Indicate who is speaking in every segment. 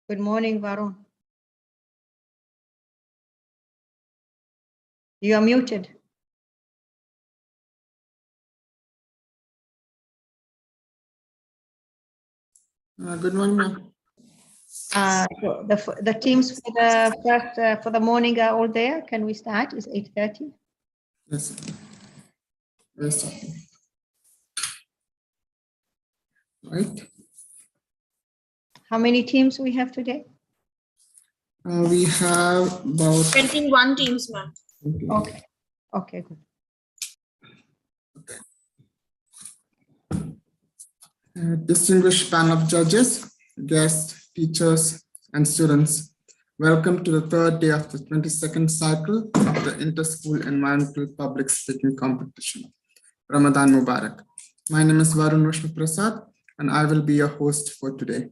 Speaker 1: Good morning, Varun. You are muted.
Speaker 2: Good morning, ma'am.
Speaker 1: So the teams for the first for the morning are all there. Can we start? It's 8:30.
Speaker 2: Yes. Yes. Right.
Speaker 1: How many teams we have today?
Speaker 2: We have about
Speaker 3: 21 teams, ma'am.
Speaker 1: Okay. Okay, good.
Speaker 2: Distinguished panel of judges, guests, teachers, and students. Welcome to the third day of the 22nd cycle of the Inter-School Environmental Public Speaking Competition. Ramadan Mubarak. My name is Varun Rashmi Prasad, and I will be your host for today.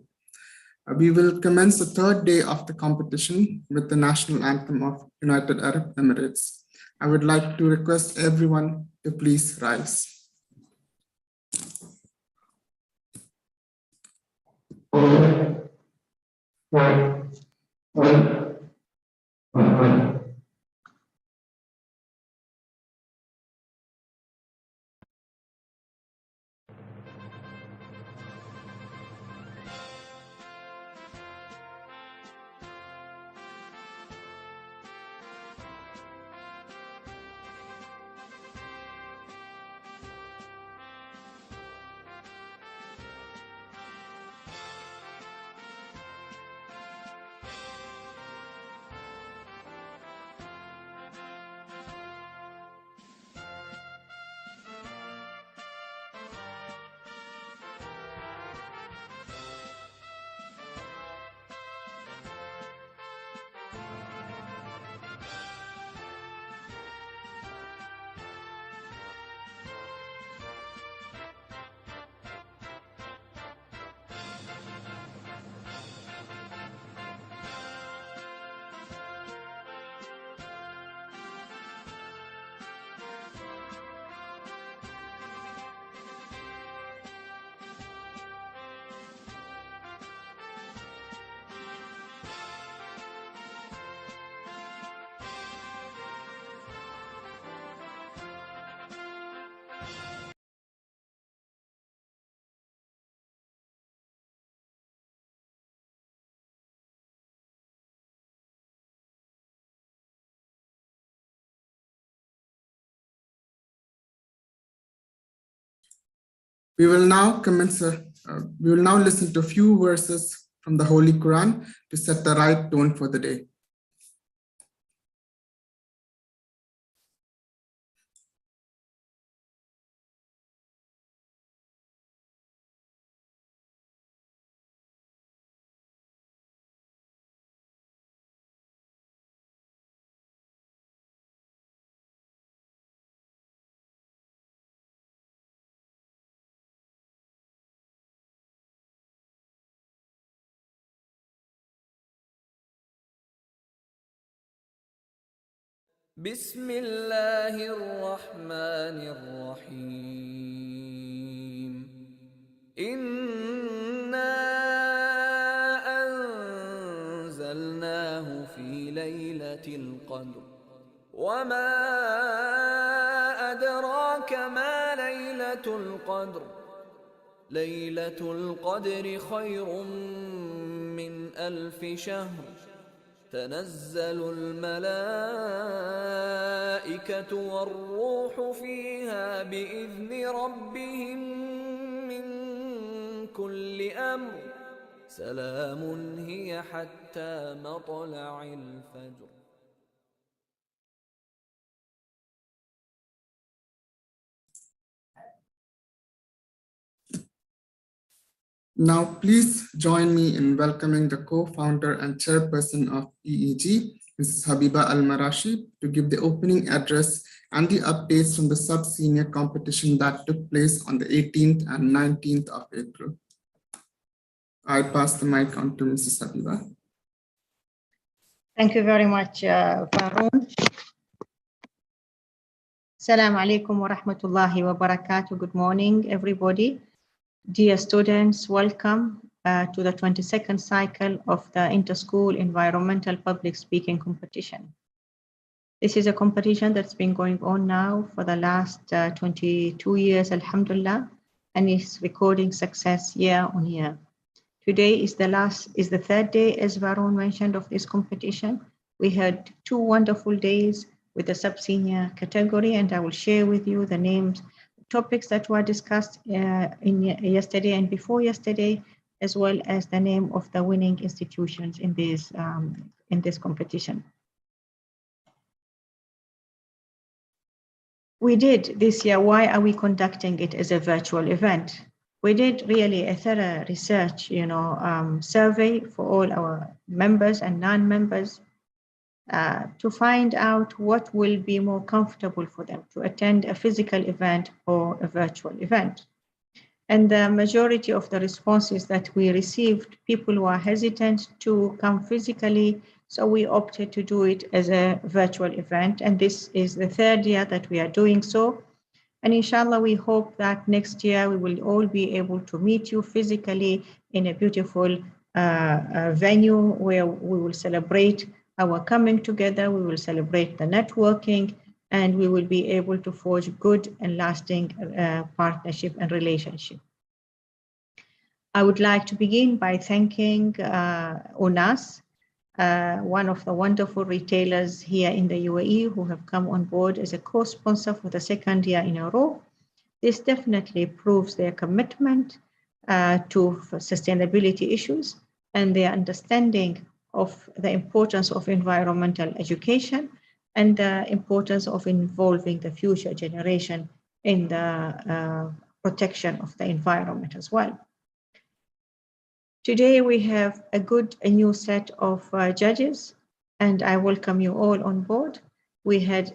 Speaker 2: We will commence the third day of the competition with the national anthem of United Arab Emirates. I would like to request everyone to please rise. We will now listen to a few verses from the Holy Quran to set the right tone for the day.
Speaker 4: بسم الله الرحمن الرحيم إنا أنزلناه في ليلة القدر وما أدراك ما ليلة القدر ليلة القدر خير من 1000 شهر تنزل الملائكة والروح فيها بإذن ربهم من كل أمر سلام هي حتى مطلع الفجر.
Speaker 2: Now, please join me in welcoming the co-founder and chairperson of EEG, Mrs. Habiba Al-Marashi, to give the opening address and the updates from the sub-senior competition that took place on the 18th and 19th of April. I pass the mic on to Mrs. Habiba.
Speaker 1: Thank you very much, Varun. Assalamu alaikum wa rahmatullahi wa barakatuh. Good morning, everybody. Dear students, welcome. to the 22nd cycle of the Inter-School Environmental Public Speaking Competition. This is a competition that's been going on now for the last 22 years, alhamdulillah, and is recording success year on year. Today is the third day, as Varun mentioned, of this competition. We had 2 wonderful days with the sub-senior category, and I will share with you the names, topics that were discussed in yesterday and before yesterday, as well as the name of the winning institutions in this competition. We did this year, why are we conducting it as a virtual event? We did really a thorough research, survey for all our members and non-members to find out what will be more comfortable for them to attend a physical event or a virtual event. And the majority of the responses that we received, people were hesitant to come physically, so we opted to do it as a virtual event. And this is the third year that we are doing so. And inshallah, we hope that next year we will all be able to meet you physically in a beautiful venue where we will celebrate our coming together, we will celebrate the networking, and we will be able to forge good and lasting partnership and relationship. I would like to begin by thanking UNAS, one of the wonderful retailers here in the UAE who have come on board as a co-sponsor for the second year in a row. This definitely proves their commitment to sustainability issues and their understanding of the importance of environmental education and the importance of involving the future generation in the protection of the environment as well. Today we have a new set of judges, and I welcome you all on board. We had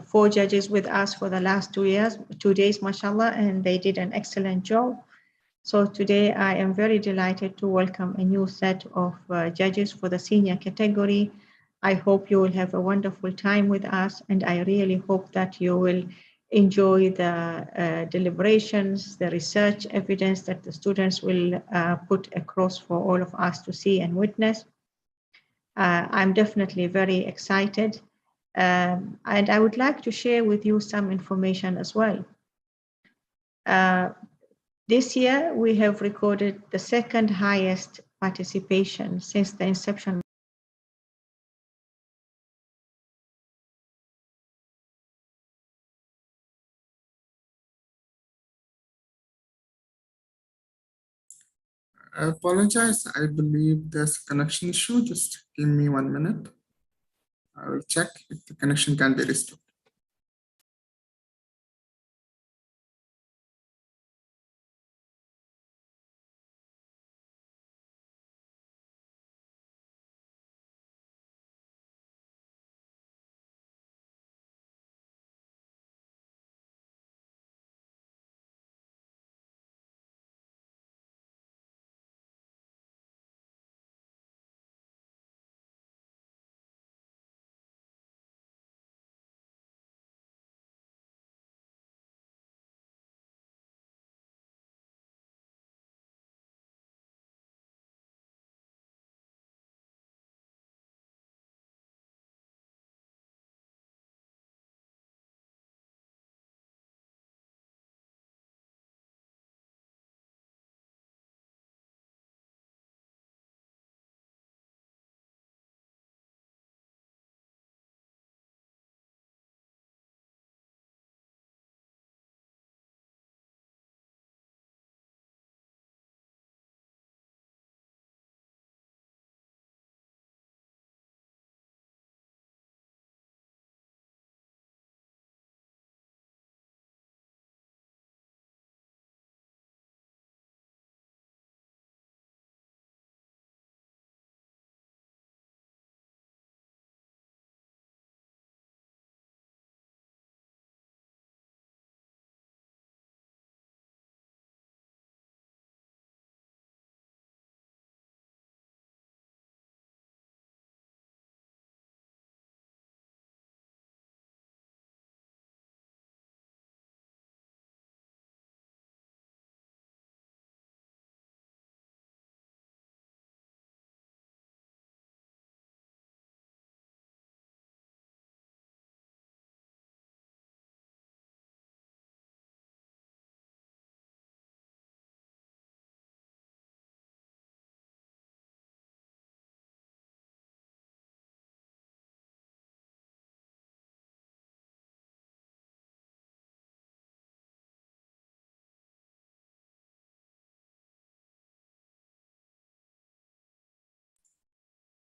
Speaker 1: 4 judges with us for the last 2 days, mashallah, and they did an excellent job. So today I am very delighted to welcome a new set of judges for the senior category. I hope you will have a wonderful time with us, and I really hope that you will enjoy the deliberations, the research evidence that the students will put across for all of us to see and witness. I'm definitely very excited. And I would like to share with you some information as well. This year, we have recorded the second highest participation since the inception.
Speaker 2: I apologize. I believe there's a connection issue. Just give me 1 minute. I will check if the connection can be restored.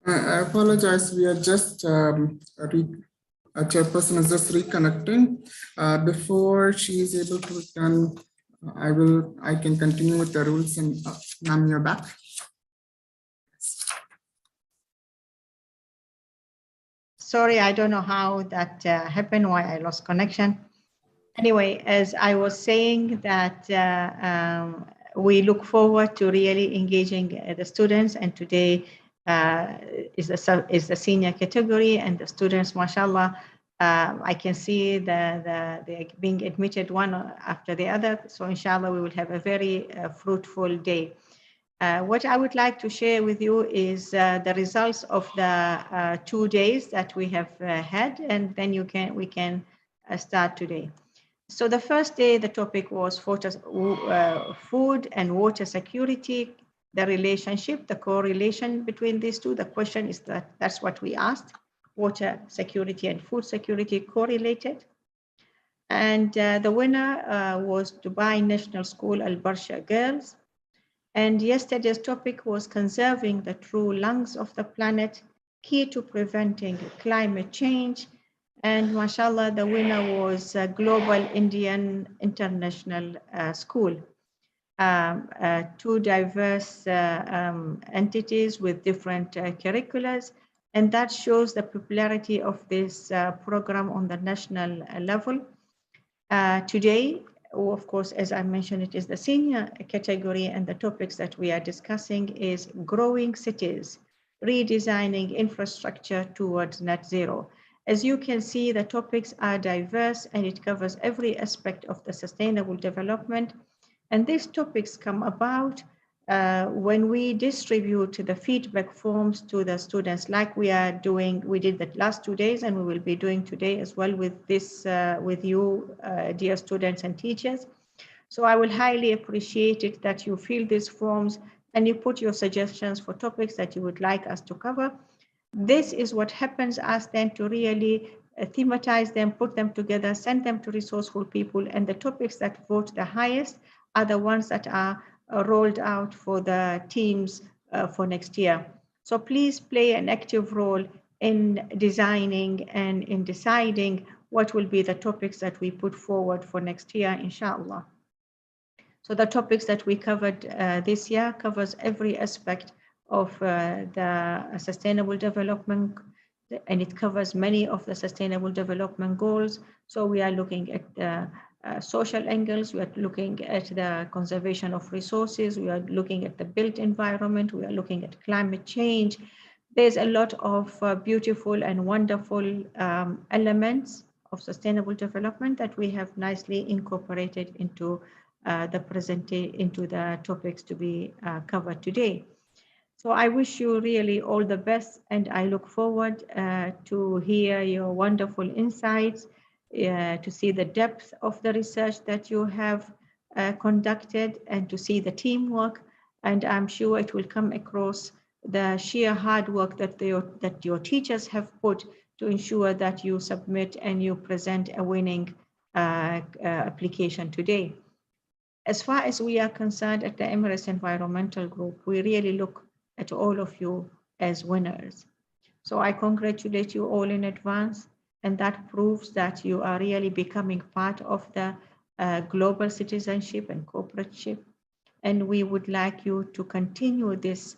Speaker 2: I apologize. We are just a chairperson is just reconnecting. Before she is able to return, I can continue with the rules, and ma'am, you're back.
Speaker 1: Sorry, I don't know how that happened, why I lost connection. Anyway, as I was saying that we look forward to really engaging the students, and today is the senior category, and the students, mashallah, I can see they're being admitted one after the other. So inshallah, we will have a very fruitful day. What I would like to share with you is the results of the 2 days that we have had, and then we can start today. So the first day, the topic was food and water security, the relationship, the correlation between these two. The question is that's what we asked, water security and food security correlated. And the winner was Dubai National School Al Barsha Girls. And yesterday's topic was conserving the true lungs of the planet, key to preventing climate change. And mashallah, the winner was Global Indian International School. Two diverse entities with different curriculums. And that shows the popularity of this program on the national level. Today, of course, as I mentioned, it is the senior category, and the topics that we are discussing is growing cities, redesigning infrastructure towards net zero. As you can see, the topics are diverse and it covers every aspect of the sustainable development. And these topics come about when we distribute the feedback forms to the students, like we did the last 2 days, and we will be doing today as well with this, with you, dear students and teachers. So I will highly appreciate it that you fill these forms and you put your suggestions for topics that you would like us to cover. This is what happens us then to really thematize them, put them together, send them to resourceful people, and the topics that vote the highest are the ones that are rolled out for the teams for next year. So please play an active role in designing and in deciding what will be the topics that we put forward for next year, inshallah. So the topics that we covered this year covers every aspect of the sustainable development, and it covers many of the sustainable development goals. So we are looking at the social angles, we are looking at the conservation of resources, we are looking at the built environment, we are looking at climate change. There's a lot of beautiful and wonderful elements of sustainable development that we have nicely incorporated into the topics to be covered today. So I wish you really all the best, and I look forward to hear your wonderful insights, to see the depth of the research that you have conducted, and to see the teamwork. And I'm sure it will come across the sheer hard work that your teachers have put to ensure that you submit and you present a winning application today. As far as we are concerned at the Emirates Environmental Group, we really look at all of you as winners. So I congratulate you all in advance, and that proves that you are really becoming part of the global citizenship and corporateship. And we would like you to continue this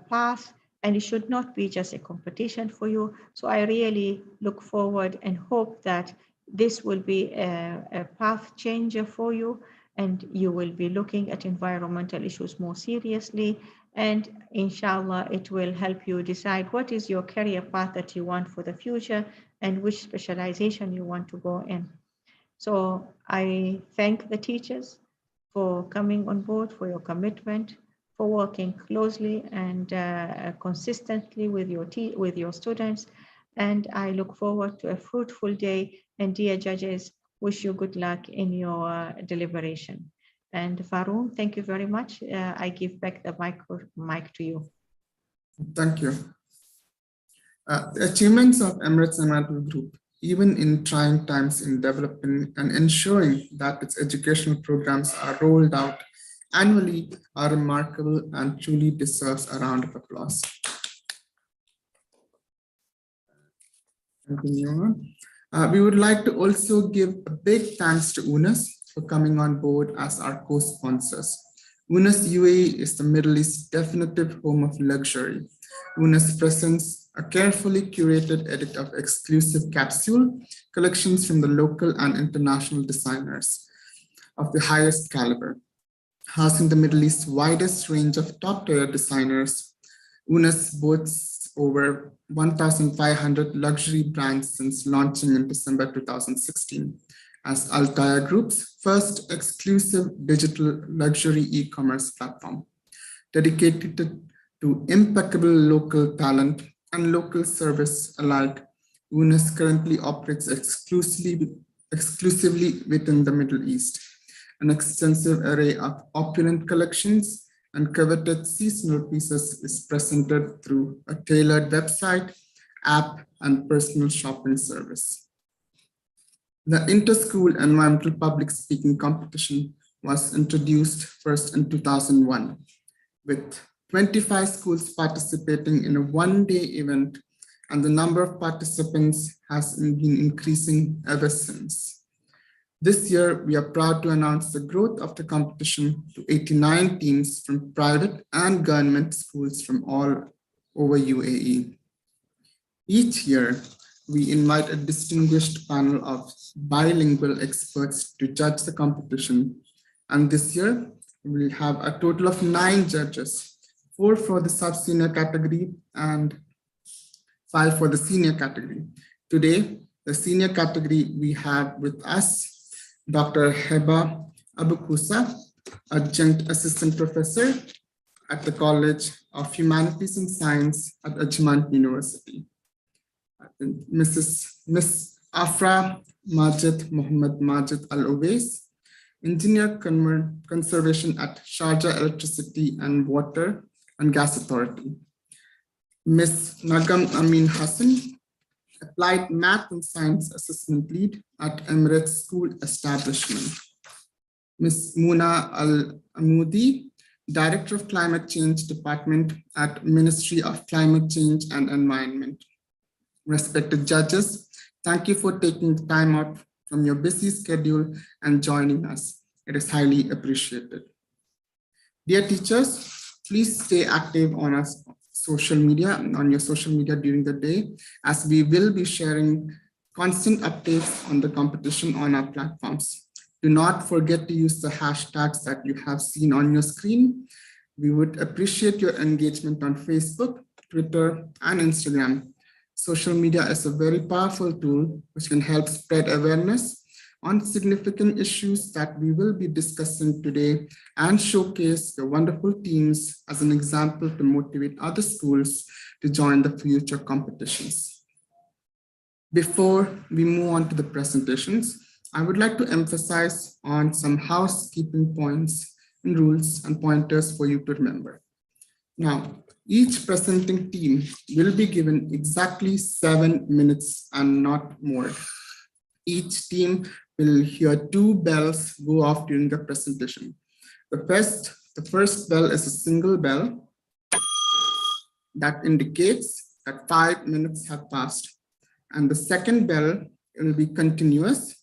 Speaker 1: path, and it should not be just a competition for you. So I really look forward and hope that this will be a path changer for you, and you will be looking at environmental issues more seriously. And inshallah, it will help you decide what is your career path that you want for the future and which specialization you want to go in. So I thank the teachers for coming on board, for your commitment, for working closely and consistently with your students. And I look forward to a fruitful day. And dear judges, wish you good luck in your deliberation. And Faroon, thank you very much. I give back the mic to you.
Speaker 2: Thank you. The achievements of Emirates Environmental Group, even in trying times in developing and ensuring that its educational programs are rolled out annually, are remarkable and truly deserves a round of applause. continue on. We would like to also give a big thanks to UNIS for coming on board as our co-sponsors. UNIS UAE is the Middle East's definitive home of luxury. UNIS presents a carefully curated edit of exclusive capsule collections from the local and international designers of the highest caliber. Housing the Middle East's widest range of top-tier designers, UNIS boasts over 1,500 luxury brands since launching in December 2016 as Altaya Group's first exclusive digital luxury e-commerce platform. Dedicated to impeccable local talent and local service alike, UNIS currently operates exclusively within the Middle East. An extensive array of opulent collections and coveted seasonal pieces is presented through a tailored website, app, and personal shopping service. The Inter-School Environmental Public Speaking Competition was introduced first in 2001, with 25 schools participating in a one-day event, and the number of participants has been increasing ever since. This year, we are proud to announce the growth of the competition to 89 teams from private and government schools from all over UAE. Each year, we invite a distinguished panel of bilingual experts to judge the competition. And this year, we'll have a total of 9 judges, 4 for the sub-senior category and 5 for the senior category. Today, the senior category, we have with us Dr. Heba Abukusa, Adjunct Assistant Professor at the College of Humanities and Science at Ajman University. Miss Afra Majid Muhammad Majid Al-Owais, Engineer Conservation at Sharjah Electricity and Water and Gas Authority. Miss Nagam Amin Hassan, Applied Math and Science Assessment Lead at Emirates School Establishment. Ms. Muna Al-Amoudi, Director of Climate Change Department at Ministry of Climate Change and Environment. Respected judges, thank you for taking the time out from your busy schedule and joining us. It is highly appreciated. Dear teachers, please stay active on our social media, on your social media during the day, as we will be sharing constant updates on the competition on our platforms. Do not forget to use the hashtags that you have seen on your screen. We would appreciate your engagement on Facebook, Twitter, and Instagram. Social media is a very powerful tool which can help spread awareness on significant issues that we will be discussing today and showcase your wonderful teams as an example to motivate other schools to join the future competitions. Before we move on to the presentations, I would like to emphasize on some housekeeping points and rules and pointers for you to remember. Now, each presenting team will be given exactly 7 minutes and not more. Each team will hear 2 bells go off during the presentation. The first bell is a single bell that indicates that 5 minutes have passed. And the second bell will be continuous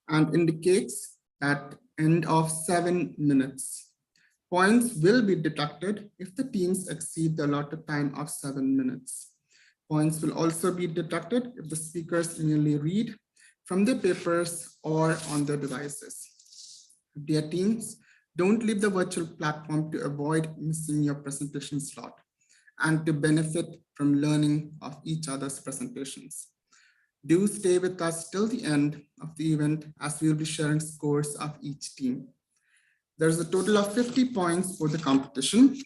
Speaker 2: and indicates that end of 7 minutes. Points will be deducted if the teams exceed the allotted time of 7 minutes. Points will also be deducted if the speakers merely read from their papers or on their devices. Dear teams, don't leave the virtual platform to avoid missing your presentation slot and to benefit from learning of each other's presentations. Do stay with us till the end of the event as we will be sharing scores of each team. There's a total of 50 points for the competition.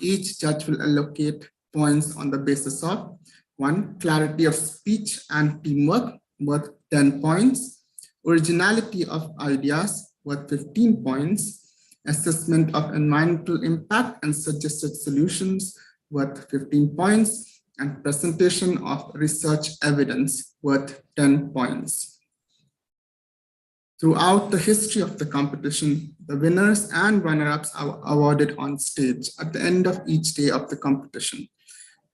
Speaker 2: Each judge will allocate points on the basis of 1, clarity of speech and teamwork, worth 10 points, originality of ideas, worth 15 points, assessment of environmental impact and suggested solutions, worth 15 points, and presentation of research evidence, worth 10 points. Throughout the history of the competition, the winners and runner-ups are awarded on stage at the end of each day of the competition.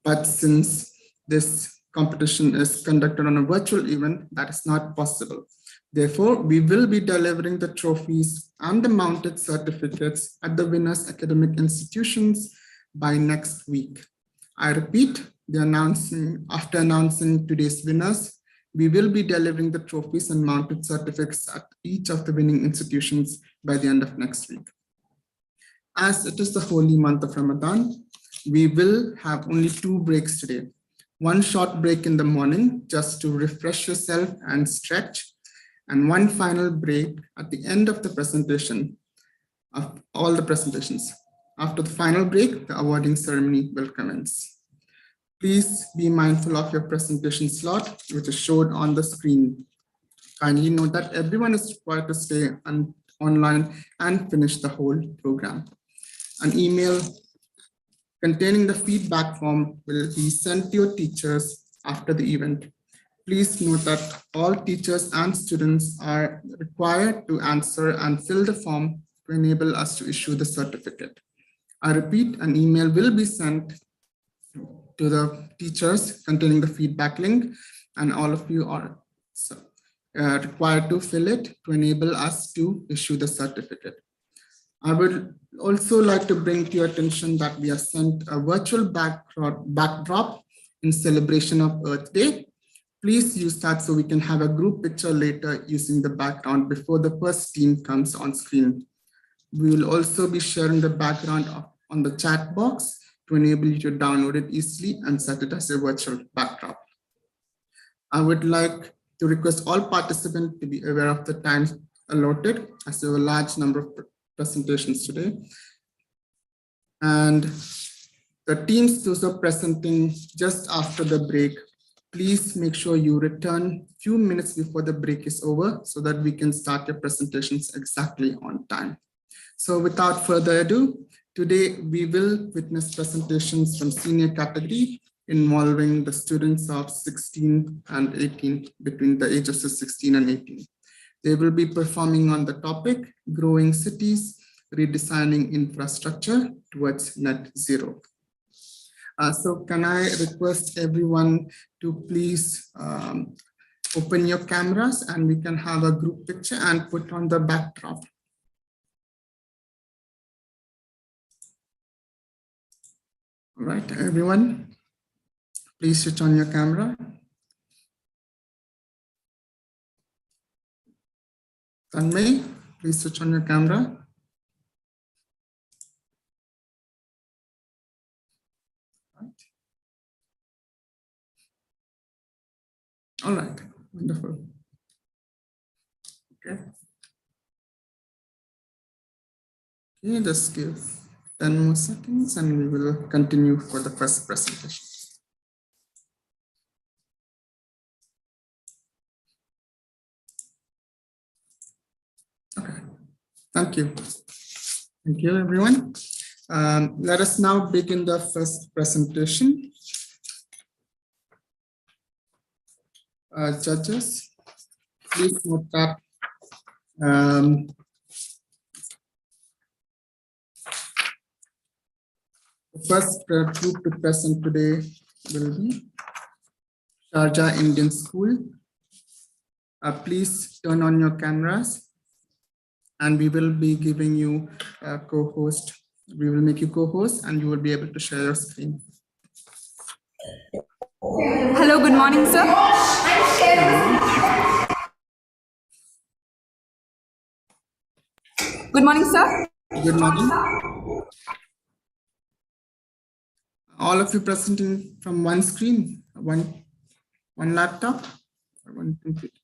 Speaker 2: But since this competition is conducted on a virtual event, that is not possible. Therefore, we will be delivering the trophies and the mounted certificates at the winners' academic institutions by next week. I repeat, after announcing today's winners, we will be delivering the trophies and mounted certificates at each of the winning institutions by the end of next week. As it is the holy month of Ramadan, we will have only 2 breaks today. One short break in the morning just to refresh yourself and stretch, and one final break at the end of the presentation of all the presentations. After the final break, the awarding ceremony will commence. Please be mindful of your presentation slot, which is shown on the screen. Kindly note that everyone is required to stay online and finish the whole program. An email containing the feedback form will be sent to your teachers after the event. Please note that all teachers and students are required to answer and fill the form to enable us to issue the certificate. I repeat, an email will be sent to the teachers containing the feedback link, and all of you are required to fill it to enable us to issue the certificate. I would also like to bring to your attention that we have sent a virtual backdrop in celebration of Earth Day. Please use that so we can have a group picture later using the background before the first team comes on screen. We will also be sharing the background on the chat box to enable you to download it easily and set it as a virtual backdrop. I would like to request all participants to be aware of the time allotted, as there were a large number of presentations today. And the teams those are presenting just after the break, please make sure you return a few minutes before the break is over so that we can start your presentations exactly on time. So without further ado, today we will witness presentations from senior category involving the students of 16 and 18, between the ages of 16 and 18. They will be performing on the topic, growing cities, redesigning infrastructure towards net zero. So can I request everyone to please open your cameras and we can have a group picture and put on the backdrop. All right, everyone, please switch on your camera. Tanmay, please switch on your camera. All right, wonderful. Okay. Okay, just give 10 more seconds and we will continue for the first presentation. Okay, thank you. Thank you, everyone. Let us now begin the first presentation. Judges, please note that the first group to present today will be Sharjah Indian School. Please turn on your cameras and we will be giving you a co-host. We will make you co-host and you will be able to share your screen.
Speaker 3: Hello, good morning, sir. Good morning, sir.
Speaker 2: Good morning. All of you presenting from one screen, one laptop, or one computer?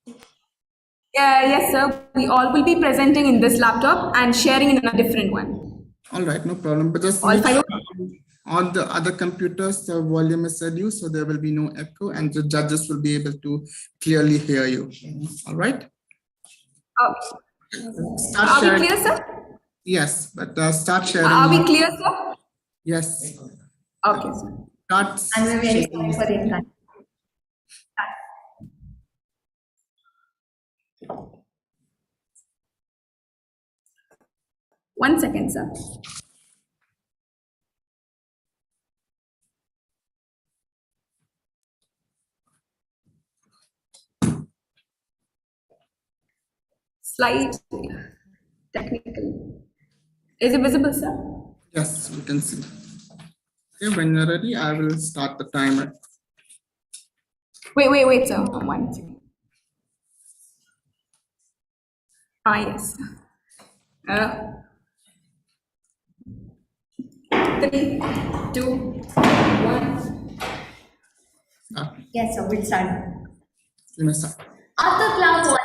Speaker 3: Yes, sir. We all will be presenting in this laptop and sharing in a different one.
Speaker 2: All right, no problem. But just
Speaker 3: All five.
Speaker 2: on the other computers, the volume is reduced, so there will be no echo and the judges will be able to clearly hear you. All right?
Speaker 3: Are we clear, sir?
Speaker 2: Yes, but start sharing.
Speaker 3: Are we clear, sir?
Speaker 2: Yes.
Speaker 3: Okay, sir.
Speaker 2: Start sharing.
Speaker 3: One second, sir. Slight technical. Is it visible, sir?
Speaker 2: Yes, we can see. Okay, when you're ready, I will start the timer.
Speaker 3: Wait, sir. 1 second. Yes. 3, 2, 1.
Speaker 5: Yes, sir, we'll start.
Speaker 2: You may start.
Speaker 5: Arthur Clarke once said,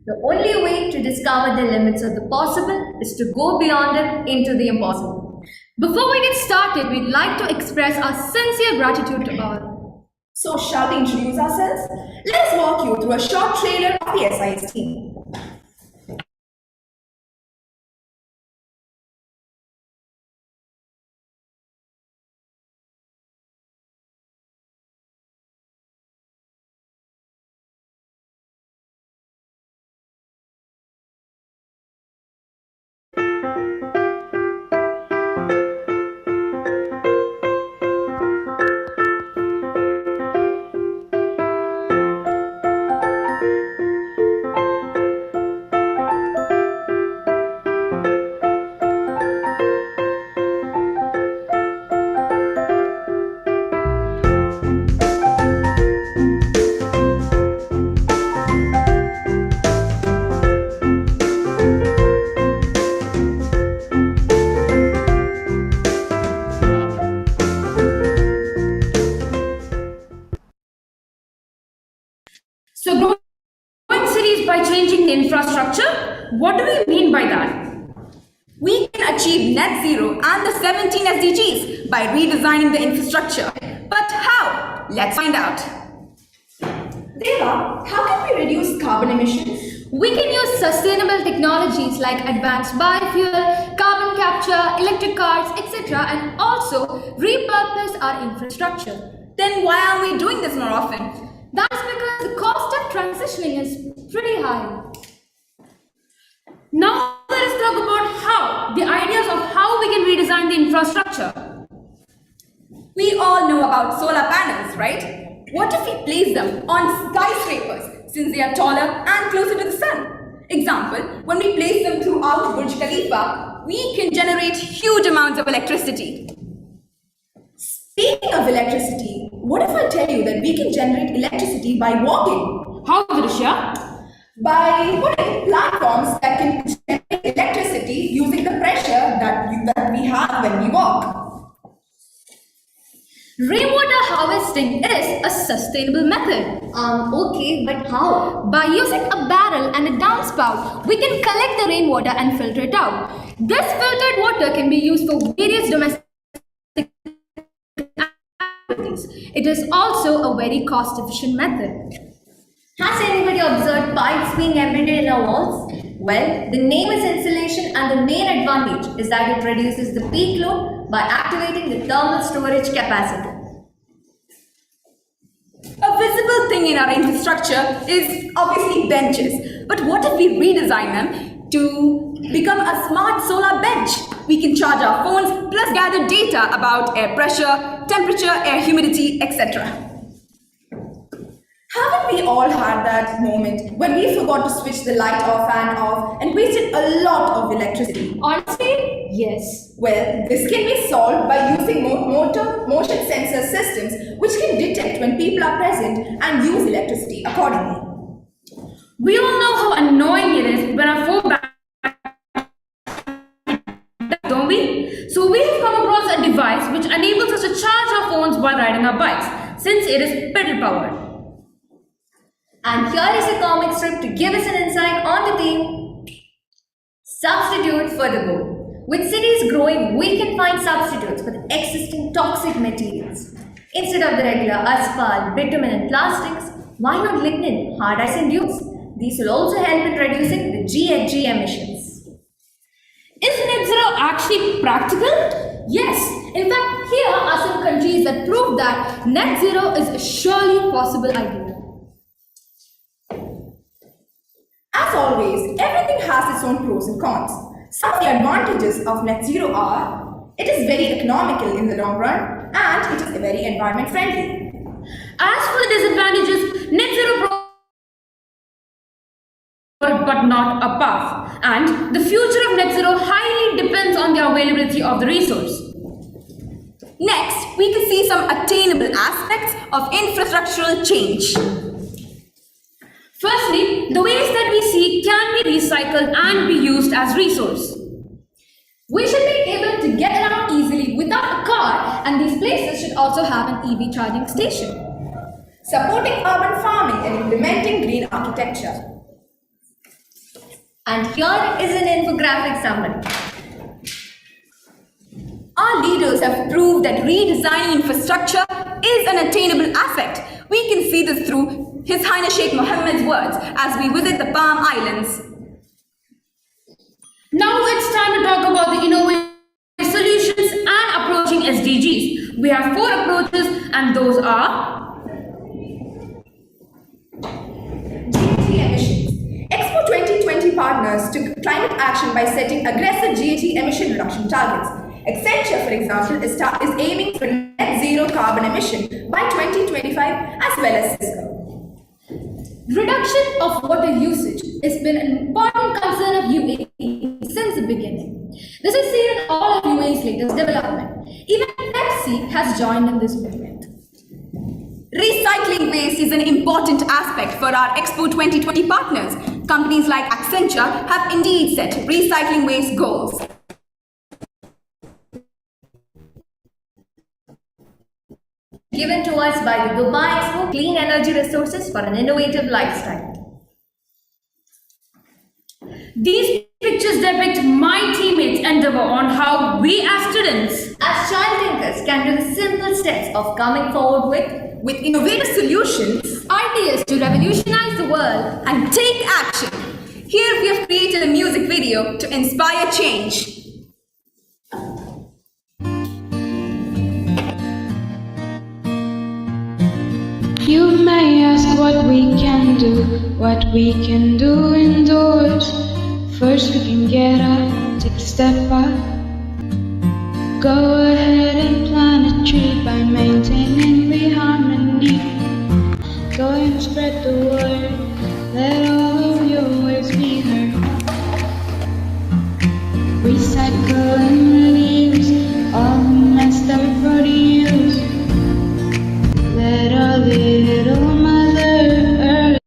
Speaker 5: the only way to discover the limits of the possible is to go beyond it into the impossible. Before we get started, we'd like to express our sincere gratitude to all.
Speaker 3: So, shall we introduce ourselves? Let us walk you through a short trailer of the SIS team.
Speaker 6: So growing cities by changing the infrastructure, what do we mean by that?
Speaker 3: We can achieve net zero and the 17 SDGs by redesigning the infrastructure. But how? Let's find out. Deva, how can we reduce carbon emissions?
Speaker 5: We can use sustainable technologies like advanced biofuel, carbon capture, electric cars, etc. and also repurpose our infrastructure.
Speaker 3: Then why aren't we doing this more often?
Speaker 5: That's because the cost of transitioning is pretty high.
Speaker 6: Now let us talk about how, the ideas of how we can redesign the infrastructure.
Speaker 3: We all know about solar panels, right? What if we place them on skyscrapers since they are taller and closer to the sun? Example, when we place them throughout Burj Khalifa, we can generate huge amounts of electricity. Speaking of electricity, what if I tell you that we can generate electricity by walking?
Speaker 6: How, Drisha?
Speaker 3: By putting platforms that can generate electricity using the pressure that we have when we walk.
Speaker 5: Rainwater harvesting is a sustainable method.
Speaker 7: Okay, but how?
Speaker 5: By using a barrel and a downspout, we can collect the rainwater and filter it out. This filtered water can be used for various domestic activities. It is also a very cost-efficient method.
Speaker 7: Has anybody observed pipes being embedded in our walls? Well, the name is insulation and the main advantage is that it reduces the peak load by activating the thermal storage capacity.
Speaker 3: A visible thing in our infrastructure is obviously benches. But what if we redesign them to become a smart solar bench? We can charge our phones plus gather data about air pressure, temperature, air humidity, etc. Haven't we all had that moment when we forgot to switch the light or fan off and wasted a lot of electricity?
Speaker 5: Honestly, yes.
Speaker 3: Well, this can be solved by using motion sensor systems which can detect when people are present and use electricity accordingly.
Speaker 6: We all know how annoying it is when our phone don't we? So we have come across a device which enables us to charge our phones while riding our bikes, since it is pedal powered.
Speaker 7: And here is a comic strip to give us an insight on the theme. Substitute for the go. With cities growing, we can find substitutes for the existing toxic materials. Instead of the regular asphalt, bitumen and plastics, why not lignin, hard as in use? These will also help in reducing the GHG emissions.
Speaker 6: Is net zero actually practical?
Speaker 5: Yes. In fact, here are some countries that prove that net zero is a surely possible idea.
Speaker 3: As always, everything has its own pros and cons. Some of the advantages of net zero are, it is very economical in the long run and it is very environment friendly.
Speaker 6: As for the disadvantages, net zero but not a path. And the future of net zero highly depends on the availability of the resource.
Speaker 3: Next, we can see some attainable aspects of infrastructural change.
Speaker 6: Firstly, the waste that we see can be recycled and be used as resource.
Speaker 3: We should be able to get around easily without a car, and these places should also have an EV charging station. Supporting urban farming and implementing green architecture.
Speaker 7: And here is an infographic summary.
Speaker 3: Our leaders have proved that redesigning infrastructure is an attainable aspect. We can see this through His Highness Sheikh Mohammed's words as we visit the Palm Islands.
Speaker 6: Now it's time to talk about the innovative solutions and approaching SDGs. We have 4 approaches, and those are
Speaker 3: GHG emissions. Expo 2020 partners took climate action by setting aggressive GHG emission reduction targets. Accenture, for example, is aiming for net zero carbon emission by 2025, as well as Cisco.
Speaker 8: Reduction of water usage has been an important concern of UAE since the beginning. This is seen in all of UAE's latest development. Even Pepsi has joined in this movement.
Speaker 3: Recycling waste is an important aspect for our Expo 2020 partners. Companies like Accenture have indeed set recycling waste goals.
Speaker 7: Given to us by the Dubai Expo Clean Energy Resources for an Innovative Lifestyle.
Speaker 6: These pictures depict my teammates' endeavor on how we as students,
Speaker 7: As child thinkers, can do the simple steps of coming forward with
Speaker 3: innovative solutions,
Speaker 8: Ideas to revolutionize the world.
Speaker 3: and take action. Here we have created a music video to inspire change.
Speaker 9: You may ask what we can do indoors. First we can get up, take a step up. Go ahead and plant a tree by maintaining the harmony. Go and spread the word, let all of your words be heard. Recycle and reuse all the mess that we've already used. Let our little mother earth.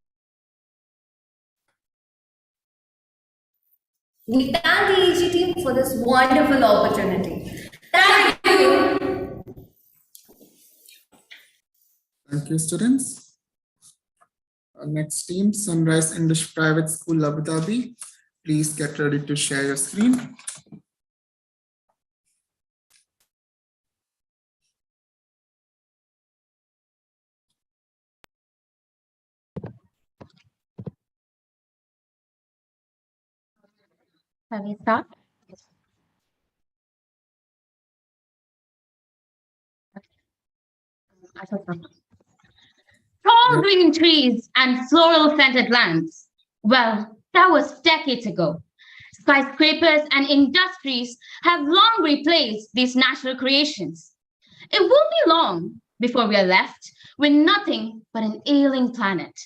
Speaker 7: we thank the EG team for this wonderful opportunity. Thank you.
Speaker 2: Thank you, students. Our next team, Sunrise English Private School, Abu Dhabi. Please get ready to share your screen.
Speaker 10: Shall we start? Tall green trees and floral scented lands. Well, that was decades ago. Skyscrapers and industries have long replaced these natural creations. It won't be long before we are left with nothing but an ailing planet.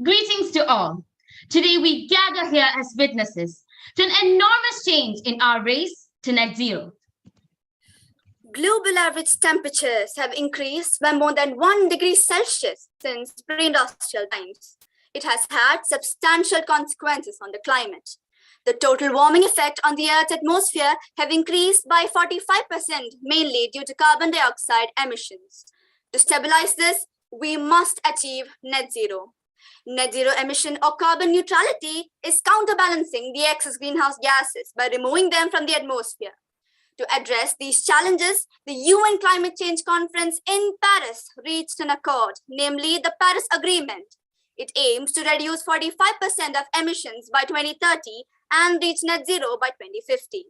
Speaker 10: Greetings to all. Today we gather here as witnesses to an enormous change in our race to net zero.
Speaker 11: Global average temperatures have increased by more than 1 degree Celsius since pre-industrial times. It has had substantial consequences on the climate. The total warming effect on the Earth's atmosphere have increased by 45%, mainly due to carbon dioxide emissions. To stabilize this, we must achieve net zero. Net zero emission or carbon neutrality is counterbalancing the excess greenhouse gases by removing them from the atmosphere. To address these challenges, the UN Climate Change Conference in Paris reached an accord, namely the Paris Agreement. It aims to reduce 45% of emissions by 2030 and reach net zero by 2050.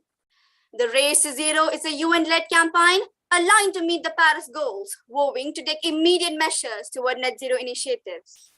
Speaker 11: The Race to Zero is a UN-led campaign aligned to meet the Paris goals, vowing to take immediate measures toward net zero initiatives.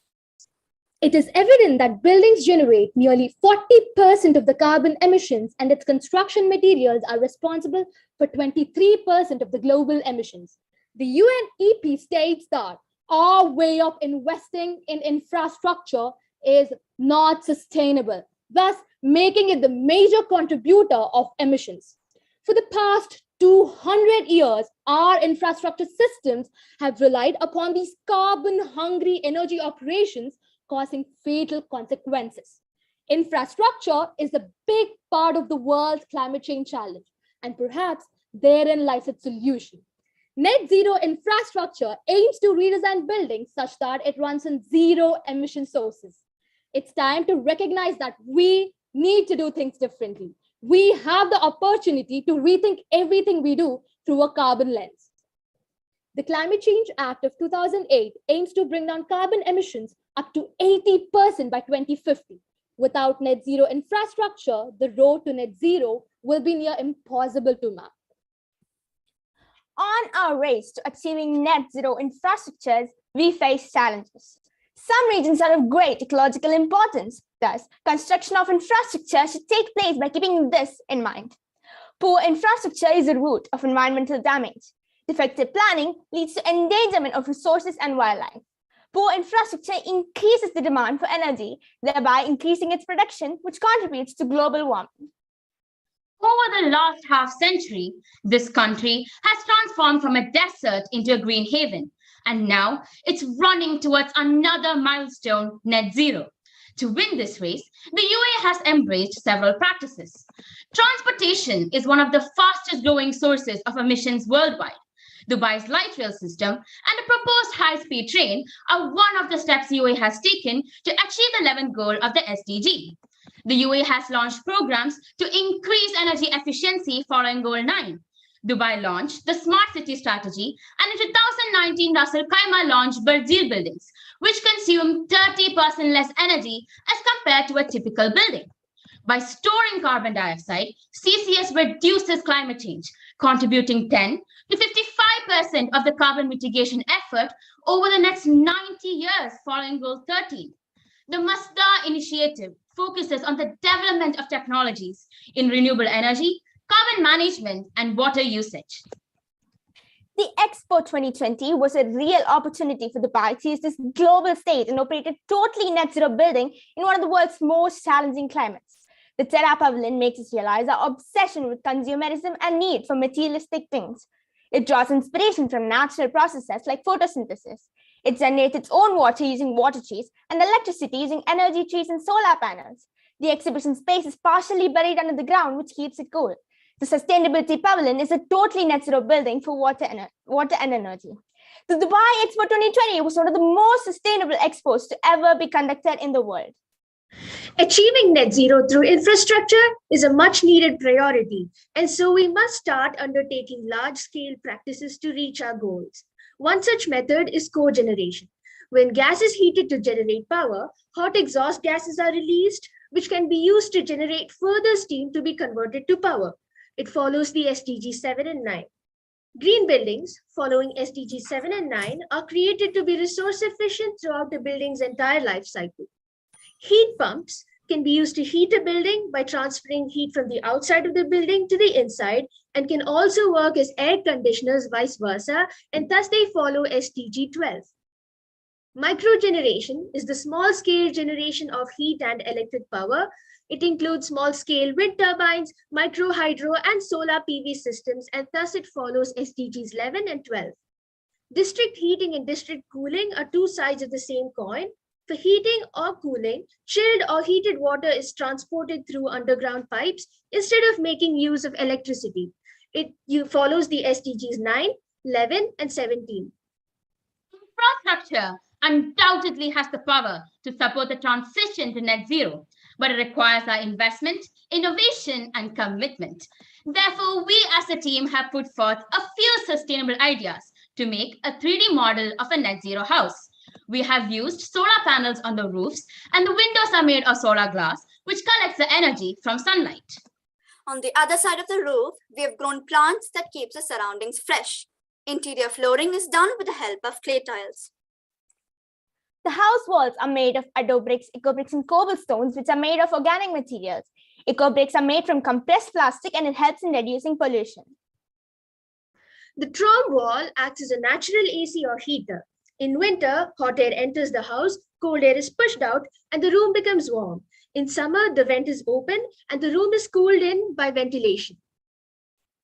Speaker 8: It is evident that buildings generate nearly 40% of the carbon emissions, and its construction materials are responsible for 23% of the global emissions. The UNEP states that our way of investing in infrastructure is not sustainable, thus making it the major contributor of emissions. For the past 200 years, our infrastructure systems have relied upon these carbon-hungry energy operations, causing fatal consequences. Infrastructure is a big part of the world's climate change challenge, and perhaps therein lies its solution. Net zero infrastructure aims to redesign buildings such that it runs on zero emission sources. It's time to recognize that we need to do things differently. We have the opportunity to rethink everything we do through a carbon lens. The Climate Change Act of 2008 aims to bring down carbon emissions up to 80% by 2050. Without net zero infrastructure, the road to net zero will be near impossible to map.
Speaker 12: On our race to achieving net zero infrastructures, we face challenges. Some regions are of great ecological importance. Thus, construction of infrastructure should take place by keeping this in mind. Poor infrastructure is the root of environmental damage. Defective planning leads to endangerment of resources and wildlife. Poor infrastructure increases the demand for energy, thereby increasing its production, which contributes to global warming.
Speaker 10: Over the last half century, this country has transformed from a desert into a green haven, and now it's running towards another milestone, net zero. To win this race, the UAE has embraced several practices. Transportation is one of the fastest growing sources of emissions worldwide. Dubai's light rail system and a proposed high-speed train are one of the steps the UAE has taken to achieve the 11th goal of the SDG. The UAE has launched programs to increase energy efficiency following Goal 9. Dubai launched the Smart City Strategy, and in 2019, Ras Al Khaimah launched Bardzeel buildings, which consume 30% less energy as compared to a typical building. By storing carbon dioxide, CCS reduces climate change, contributing 10 to 55% of the carbon mitigation effort over the next 90 years following Goal 13. The Masdar initiative focuses on the development of technologies in renewable energy, carbon management, and water usage.
Speaker 12: The Expo 2020 was a real opportunity for Dubai to use this global stage and operate a totally net zero building in one of the world's most challenging climates. The Terra Pavilion makes us realize our obsession with consumerism and need for materialistic things. It draws inspiration from natural processes like photosynthesis. It generates its own water using water trees and electricity using energy trees and solar panels. The exhibition space is partially buried under the ground, which keeps it cool. The Sustainability Pavilion is a totally net zero building for water and energy. The Dubai Expo 2020 was one of the most sustainable expos to ever be conducted in the world.
Speaker 13: Achieving net zero through infrastructure is a much needed priority, and so we must start undertaking large-scale practices to reach our goals. One such method is cogeneration. When gas is heated to generate power, hot exhaust gases are released, which can be used to generate further steam to be converted to power. It follows the SDG 7 and 9. Green buildings following SDG 7 and 9 are created to be resource efficient throughout the building's entire life cycle. Heat pumps can be used to heat a building by transferring heat from the outside of the building to the inside, and can also work as air conditioners vice versa, and thus they follow SDG 12. Microgeneration is the small-scale generation of heat and electric power. It includes small-scale wind turbines, micro hydro, and solar PV systems, and thus it follows SDGs 11 and 12. District heating and district cooling are two sides of the same coin. For heating or cooling, chilled or heated water is transported through underground pipes instead of making use of electricity. It follows the SDGs 9, 11, and 17.
Speaker 10: Infrastructure undoubtedly has the power to support the transition to net zero, but it requires our investment, innovation, and commitment. Therefore, we as a team have put forth a few sustainable ideas to make a 3D model of a net zero house. We have used solar panels on the roofs, and the windows are made of solar glass, which collects the energy from sunlight.
Speaker 11: On the other side of the roof, we have grown plants that keep the surroundings fresh. Interior flooring is done with the help of clay tiles.
Speaker 12: The house walls are made of adobe bricks, and cobblestones, which are made of organic materials. Eco-bricks are made from compressed plastic, and it helps in reducing pollution.
Speaker 13: The Trom wall acts as a natural AC or heater. In winter, hot air enters the house, cold air is pushed out, and the room becomes warm. In summer, the vent is open and the room is cooled in by ventilation.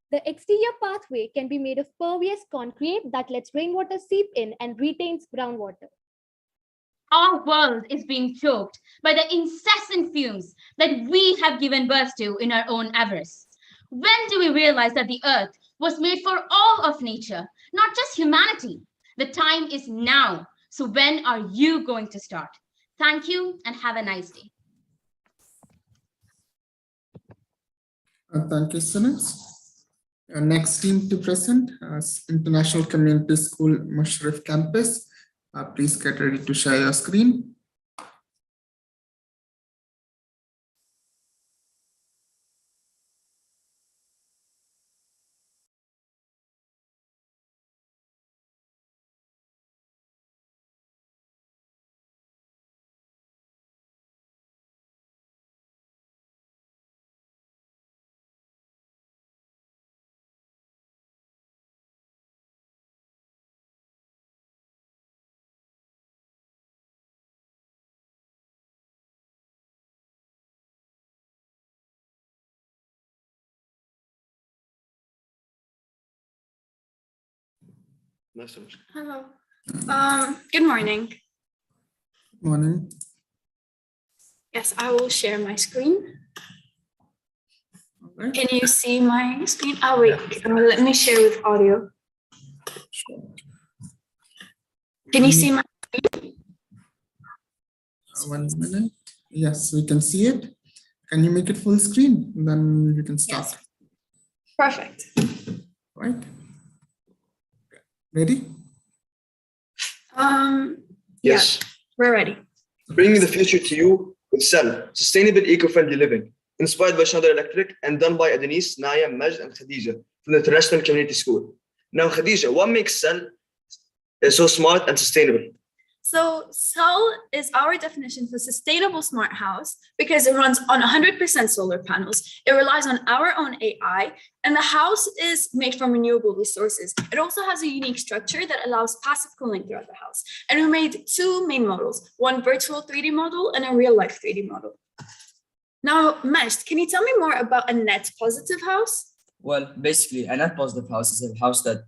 Speaker 12: The exterior pathway can be made of pervious concrete that lets rainwater seep in and retains groundwater.
Speaker 10: Our world is being choked by the incessant fumes that we have given birth to in our own avarice. When do we realize that the earth was made for all of nature, not just humanity? The time is now. So when are you going to start? Thank you and have a nice day.
Speaker 2: Thank you, students. Next team to present is International Community School Musharraf Campus. Please get ready to share your screen.
Speaker 14: Hello. Good morning.
Speaker 2: Morning.
Speaker 14: Yes, I will share my screen.
Speaker 2: Right.
Speaker 14: Can you see my screen? Oh, wait, let me share with audio. Can you see my screen?
Speaker 2: 1 minute. Yes, we can see it. Can you make it full screen? Then you can start.
Speaker 14: Yes. Perfect.
Speaker 2: Right. Ready?
Speaker 14: Yes. We're ready.
Speaker 15: Bringing the future to you with SEL, Sustainable Eco-Friendly Living, inspired by Schneider Electric and done by Adonis, Naya, Majd, and Khadija from the International Community School. Now, Khadija, what makes SEL so smart and sustainable?
Speaker 14: So SEL is our definition for sustainable smart house because it runs on 100% solar panels. It relies on our own AI, and the house is made from renewable resources. It also has a unique structure that allows passive cooling throughout the house. And we made two main models, one virtual 3D model and a real life 3D model. Now, Majd, can you tell me more about a net positive house?
Speaker 16: Well, basically, a net positive house is a house that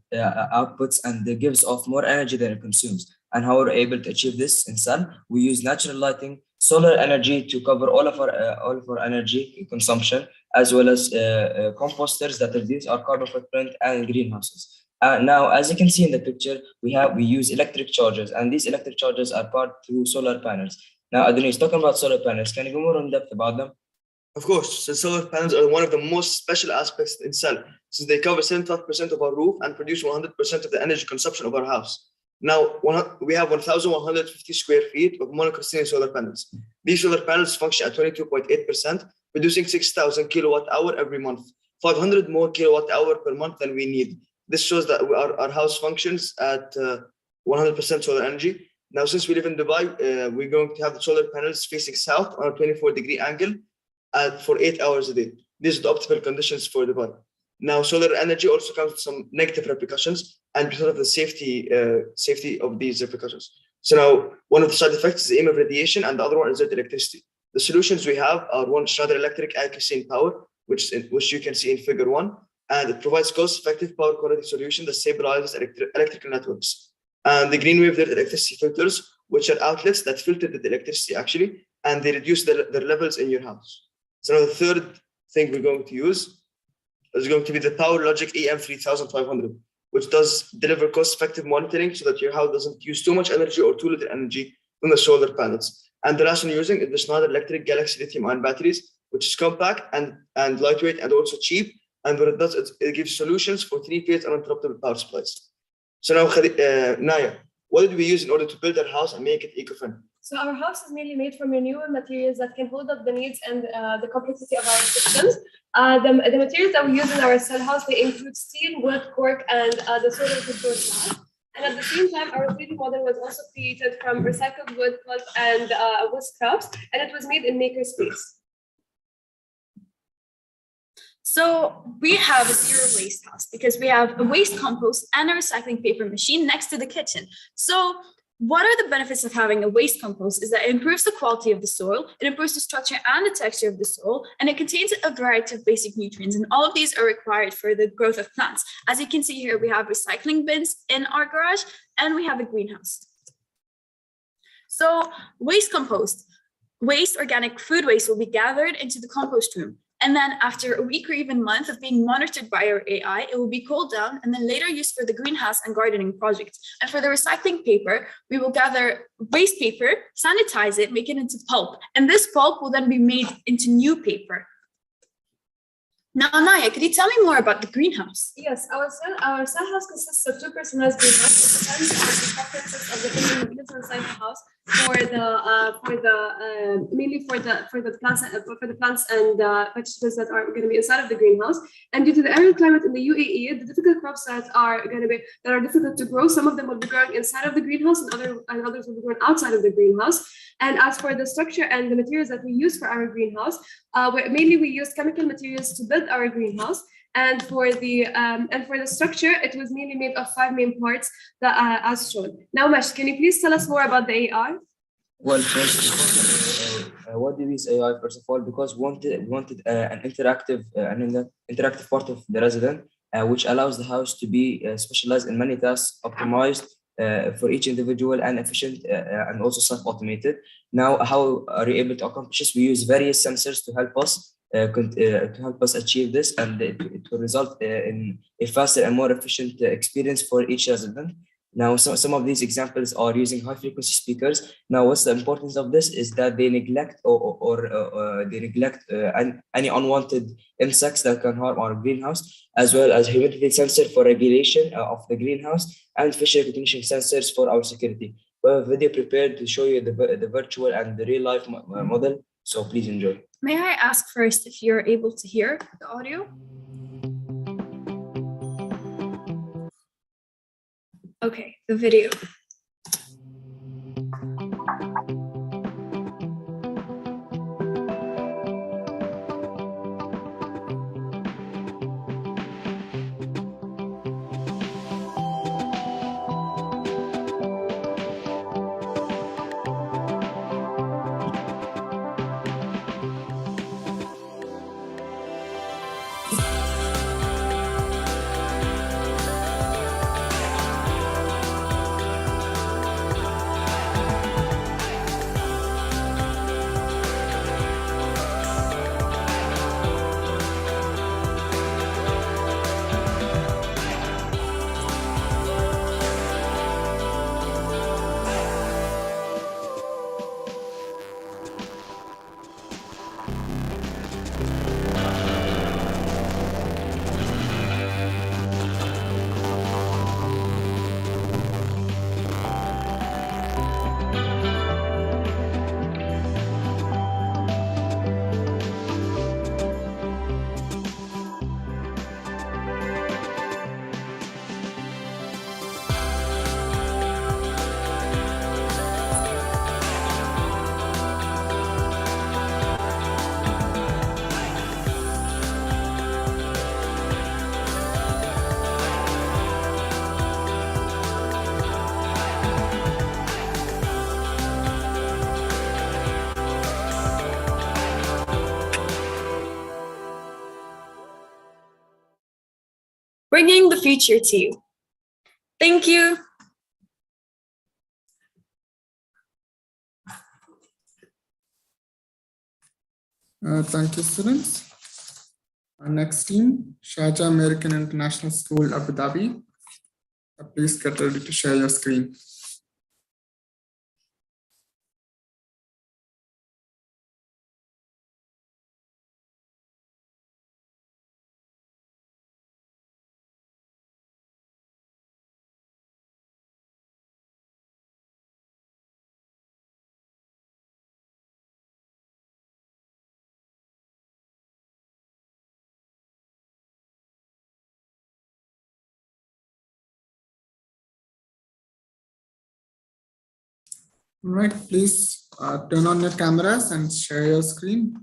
Speaker 16: outputs and gives off more energy than it consumes. And how we're able to achieve this in SEL, we use natural lighting, solar energy to cover all of our energy consumption, as well as composters that reduce our carbon footprint and greenhouses. Now, as you can see in the picture, we use electric chargers, and these electric chargers are powered through solar panels. Now, Adonis, talking about solar panels, can you go more in depth about them?
Speaker 15: Of course, so solar panels are one of the most special aspects in SEL, since they cover 75% of our roof and produce 100% of the energy consumption of our house. Now, we have 1,150 square feet of monocrystalline solar panels. These solar panels function at 22.8%, producing 6,000 kilowatt hour every month, 500 more kilowatt hour per month than we need. This shows that our house functions at 100% solar energy. Now, since we live in Dubai, we're going to have the solar panels facing south on a 24-degree angle for 8 hours a day. These are the optimal conditions for Dubai. Now, solar energy also comes with some negative repercussions and because of the safety of these repercussions. So now, one of the side effects is the aim of radiation, and the other one is the electricity. The solutions we have are one, Schneider Electric IQ Power, which you can see in figure 1, and it provides cost-effective power quality solution that stabilizes electrical networks. And the green wave electricity filters, which are outlets that filter the electricity actually, and they reduce their levels in your house. So now the third thing we're going to use is going to be the PowerLogic EM3500, which does deliver cost-effective monitoring so that your house doesn't use too much energy or too little energy from the solar panels. And the last one you're using is the Schneider Electric Galaxy lithium-ion batteries, which is compact and lightweight and also cheap. And what it does, it gives solutions for 3-phase uninterruptible power supplies. So now, Naya, what did we use in order to build our house and make it eco-friendly?
Speaker 17: So our house is mainly made from renewable materials that can hold up the needs and the complexity of our systems. The materials that we use in our cell house, they include steel, wood, cork, and the solar wood glass. And at the same time, our 3D model was also created from recycled wood, pulp, and wood scraps, and it was made in makerspace.
Speaker 14: So we have a zero waste house because we have a waste compost and a recycling paper machine next to the kitchen. So what are the benefits of having a waste compost is that it improves the quality of the soil, it improves the structure and the texture of the soil, and it contains a variety of basic nutrients. And all of these are required for the growth of plants. As you can see here, we have recycling bins in our garage and we have a greenhouse. So waste compost, waste organic food waste will be gathered into the compost room. And then after a week or even month of being monitored by our AI, it will be cooled down and then later used for the greenhouse and gardening projects. And for the recycling paper, we will gather waste paper, sanitize it, make it into pulp. And this pulp will then be made into new paper. Now, Naya, could you tell me more about the greenhouse?
Speaker 17: Yes, our cell house consists of two personalized greenhouses. It depends on the preferences of the person who lives inside the house mainly for the plants and vegetables that are going to be inside of the greenhouse. And due to the arid climate in the UAE, the difficult crops that are difficult to grow, some of them will be growing inside of the greenhouse, and others will be growing outside of the greenhouse. And as for the structure and the materials that we use for our greenhouse, mainly we use chemical materials to build our greenhouse. And for the structure, it was mainly made of 5 main parts that as shown. Now, Mesh, can you please tell us more about the AI?
Speaker 16: Well, first, what do we use AI? First of all, because we wanted an interactive part of the resident, which allows the house to be specialized in many tasks, optimized for each individual and efficient and also self-automated. Now, how are we able to accomplish this? We use various sensors to help us achieve this, and it will result in a faster and more efficient experience for each resident. Now, some of these examples are using high frequency speakers. Now, what's the importance of this is that they neglect any unwanted insects that can harm our greenhouse, as well as humidity sensor for regulation of the greenhouse and facial recognition sensors for our security. We have a video prepared to show you the virtual and the real life model. So please enjoy.
Speaker 14: May I ask first if you're able to hear the audio? Okay, the video. Bringing the future to you. Thank you.
Speaker 2: Thank you, students. Our next team, Sharjah American International School, Abu Dhabi. Please get ready to share your screen. All right, please turn on your cameras and share your screen.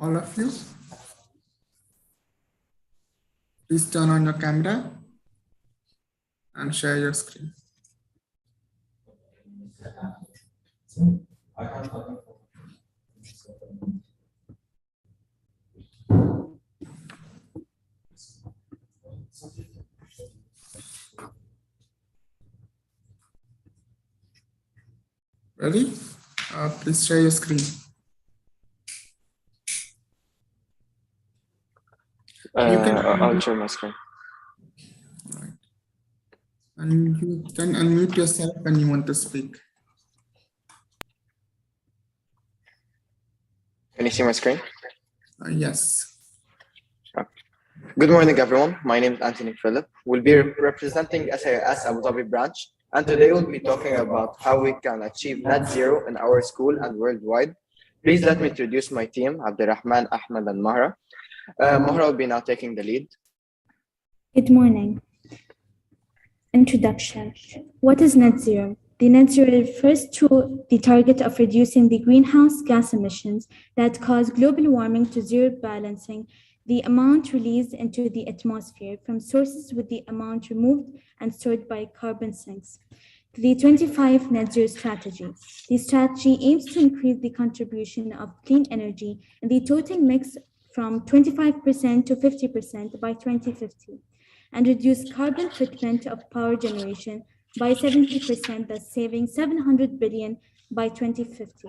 Speaker 2: all of you. Please turn on your camera and share your screen. Ready? Please share your screen.
Speaker 18: I'll share my screen.
Speaker 2: Right. And you can unmute yourself when you want to speak.
Speaker 18: Can you see my screen?
Speaker 2: Yes.
Speaker 18: Good morning, everyone. My name is Anthony Philip. We'll be representing SIS Abu Dhabi branch, and today we'll be talking about how we can achieve net zero in our school and worldwide. Please let me introduce my team, Abdurrahman, Ahmed, and Mahra. Mahra will be now taking the lead.
Speaker 19: Good morning. Introduction. What is net zero? The net zero refers to the target of reducing the greenhouse gas emissions that cause global warming to zero, balancing the amount released into the atmosphere from sources with the amount removed and stored by carbon sinks. The 25 Net Zero Strategy. The strategy aims to increase the contribution of clean energy in the total mix from 25% to 50% by 2050, and reduce carbon footprint of power generation by 70%, thus saving 700 billion by 2050.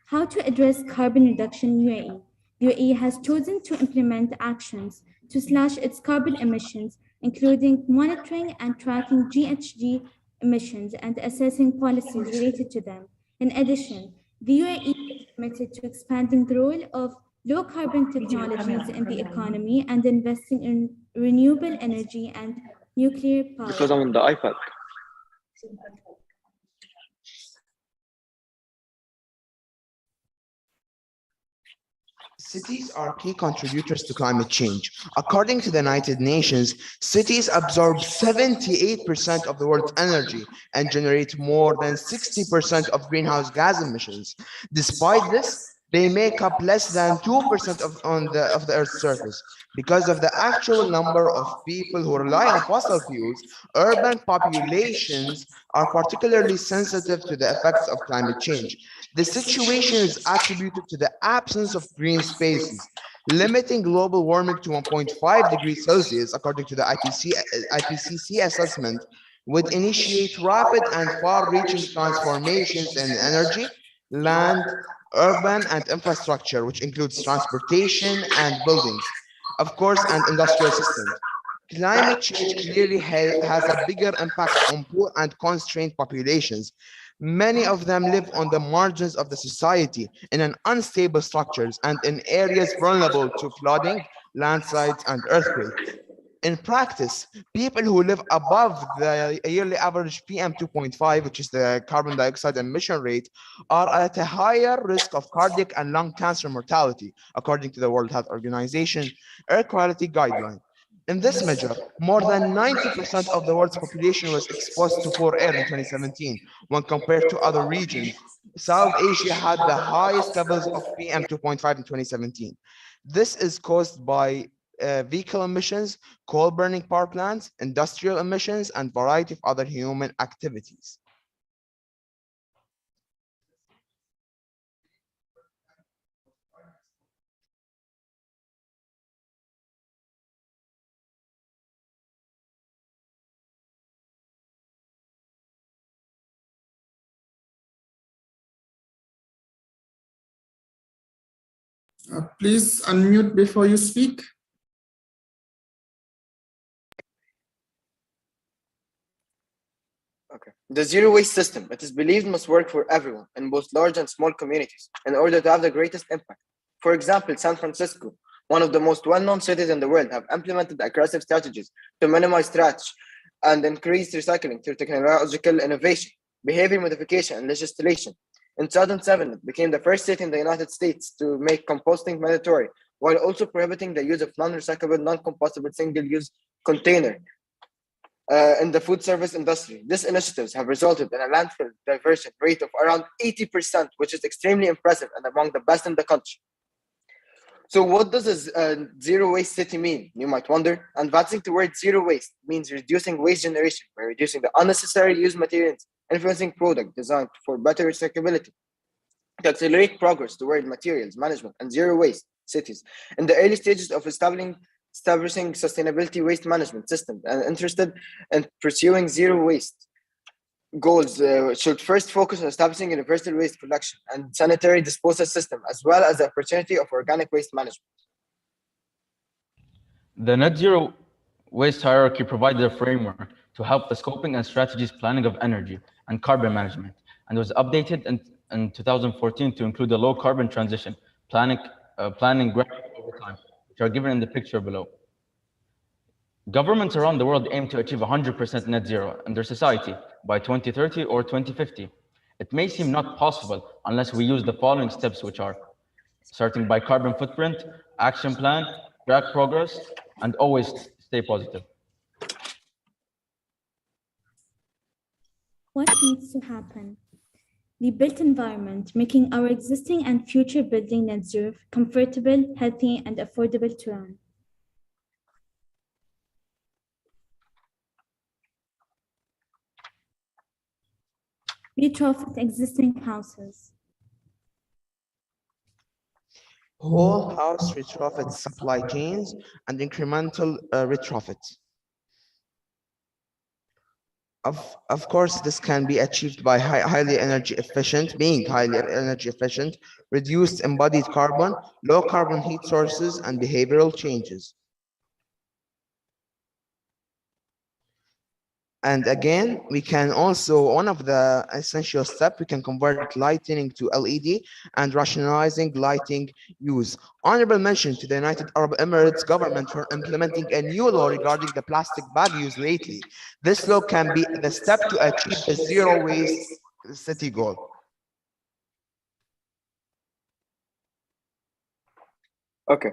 Speaker 19: How to address carbon reduction in UAE? The UAE has chosen to implement actions to slash its carbon emissions, including monitoring and tracking GHG emissions and assessing policies related to them. In addition, the UAE is committed to expanding the role of low carbon technologies in the economy and investing in renewable energy and nuclear power.
Speaker 18: Because I'm on the iPad.
Speaker 20: Cities are key contributors to climate change. According to the United Nations, cities absorb 78% of the world's energy and generate more than 60% of greenhouse gas emissions. Despite this, they make up less than 2% of the Earth's surface. Because of the actual number of people who rely on fossil fuels, urban populations are particularly sensitive to the effects of climate change. The situation is attributed to the absence of green spaces. Limiting global warming to 1.5 degrees Celsius, according to the IPCC assessment, would initiate rapid and far-reaching transformations in energy, land, urban and infrastructure, which includes transportation and buildings, of course, and industrial systems. Climate change clearly has a bigger impact on poor and constrained populations. Many of them live on the margins of the society in an unstable structures and in areas vulnerable to flooding, landslides, and earthquakes. In practice, people who live above the yearly average PM 2.5, which is the carbon dioxide emission rate, are at a higher risk of cardiac and lung cancer mortality, according to the World Health Organization Air Quality Guideline. In this measure, more than 90% of the world's population was exposed to poor air in 2017. When compared to other regions, South Asia had the highest levels of PM 2.5 in 2017. This is caused by vehicle emissions, coal-burning power plants, industrial emissions, and a variety of other human activities.
Speaker 2: Please unmute before you speak.
Speaker 18: Okay. The zero waste system, it is believed, must work for everyone in both large and small communities in order to have the greatest impact. For example, San Francisco, one of the most well-known cities in the world, have implemented aggressive strategies to minimize trash and increase recycling through technological innovation, behavior modification, and legislation. In 2007, it became the first city in the United States to make composting mandatory, while also prohibiting the use of non-recyclable, non-compostable single-use container in the food service industry. These initiatives have resulted in a landfill diversion rate of around 80%, which is extremely impressive and among the best in the country. So what does a zero waste city mean? You might wonder. Advancing towards zero waste means reducing waste generation by reducing the unnecessary used materials, influencing product design for better recyclability. To accelerate progress toward materials management and zero waste cities. In the early stages of establishing sustainability waste management systems and interested in pursuing zero waste goals should first focus on establishing universal waste collection and sanitary disposal system, as well as the opportunity of organic waste management.
Speaker 21: The net zero waste hierarchy provided a framework to help the scoping and strategies planning of energy and carbon management, and was updated in 2014 to include a low carbon transition planning graphics over time, which are given in the picture below. Governments around the world aim to achieve 100% net zero in their society by 2030 or 2050. It may seem not possible unless we use the following steps, which are starting by carbon footprint, action plan, track progress, and always stay positive.
Speaker 19: What needs to happen? The built environment, making our existing and future building net zero comfortable, healthy, and affordable to run. Retrofit existing houses.
Speaker 20: Whole house retrofit supply chains and incremental retrofits. Of course, this can be achieved by highly energy efficient, reduced embodied carbon, low carbon heat sources, and behavioral changes. And again, we can also, one of the essential steps, we can convert lighting to LED and rationalizing lighting use. Honorable mention to the United Arab Emirates government for implementing a new law regarding the plastic bag use lately. This law can be the step to achieve the zero waste city goal.
Speaker 18: Okay.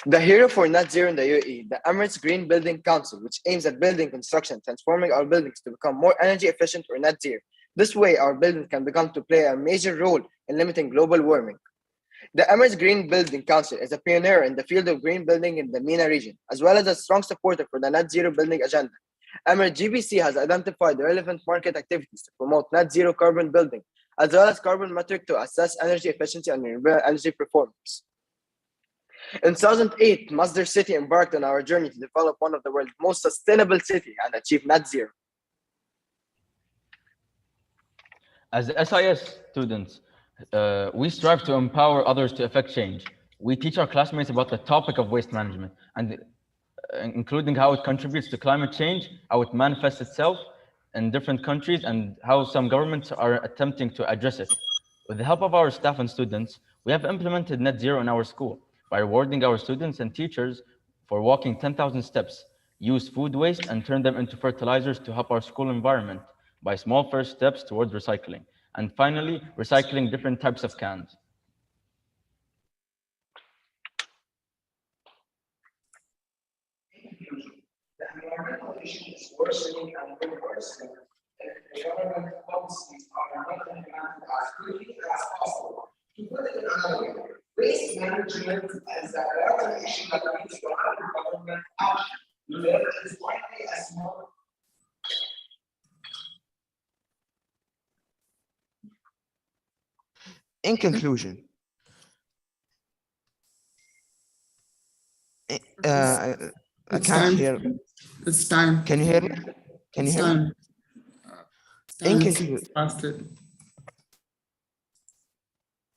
Speaker 18: The hero for net zero in the UAE, the Emirates Green Building Council, which aims at building construction, transforming our buildings to become more energy efficient or net zero. This way, our buildings can become to play a major role in limiting global warming. The Emirates Green Building Council is a pioneer in the field of green building in the MENA region, as well as a strong supporter for the net zero building agenda. Emirates GBC has identified the relevant market activities to promote net zero carbon building, as well as carbon metric to assess energy efficiency and renewable energy performance. In 2008, Masdar City embarked on our journey to develop one of the world's most sustainable cities and achieve net zero.
Speaker 21: As SIS students, we strive to empower others to effect change. We teach our classmates about the topic of waste management, and including how it contributes to climate change, how it manifests itself in different countries, and how some governments are attempting to address it. With the help of our staff and students, we have implemented net zero in our school by rewarding our students and teachers for walking 10,000 steps, use food waste and turn them into fertilizers to help our school environment by small first steps towards recycling. And finally, recycling different types of cans.
Speaker 2: The environmental issue is worsening and will worsen if the government policies are not implemented as quickly as possible. To put it another way, waste management is a larger issue that needs to have government action. There is likely a small
Speaker 20: In conclusion, I can't hear.
Speaker 2: It's time.
Speaker 20: Can you hear me? Can you hear me?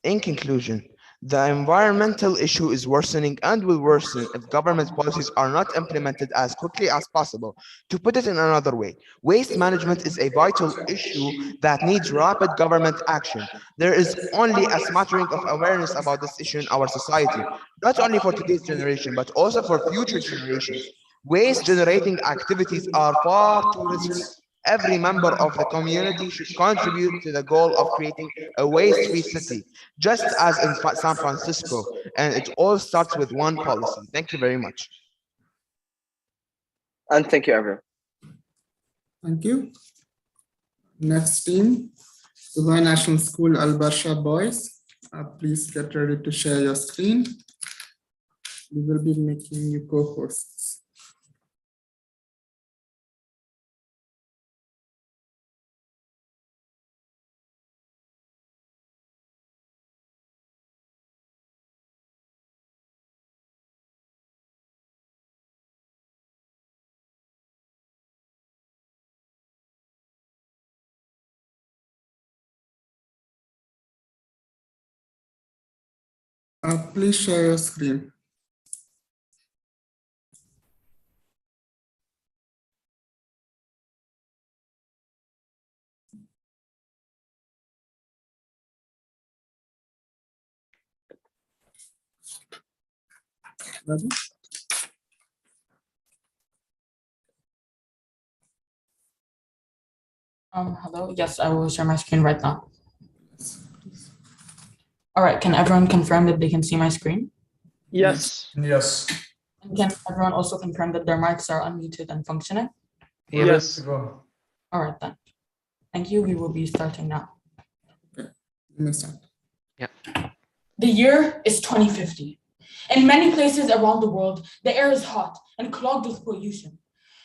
Speaker 20: In conclusion, the environmental issue is worsening and will worsen if government policies are not implemented as quickly as possible. To put it in another way, waste management is a vital issue that needs rapid government action. There is only a smattering of awareness about this issue in our society, not only for today's generation, but also for future generations. Waste generating activities are far too risky. Every member of the community should contribute to the goal of creating a waste-free city, just as in San Francisco, and it all starts with one policy. Thank you very much.
Speaker 18: And thank you, everyone.
Speaker 2: Thank you. Next team, Dubai National School Al Barsha Boys. Please get ready to share your screen. We will be making you co-hosts. Please share your screen. Ready?
Speaker 4: Hello. Yes, I will share my screen right now. All right. Can everyone confirm that they can see my screen?
Speaker 22: Yes.
Speaker 4: Yes. And can everyone also confirm that their mics are unmuted and functioning?
Speaker 22: Yes.
Speaker 4: All right then. Thank you. We will be starting now. The year is 2050. In many places around the world, the air is hot and clogged with pollution.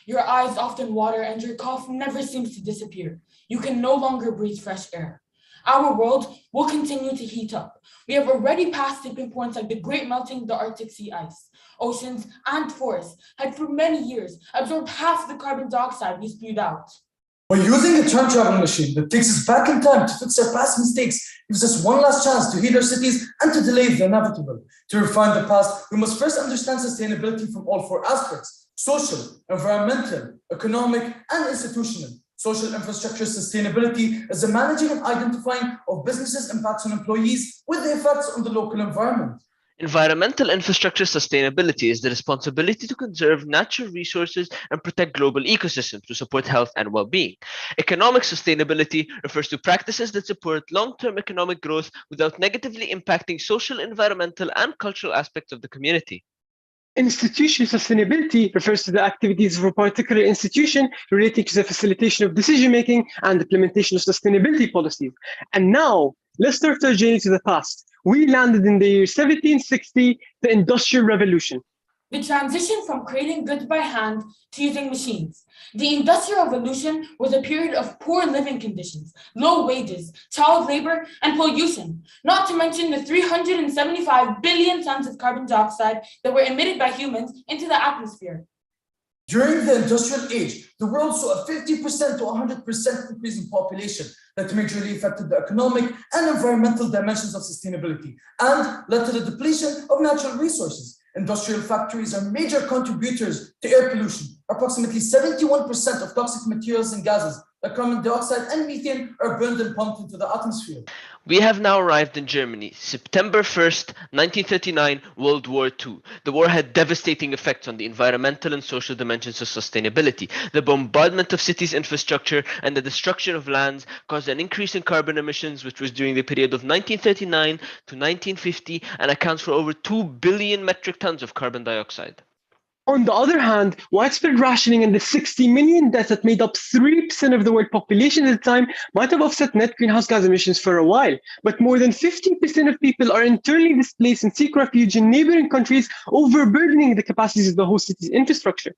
Speaker 4: Your eyes often water and your cough never seems to disappear. You can no longer breathe fresh air. Our world will continue to heat up. We have already passed tipping points like the great melting of the Arctic sea ice. Oceans and forests had for many years absorbed half the carbon dioxide we spewed out.
Speaker 23: By using a time travel machine that takes us back in time to fix our past mistakes, gives us one last chance to heal our cities and to delay the inevitable. To refine the past, we must first understand sustainability from all four aspects: social, environmental, economic, and institutional. Social infrastructure sustainability is the managing and identifying of businesses' impacts on employees with the effects on the local environment.
Speaker 24: Environmental infrastructure sustainability is the responsibility to conserve natural resources and protect global ecosystems to support health and well-being. Economic sustainability refers to practices that support long-term economic growth without negatively impacting social, environmental, and cultural aspects of the community.
Speaker 22: Institutional sustainability refers to the activities of a particular institution relating to the facilitation of decision-making and implementation of sustainability policies. And now, let's start our journey to the past. We landed in the year 1760, the Industrial Revolution.
Speaker 4: The transition from creating goods by hand to using machines. The Industrial Revolution was a period of poor living conditions, low wages, child labor, and pollution, not to mention the 375 billion tons of carbon dioxide that were emitted by humans into the atmosphere.
Speaker 23: During the industrial age, the world saw a 50% to 100% increase in population that majorly affected the economic and environmental dimensions of sustainability and led to the depletion of natural resources. Industrial factories are major contributors to air pollution. Approximately 71% of toxic materials and gases like carbon dioxide and methane are burned and pumped into the atmosphere.
Speaker 24: We have now arrived in Germany, September 1st, 1939, World War II. The war had devastating effects on the environmental and social dimensions of sustainability. The bombardment of cities' infrastructure and the destruction of lands caused an increase in carbon emissions, which was during the period of 1939 to 1950 and accounts for over 2 billion metric tons of carbon dioxide.
Speaker 22: On the other hand, widespread rationing and the 60 million deaths that made up 3% of the world population at the time might have offset net greenhouse gas emissions for a while. But more than 50% of people are internally displaced and seek refuge in neighboring countries, overburdening the capacities of the host city's infrastructure.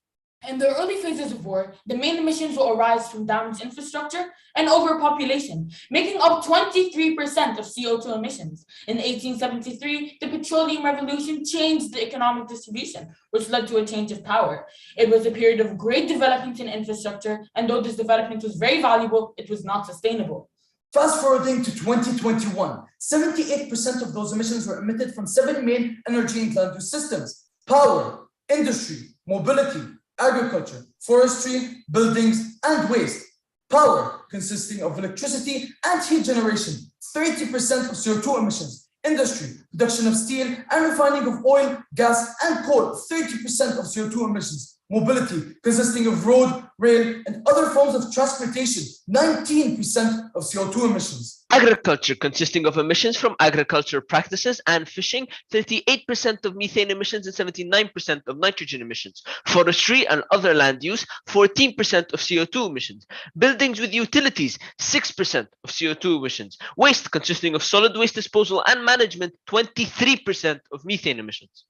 Speaker 4: In the early phases of war, the main emissions will arise from damaged infrastructure and overpopulation, making up 23% of CO2 emissions. In 1873, the petroleum revolution changed the economic distribution, which led to a change of power. It was a period of great development in infrastructure, and though this development was very valuable, it was not sustainable.
Speaker 23: Fast forwarding to 2021, 78% of those emissions were emitted from 7 main energy and land use systems: power, industry, mobility, agriculture, forestry, buildings, and waste. Power, consisting of electricity and heat generation, 30% of CO2 emissions. Industry, production of steel and refining of oil, gas, and coal, 30% of CO2 emissions. Mobility, consisting of road, rail, and other forms of transportation, 19% of CO2 emissions.
Speaker 24: Agriculture, consisting of emissions from agricultural practices and fishing, 38% of methane emissions and 79% of nitrogen emissions. Forestry and other land use, 14% of CO2 emissions. Buildings with utilities, 6% of CO2 emissions. Waste, consisting of solid waste disposal and management, 23% of methane emissions.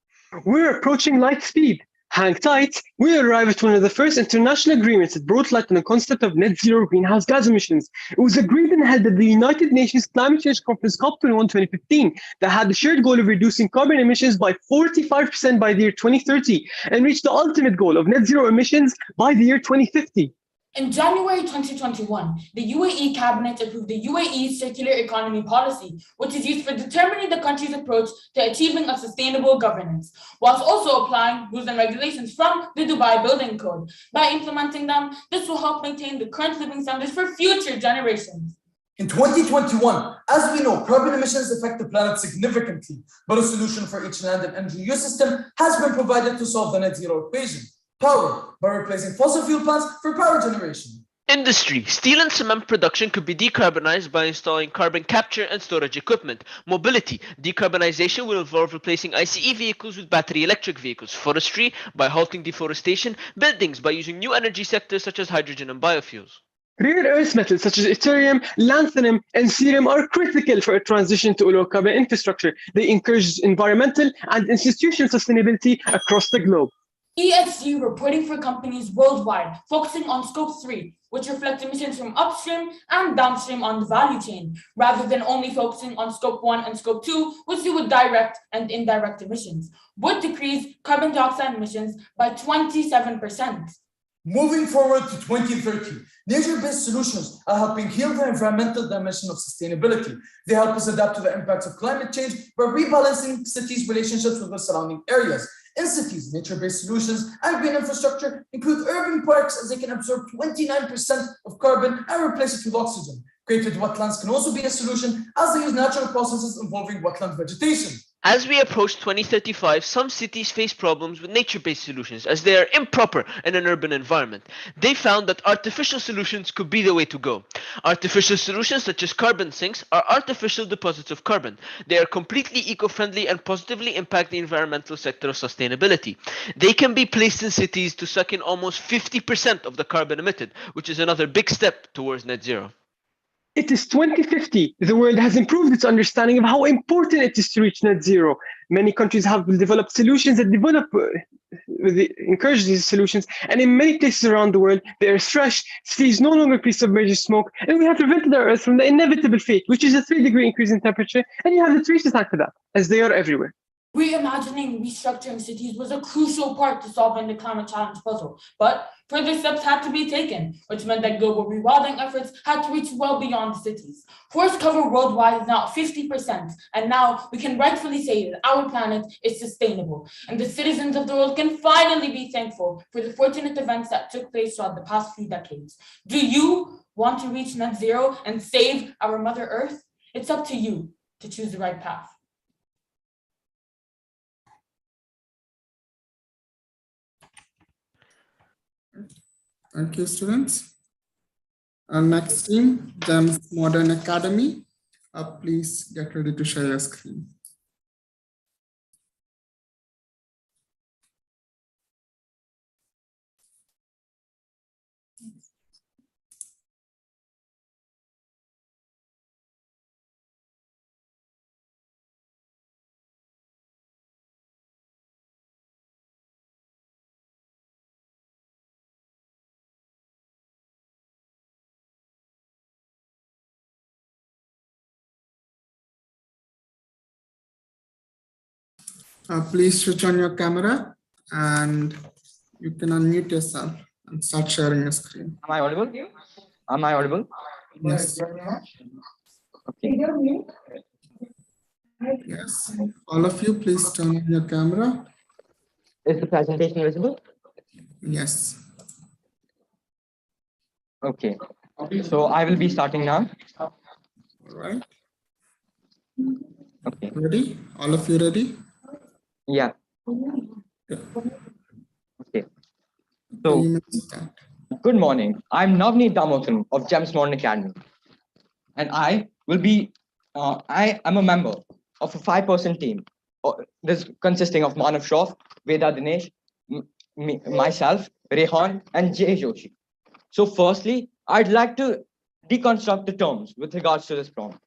Speaker 22: We're approaching light speed. Hang tight, we arrive at one of the first international agreements that brought light on the concept of net zero greenhouse gas emissions. It was agreed and held at the United Nations Climate Change Conference COP21 2015 that had the shared goal of reducing carbon emissions by 45% by the year 2030 and reach the ultimate goal of net zero emissions by the year 2050.
Speaker 4: In January 2021, the UAE cabinet approved the UAE Circular Economy Policy, which is used for determining the country's approach to achieving a sustainable governance, whilst also applying rules and regulations from the Dubai Building Code. By implementing them, this will help maintain the current living standards for future generations.
Speaker 23: In 2021, as we know, carbon emissions affect the planet significantly, but a solution for each land and energy use system has been provided to solve the net zero equation. Power, by replacing fossil fuel plants for power generation.
Speaker 24: Industry. Steel and cement production could be decarbonized by installing carbon capture and storage equipment. Mobility. Decarbonization will involve replacing ICE vehicles with battery electric vehicles. Forestry, by halting deforestation. Buildings, by using new energy sectors such as hydrogen and biofuels.
Speaker 22: Rare earth metals such as Ethereum, Lanthanum, and Cerium are critical for a transition to a low carbon infrastructure. They encourage environmental and institutional sustainability across the globe.
Speaker 4: ESG reporting for companies worldwide, focusing on Scope 3, which reflects emissions from upstream and downstream on the value chain, rather than only focusing on Scope 1 and Scope 2, which do with direct and indirect emissions, would decrease carbon dioxide emissions by 27%.
Speaker 23: Moving forward to 2030, nature-based solutions are helping heal the environmental dimension of sustainability. They help us adapt to the impacts of climate change by rebalancing cities' relationships with the surrounding areas. In cities, nature-based solutions and green infrastructure include urban parks, as they can absorb 29% of carbon and replace it with oxygen. Created wetlands can also be a solution, as they use natural processes involving wetland vegetation.
Speaker 24: As we approach 2035, some cities face problems with nature-based solutions as they are improper in an urban environment. They found that artificial solutions could be the way to go. Artificial solutions such as carbon sinks are artificial deposits of carbon. They are completely eco-friendly and positively impact the environmental sector of sustainability. They can be placed in cities to suck in almost 50% of the carbon emitted, which is another big step towards net zero.
Speaker 22: It is 2050. The world has improved its understanding of how important it is to reach net zero. Many countries have developed solutions that encourage these solutions, and in many places around the world, the air is fresh, cities no longer pre-submerged smoke, and we have prevented our Earth from the inevitable fate, which is a 3-degree increase in temperature, and you have the traces for that, as they are everywhere.
Speaker 4: Reimagining restructuring cities was a crucial part to solving the climate challenge puzzle, but further steps had to be taken, which meant that global rewilding efforts had to reach well beyond cities. Forest cover worldwide is now 50%, and now we can rightfully say that our planet is sustainable, and the citizens of the world can finally be thankful for the fortunate events that took place throughout the past few decades. Do you want to reach net zero and save our Mother Earth? It's up to you to choose the right path.
Speaker 2: Thank you, students. Our next team, GEMS Modern Academy. Please get ready to share your screen. Please switch on your camera and you can unmute yourself and start sharing your screen.
Speaker 1: Am I audible? Am I audible?
Speaker 2: Yes.
Speaker 1: Okay.
Speaker 2: Yes. All of you, please turn on your camera.
Speaker 1: Is the presentation visible?
Speaker 2: Yes.
Speaker 1: Okay. So I will be starting now.
Speaker 2: All right.
Speaker 1: Okay.
Speaker 2: Ready? All of you ready?
Speaker 1: Yeah.
Speaker 2: Yeah.
Speaker 1: Okay. So, good morning. I'm Navneet Damodaran of GEMS Modern Academy. And I am a member of a 5-person team. This consisting of Manav Shroff, Veda Dinesh, myself, Rehan, and Jay Joshi. So firstly, I'd like to deconstruct the terms with regards to this problem.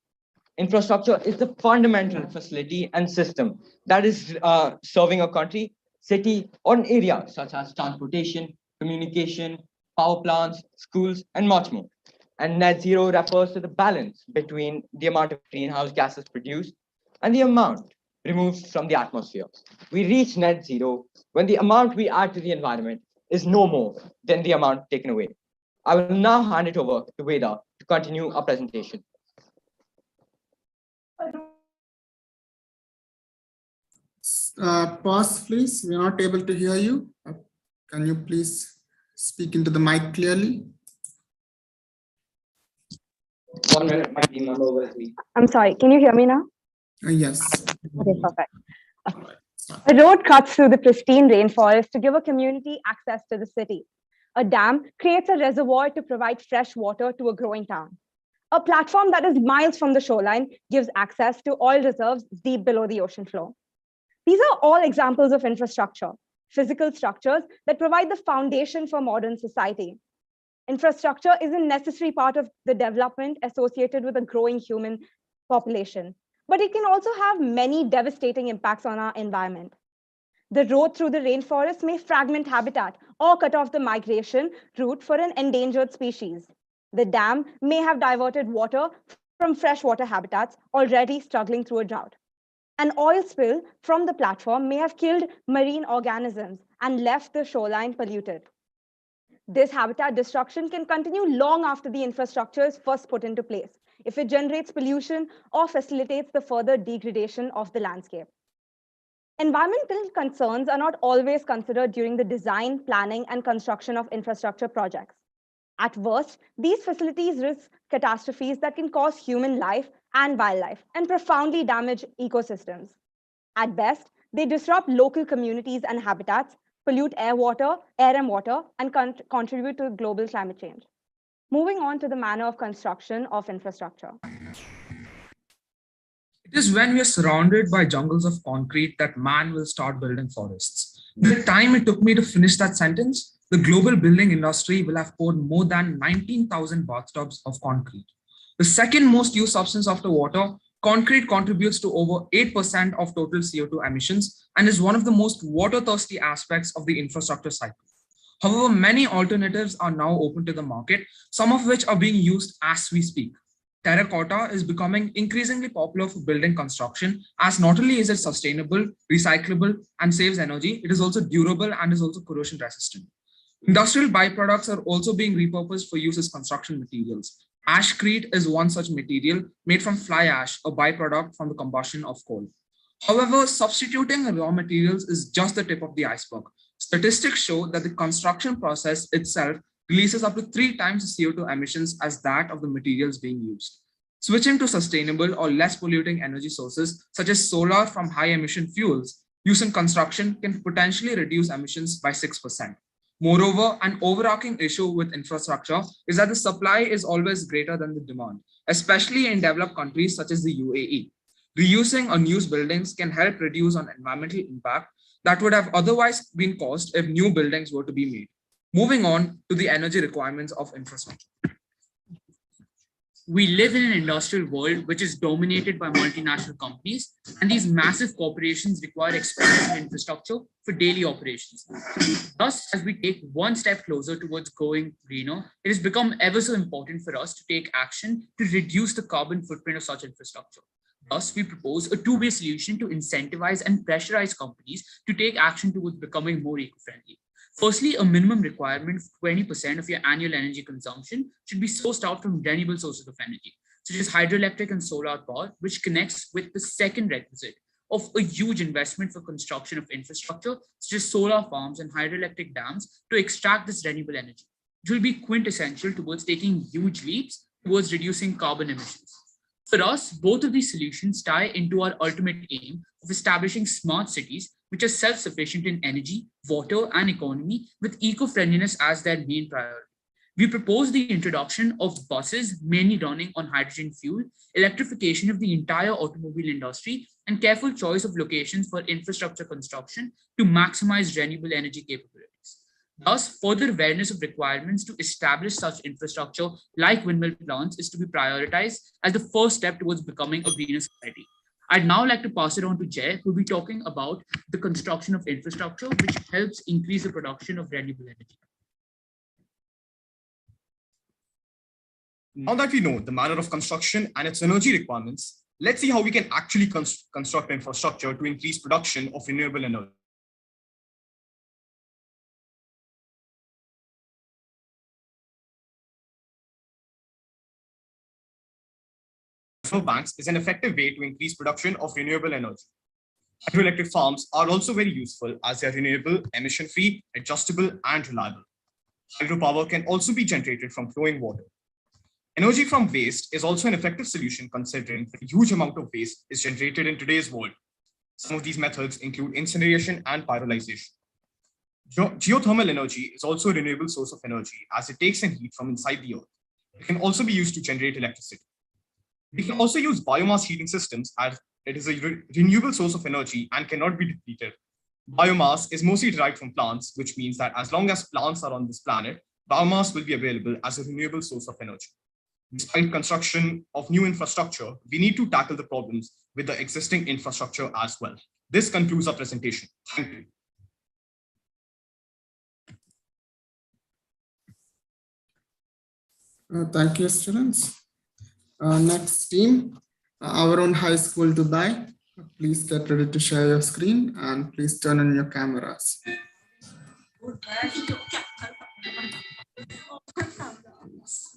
Speaker 1: Infrastructure is the fundamental facility and system that is serving a country, city, or an area such as transportation, communication, power plants, schools, and much more. And net zero refers to the balance between the amount of greenhouse gases produced and the amount removed from the atmosphere. We reach net zero when the amount we add to the environment is no more than the amount taken away. I will now hand it over to Veda to continue our presentation.
Speaker 2: Pause, please. We're not able to hear you. Can you please speak into the mic clearly?
Speaker 1: 1 minute, my team member will be.
Speaker 3: I'm sorry, can you hear me now?
Speaker 2: Yes.
Speaker 3: Okay, perfect. A road cuts through the pristine rainforest to give a community access to the city. A dam creates a reservoir to provide fresh water to a growing town. A platform that is miles from the shoreline gives access to oil reserves deep below the ocean floor. These are all examples of infrastructure, physical structures that provide the foundation for modern society. Infrastructure is a necessary part of the development associated with a growing human population, but it can also have many devastating impacts on our environment. The road through the rainforest may fragment habitat or cut off the migration route for an endangered species. The dam may have diverted water from freshwater habitats already struggling through a drought. An oil spill from the platform may have killed marine organisms and left the shoreline polluted. This habitat destruction can continue long after the infrastructure is first put into place, if it generates pollution or facilitates the further degradation of the landscape. Environmental concerns are not always considered during the design, planning, and construction of infrastructure projects. At worst, these facilities risk catastrophes that can cause human life and wildlife and profoundly damage ecosystems. At best, they disrupt local communities and habitats, pollute air and water, and contribute to global climate change. Moving on to the manner of construction of infrastructure.
Speaker 5: It is when we are surrounded by jungles of concrete that man will start building forests. The time it took me to finish that sentence, the global building industry will have poured more than 19,000 bathtubs of concrete. The second most used substance after water, concrete contributes to over 8% of total CO2 emissions and is one of the most water-thirsty aspects of the infrastructure cycle. However, many alternatives are now open to the market, some of which are being used as we speak. Terracotta is becoming increasingly popular for building construction, as not only is it sustainable, recyclable, and saves energy, it is also durable and is also corrosion resistant. Industrial byproducts are also being repurposed for use as construction materials. Ashcrete is one such material made from fly ash, a byproduct from the combustion of coal. However, substituting raw materials is just the tip of the iceberg. Statistics show that the construction process itself releases up to 3 times the CO2 emissions as that of the materials being used. Switching to sustainable or less polluting energy sources, such as solar from high emission fuels, used in construction can potentially reduce emissions by 6%. Moreover, an overarching issue with infrastructure is that the supply is always greater than the demand, especially in developed countries such as the UAE. Reusing unused buildings can help reduce on environmental impact that would have otherwise been caused if new buildings were to be made. Moving on to the energy requirements of infrastructure.
Speaker 6: We live in an industrial world which is dominated by multinational companies, and these massive corporations require expensive infrastructure for daily operations. Thus, as we take one step closer towards going greener, it has become ever so important for us to take action to reduce the carbon footprint of such infrastructure. Thus, we propose a two-way solution to incentivize and pressurize companies to take action towards becoming more eco-friendly. Firstly, a minimum requirement of 20% of your annual energy consumption should be sourced out from renewable sources of energy, such as hydroelectric and solar power, which connects with the second requisite of a huge investment for construction of infrastructure, such as solar farms and hydroelectric dams, to extract this renewable energy. It will be quintessential towards taking huge leaps towards reducing carbon emissions. For us, both of these solutions tie into our ultimate aim of establishing smart cities which are self-sufficient in energy, water, and economy, with eco-friendliness as their main priority. We propose the introduction of buses mainly running on hydrogen fuel, electrification of the entire automobile industry, and careful choice of locations for infrastructure construction to maximize renewable energy capabilities. Thus, further awareness of requirements to establish such infrastructure like windmill plants is to be prioritized as the first step towards becoming a greener society. I'd now like to pass it on to Jay, who will be talking about the construction of infrastructure, which helps increase the production of renewable energy.
Speaker 7: Now that we know the manner of construction and its energy requirements, let's see how we can actually construct infrastructure to increase production of renewable energy. Banks is an effective way to increase production of renewable energy. Hydroelectric farms are also very useful as they are renewable, emission-free, adjustable, and reliable. Hydropower can also be generated from flowing water. Energy from waste is also an effective solution considering the huge amount of waste is generated in today's world. Some of these methods include incineration and pyrolyzation. Geothermal energy is also a renewable source of energy as it takes in heat from inside the earth. It can also be used to generate electricity. We can also use biomass heating systems as it is a renewable source of energy and cannot be depleted. Biomass is mostly derived from plants, which means that as long as plants are on this planet, biomass will be available as a renewable source of energy. Despite construction of new infrastructure, we need to tackle the problems with the existing infrastructure as well. This concludes our presentation. Thank you.
Speaker 2: Thank you, students. Next team, our own high school, Dubai. Please get ready to share your screen and please turn on your cameras.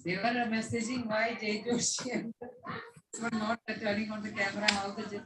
Speaker 8: They were messaging why Jay Joshi were not turning on the camera. How the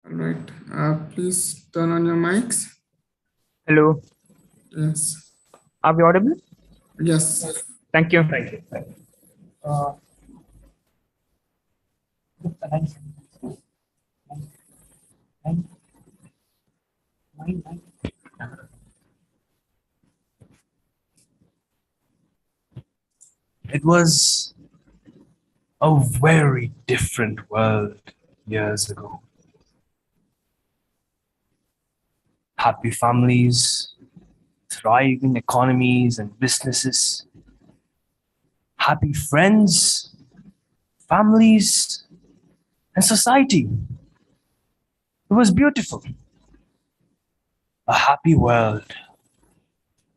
Speaker 2: All right, please turn on your mics.
Speaker 9: Hello.
Speaker 2: Yes.
Speaker 9: Are we audible?
Speaker 2: Yes.
Speaker 9: Thank you. Thank you.
Speaker 11: It was a very different world years ago. Happy families, thriving economies and businesses, happy friends, families, and society. It was beautiful. A happy world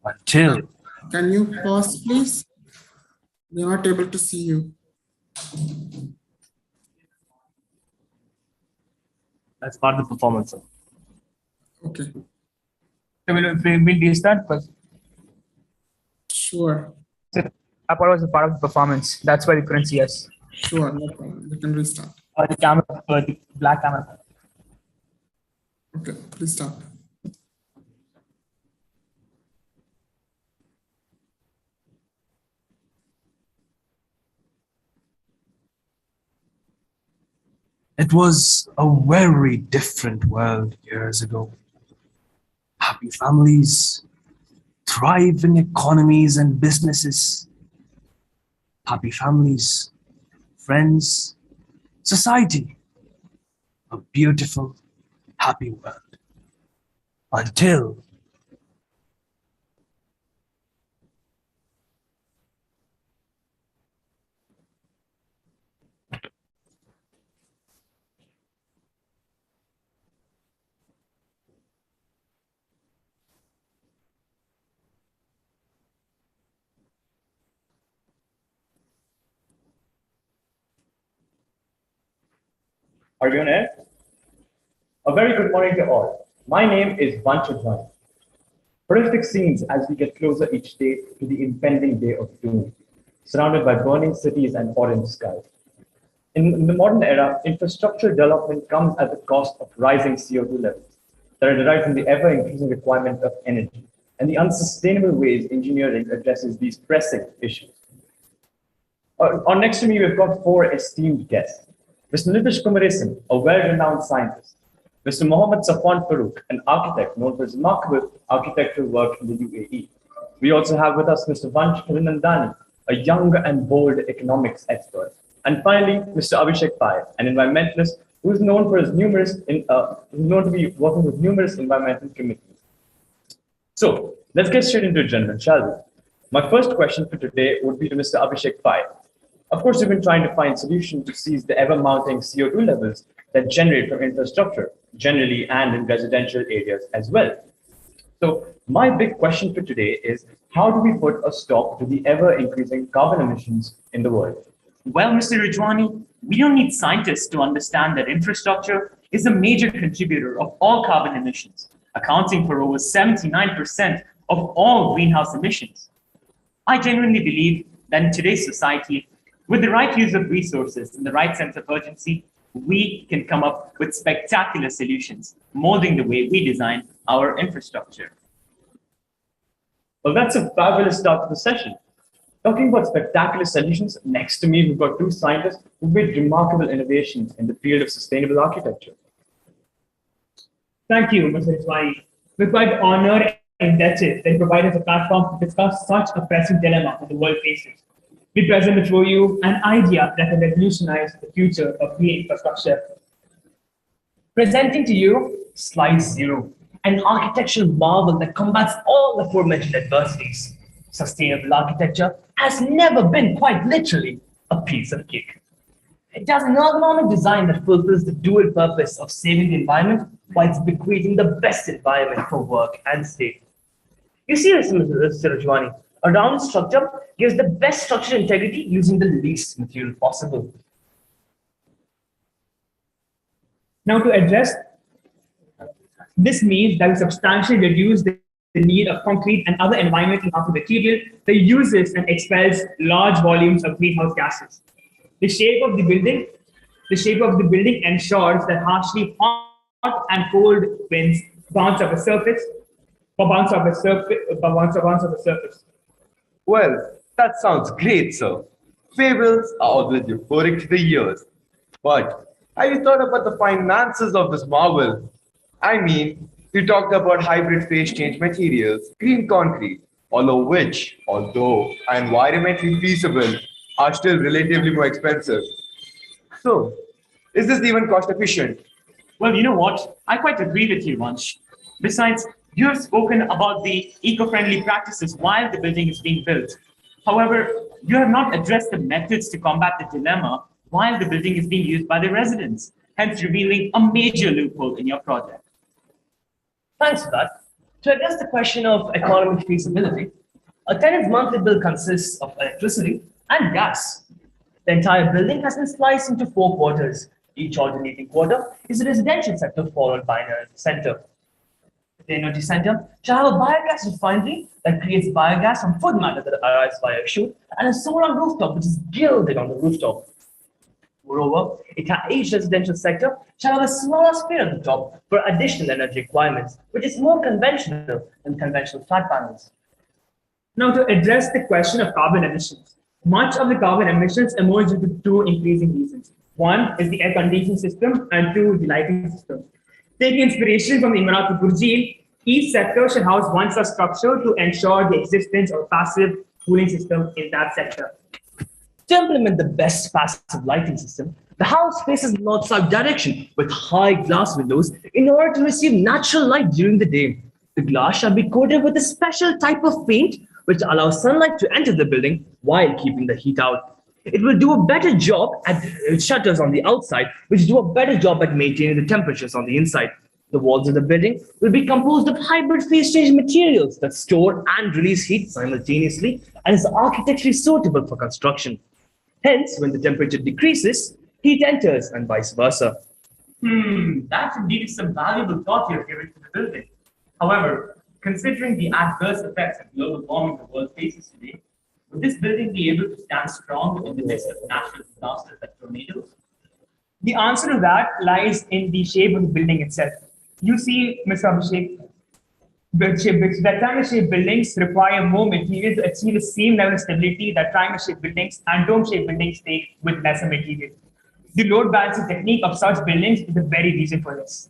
Speaker 11: until.
Speaker 2: Can you pause, please? We're not able to see you.
Speaker 11: That's part of the performance.
Speaker 2: Okay.
Speaker 9: So we'll restart first.
Speaker 2: Sure.
Speaker 9: I thought it was a part of the performance. That's why you couldn't see us.
Speaker 2: Sure, no problem. You can restart.
Speaker 9: The camera, the black camera.
Speaker 2: Okay, please start.
Speaker 11: It was a very different world years ago. Happy families, thriving economies and businesses. Happy families, friends, society. A beautiful, happy world. Until.
Speaker 10: Are we on air? A very good morning to all. My name is Vanch Advani. Horrific scenes as we get closer each day to the impending day of doom, surrounded by burning cities and orange skies. In the modern era, infrastructure development comes at the cost of rising CO2 levels that are derived from the ever-increasing requirement of energy and the unsustainable ways engineering addresses these pressing issues. On next to me, we've got four esteemed guests. Mr. Nitish Kumaresan, a well-renowned scientist. Mr. Mohammad Safwan Farooq, an architect known for his remarkable architectural work in the UAE. We also have with us Mr. Vanch Kiranandani, a young and bold economics expert. And finally, Mr. Abhishek Pai, an environmentalist who is known for his known to be working with numerous environmental committees. So let's get straight into it, gentlemen, shall we? My first question for today would be to Mr. Abhishek Pai. Of course, we've been trying to find solutions to seize the ever-mounting CO2 levels that generate from infrastructure, generally, and in residential areas as well. So my big question for today is, how do we put a stop to the ever-increasing carbon emissions in the world?
Speaker 12: Well, Mr. Rajwani, we don't need scientists to understand that infrastructure is a major contributor of all carbon emissions, accounting for over 79% of all greenhouse emissions. I genuinely believe that in today's society, with the right use of resources and the right sense of urgency, we can come up with spectacular solutions, molding the way we design our infrastructure.
Speaker 10: Well, that's a fabulous start to the session. Talking about spectacular solutions, next to me, we've got two scientists who made remarkable innovations in the field of sustainable architecture.
Speaker 13: Thank you, Mr. Rajwani. We're quite honored and indebted that you provide us a platform to discuss such a pressing dilemma that the world faces. We present before you an idea that can revolutionize the future of green infrastructure. Presenting to you slide 0, an architectural marvel that combats all the aforementioned adversities. Sustainable architecture has never been quite literally a piece of cake. It has an ergonomic design that fulfills the dual purpose of saving the environment while bequeathing the best environment for work and stay. You see this, Mr. Rajwani, a round structure gives the best structural integrity using the least material possible. Now, to address this means that we substantially reduce the need of concrete and other environmental harmful material that uses and expels large volumes of greenhouse gases. The shape of the building ensures that harshly hot and cold winds bounce off a surface.
Speaker 15: Well, that sounds great, sir. Fables are always euphoric to the ears. But have you thought about the finances of this marvel? I mean, you talked about hybrid phase change materials, green concrete, all of which, although environmentally feasible, are still relatively more expensive. So, is this even cost efficient?
Speaker 12: Well, you know what? I quite agree with you, Vanch. Besides, you have spoken about the eco-friendly practices while the building is being built. However, you have not addressed the methods to combat the dilemma while the building is being used by the residents, hence revealing a major loophole in your project.
Speaker 13: Thanks for that. To address the question of economic feasibility, a tenant's monthly bill consists of electricity and gas. The entire building has been sliced into 4 quarters. Each alternating quarter is a residential sector followed by an energy center. The energy center shall have a biogas refinery that creates biogas from food matter that arrives via a chute and a solar rooftop which is gilded on the rooftop. Moreover, each residential sector shall have a smaller sphere at the top for additional energy requirements, which is more conventional than conventional flat panels. Now, to address the question of carbon emissions, much of the carbon emissions emerge due to 2 increasing reasons. One is the air conditioning system, and 2 the lighting system. Taking inspiration from the Emirati Burjeel, each sector should house one such structure to ensure the existence of a passive cooling system in that sector. To implement the best passive lighting system, the house faces north-south direction with high glass windows in order to receive natural light during the day. The glass shall be coated with a special type of paint which allows sunlight to enter the building while keeping the heat out. It will do a better job at shutters on the outside, which do a better job at maintaining the temperatures on the inside. The walls of the building will be composed of hybrid phase change materials that store and release heat simultaneously and is architecturally suitable for construction. Hence, when the temperature decreases, heat enters and vice versa.
Speaker 12: That's indeed some valuable thought you have given to the building. However, considering the adverse effects of global warming the world faces today, would this building be able to stand strong in the midst of natural disasters like tornadoes?
Speaker 9: The answer to that lies in the shape of the building itself. You see, Mr. Abhishek, rectangle-shaped buildings require more material to achieve the same level of stability that triangle-shaped buildings and dome-shaped buildings take with lesser material. The load balancing technique of such buildings is the very reason for this.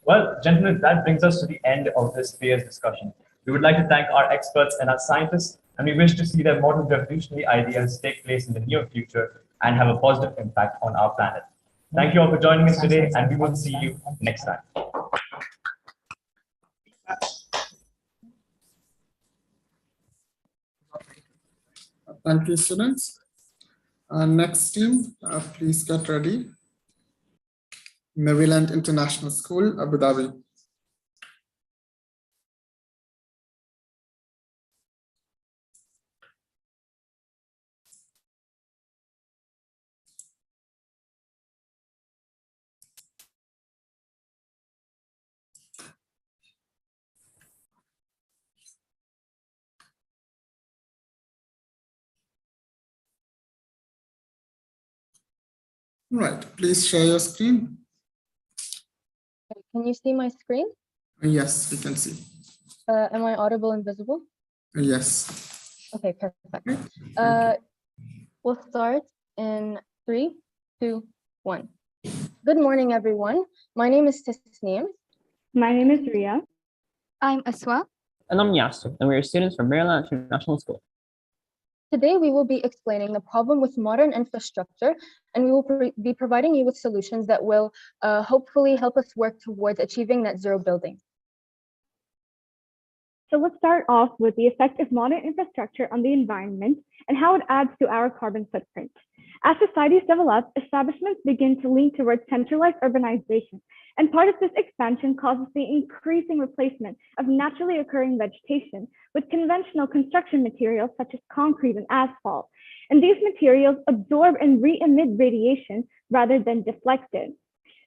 Speaker 10: Well, gentlemen, that brings us to the end of this day's discussion. We would like to thank our experts and our scientists, and we wish to see their modern revolutionary ideas take place in the near future and have a positive impact on our planet. Thank you all for joining us today, and we will see you next time.
Speaker 2: Thank you, students. Next team, please get ready. Maryland International School, Abu Dhabi. Right, please share your screen.
Speaker 14: Can you see my screen?
Speaker 2: Yes, we can see.
Speaker 14: Am I audible and visible?
Speaker 2: Yes.
Speaker 14: Okay, perfect. We'll start in 3, 2, 1. Good morning, everyone. My name is Tasneem.
Speaker 3: My name is Ria.
Speaker 14: I'm Aswa.
Speaker 16: And I'm Yasser, and we are students from Maryland International School.
Speaker 14: Today, we will be explaining the problem with modern infrastructure, and we will be providing you with solutions that will hopefully help us work towards achieving net zero building.
Speaker 3: So let's start off with the effect of modern infrastructure on the environment and how it adds to our carbon footprint. As societies develop, establishments begin to lean towards centralized urbanization, and part of this expansion causes the increasing replacement of naturally occurring vegetation with conventional construction materials such as concrete and asphalt. And these materials absorb and re-emit radiation rather than deflect it.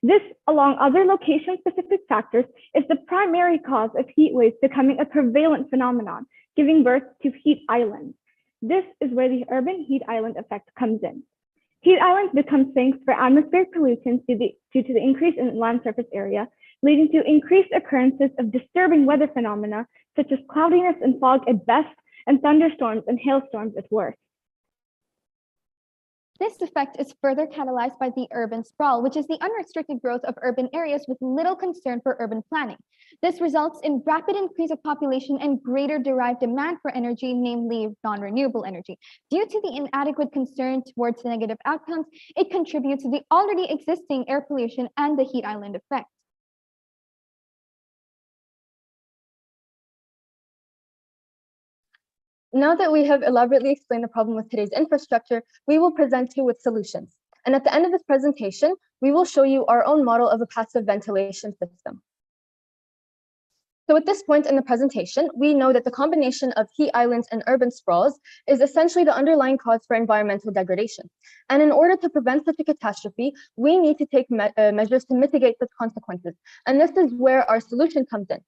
Speaker 3: This, along other location-specific factors, is the primary cause of heat waves becoming a prevalent phenomenon, giving birth to heat islands. This is where the urban heat island effect comes in. Heat islands become sinks for atmospheric pollutants due to the increase in land surface area, leading to increased occurrences of disturbing weather phenomena, such as cloudiness and fog at best, and thunderstorms and hailstorms at worst.
Speaker 14: This effect is further catalyzed by the urban sprawl, which is the unrestricted growth of urban areas with little concern for urban planning. This results in rapid increase of population and greater derived demand for energy, namely non-renewable energy. Due to the inadequate concern towards the negative outcomes, it contributes to the already existing air pollution and the heat island effect. Now that we have elaborately explained the problem with today's infrastructure, we will present you with solutions. And at the end of this presentation, we will show you our own model of a passive ventilation system. So at this point in the presentation, we know that the combination of heat islands and urban sprawls is essentially the underlying cause for environmental degradation. And in order to prevent such a catastrophe, we need to take measures to mitigate such consequences. And this is where our solution comes in.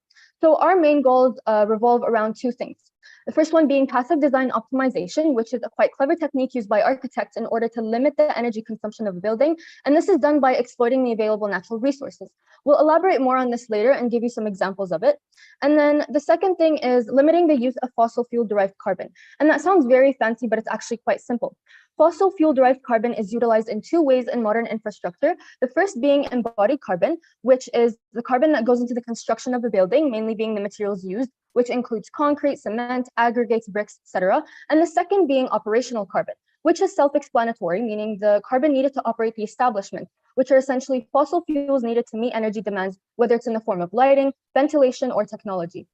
Speaker 14: So our main goals revolve around two things. The first one being passive design optimization, which is a quite clever technique used by architects in order to limit the energy consumption of a building. And this is done by exploiting the available natural resources. We'll elaborate more on this later and give you some examples of it. And then the second thing is limiting the use of fossil fuel derived carbon. And that sounds very fancy, but it's actually quite simple. Fossil fuel derived carbon is utilized in two ways in modern infrastructure. The first being embodied carbon, which is the carbon that goes into the construction of a building, mainly being the materials used, which includes concrete, cement, aggregates, bricks, etc. And the second being operational carbon, which is self-explanatory, meaning the carbon needed to operate the establishment, which are essentially fossil fuels needed to meet energy demands, whether it's in the form of lighting, ventilation, or technology.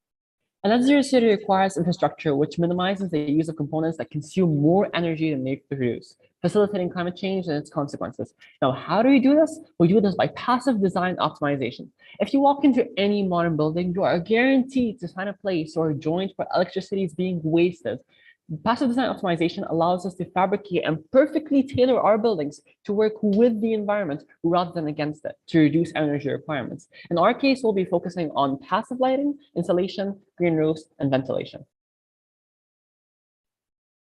Speaker 16: A net zero city requires infrastructure which minimizes the use of components that consume more energy than they produce, facilitating climate change and its consequences. Now, how do we do this? We do this by passive design optimization. If you walk into any modern building, you are guaranteed to find a place or a joint where electricity is being wasted. Passive design optimization allows us to fabricate and perfectly tailor our buildings to work with the environment rather than against it to reduce energy requirements. In our case, we'll be focusing on passive lighting, insulation, green roofs, and ventilation.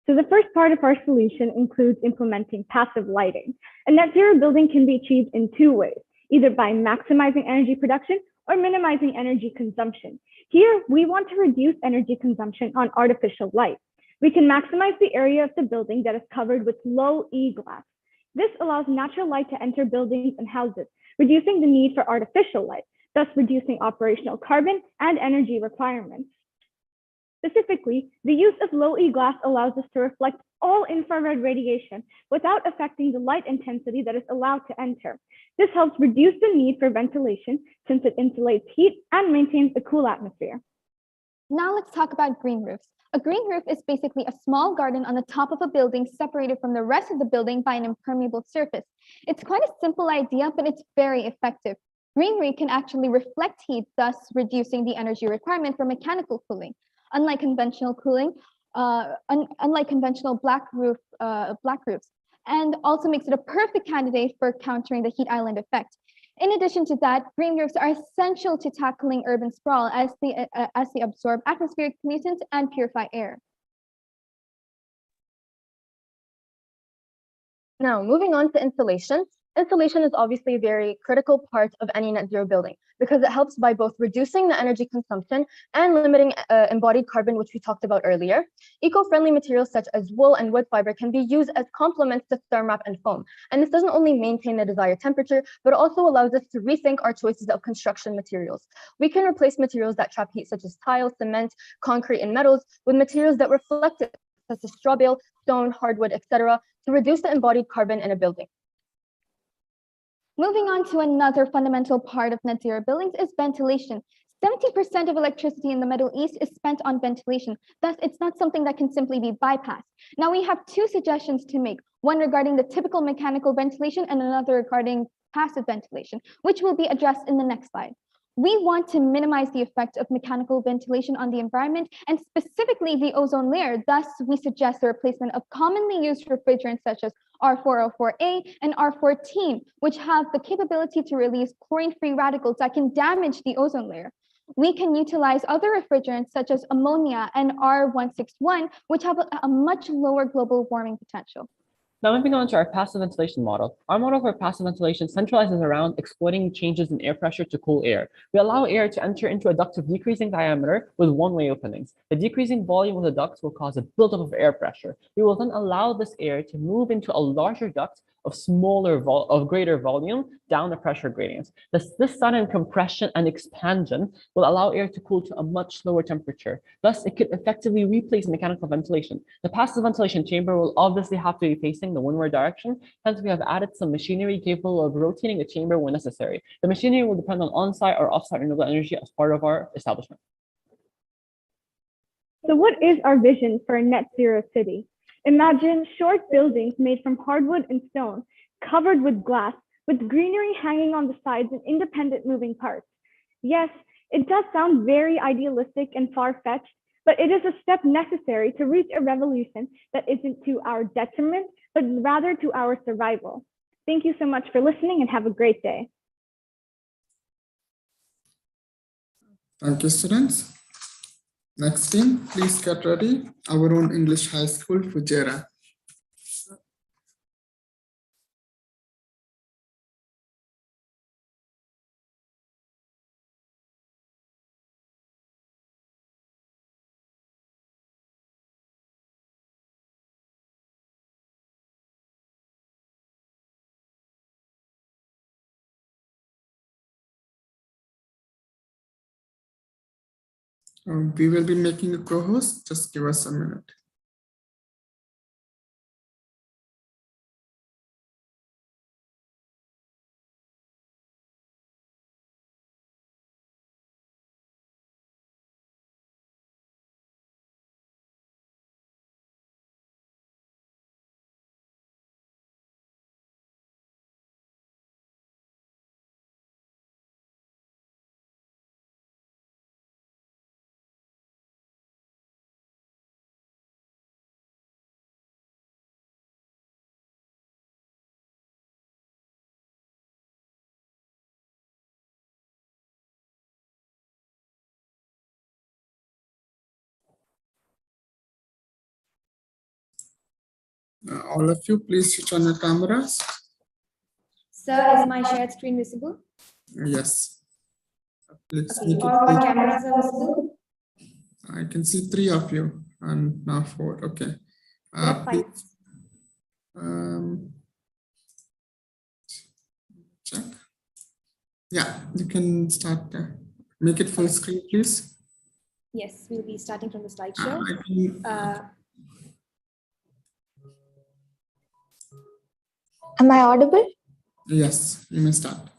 Speaker 3: So the first part of our solution includes implementing passive lighting. A net zero building can be achieved in two ways, either by maximizing energy production or minimizing energy consumption. Here, we want to reduce energy consumption on artificial light. We can maximize the area of the building that is covered with low E glass. This allows natural light to enter buildings and houses, reducing the need for artificial light, thus reducing operational carbon and energy requirements. Specifically, the use of low E glass allows us to reflect all infrared radiation without affecting the light intensity that is allowed to enter. This helps reduce the need for ventilation since it insulates heat and maintains a cool atmosphere.
Speaker 14: Now let's talk about green roofs. A green roof is basically a small garden on the top of a building separated from the rest of the building by an impermeable surface. It's quite a simple idea, but it's very effective. Greenery can actually reflect heat, thus reducing the energy requirement for mechanical cooling. Unlike conventional cooling, unlike conventional black roofs, and also makes it a perfect candidate for countering the heat island effect. In addition to that, green roofs are essential to tackling urban sprawl as they absorb atmospheric pollutants and purify air. Now, moving on to insulation. Insulation is obviously a very critical part of any net zero building because it helps by both reducing the energy consumption and limiting embodied carbon, which we talked about earlier. Eco-friendly materials such as wool and wood fiber can be used as complements to thermwrap and foam. And this doesn't only maintain the desired temperature, but also allows us to rethink our choices of construction materials. We can replace materials that trap heat such as tile, cement, concrete, and metals with materials that reflect it, such as straw bale, stone, hardwood, etc., to reduce the embodied carbon in a building. Moving on to another fundamental part of net zero buildings is ventilation. 70% of electricity in the Middle East is spent on ventilation. Thus, it's not something that can simply be bypassed. Now, we have two suggestions to make, one regarding the typical mechanical ventilation and another regarding passive ventilation, which will be addressed in the next slide. We want to minimize the effect of mechanical ventilation on the environment and specifically the ozone layer. Thus, we suggest the replacement of commonly used refrigerants such as R404A and R14, which have the capability to release chlorine-free radicals that can damage the ozone layer. We can utilize other refrigerants such as ammonia and R161, which have a much lower global warming potential.
Speaker 16: Now moving on to our passive ventilation model. Our model for passive ventilation centralizes around exploiting changes in air pressure to cool air. We allow air to enter into a duct of decreasing diameter with one-way openings. The decreasing volume of the ducts will cause a buildup of air pressure. We will then allow this air to move into a larger duct of greater volume down the pressure gradients. This sudden compression and expansion will allow air to cool to a much lower temperature. Thus, it could effectively replace mechanical ventilation. The passive ventilation chamber will obviously have to be facing the windward direction, hence we have added some machinery capable of rotating the chamber when necessary. The machinery will depend on on-site or off-site renewable energy as part of our establishment.
Speaker 3: So what is our vision for a net zero city? Imagine short buildings made from hardwood and stone, covered with glass, with greenery hanging on the sides and independent moving parts. Yes, it does sound very idealistic and far-fetched, but it is a step necessary to reach a revolution that isn't to our detriment, but rather to our survival. Thank you so much for listening and have a great day.
Speaker 2: Thank you, students. Next team, please get ready. Our own English High School, Fujairah. We will be making a co-host. Just give us a minute. All of you, please switch on your cameras.
Speaker 17: Sir, is my shared screen visible?
Speaker 2: Yes. Please
Speaker 17: Okay,
Speaker 2: make it
Speaker 17: all my
Speaker 2: big.
Speaker 17: cameras are visible?
Speaker 2: I can see 3 of you and now 4. Okay.
Speaker 17: Yeah, fine.
Speaker 2: Please, check. Yeah, you can start. Make it full screen, please.
Speaker 17: Yes, we'll be starting from the slideshow.
Speaker 19: Am I audible?
Speaker 2: Yes, you may start.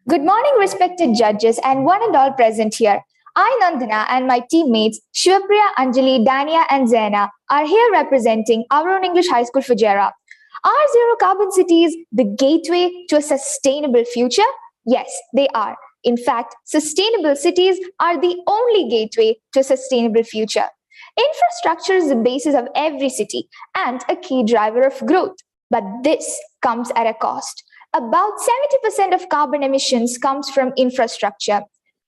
Speaker 19: Good morning, respected judges and one and all present here. I, Nandana, and my teammates, Shivapriya, Anjali, Dania, and Zaina, are here representing our own English High School, Fujairah. Are zero carbon cities the gateway to a sustainable future? Yes, they are. In fact, sustainable cities are the only gateway to a sustainable future. Infrastructure is the basis of every city and a key driver of growth. But this comes at a cost. About 70% of carbon emissions comes from infrastructure.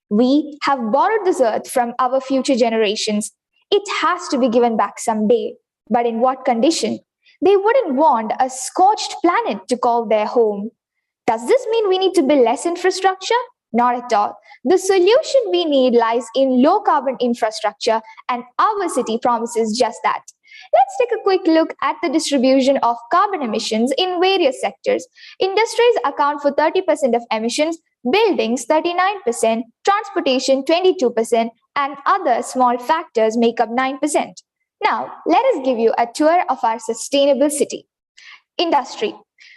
Speaker 19: We have borrowed this earth from our future generations. It has to be given back someday. But in what condition? They wouldn't want a scorched planet to call their home. Does this mean we need to build less infrastructure? Not at all. The solution we need lies in low carbon infrastructure, and our city promises just that. Let's take a quick look at the distribution of carbon emissions in various sectors. Industries account for 30% of emissions, buildings 39%, transportation 22%, and other small factors make up 9%. Now, let us give you a tour of our sustainable city. Industry.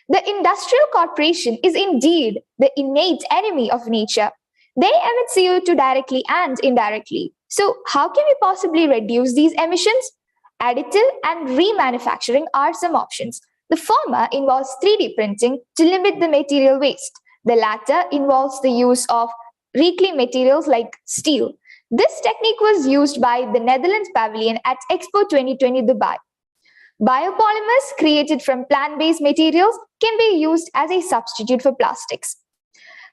Speaker 19: The industrial corporation is indeed the innate enemy of nature. They emit CO2 directly and indirectly. So, how can we possibly reduce these emissions? Additive and remanufacturing are some options. The former involves 3D printing to limit the material waste. The latter involves the use of reclaimed materials like steel. This technique was used by the Netherlands Pavilion at Expo 2020 Dubai. Biopolymers created from plant-based materials can be used as a substitute for plastics.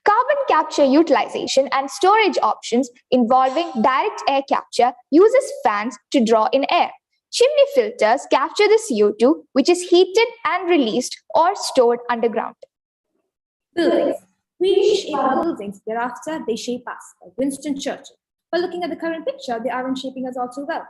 Speaker 19: Carbon capture utilization and storage options involving direct air capture uses fans to draw in air. Chimney filters capture the CO2, which is heated and released or stored underground.
Speaker 17: Buildings. We shape our buildings, thereafter they shape us, like Winston Churchill. But looking at the current picture, they aren't shaping us all too well.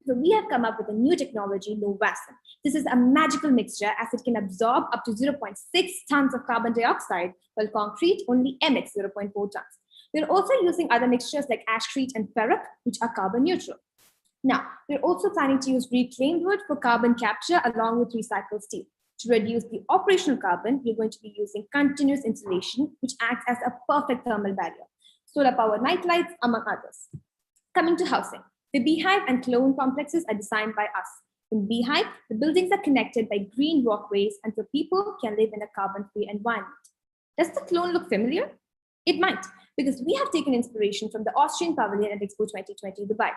Speaker 17: So we have come up with a new technology, Novacin. This is a magical mixture as it can absorb up to 0.6 tons of carbon dioxide, while concrete only emits 0.4 tons. We're also using other mixtures like ashtrete and ferric, which are carbon neutral. Now, we're also planning to use reclaimed wood for carbon capture along with recycled steel. To reduce the operational carbon, we're going to be using continuous insulation, which acts as a perfect thermal barrier. Solar-powered night lights, among others. Coming to housing. The Beehive and Clone complexes are designed by us. In Beehive, the buildings are connected by green walkways and so people can live in a carbon-free environment. Does the Clone look familiar? It might, because we have taken inspiration from the Austrian Pavilion at Expo 2020 Dubai.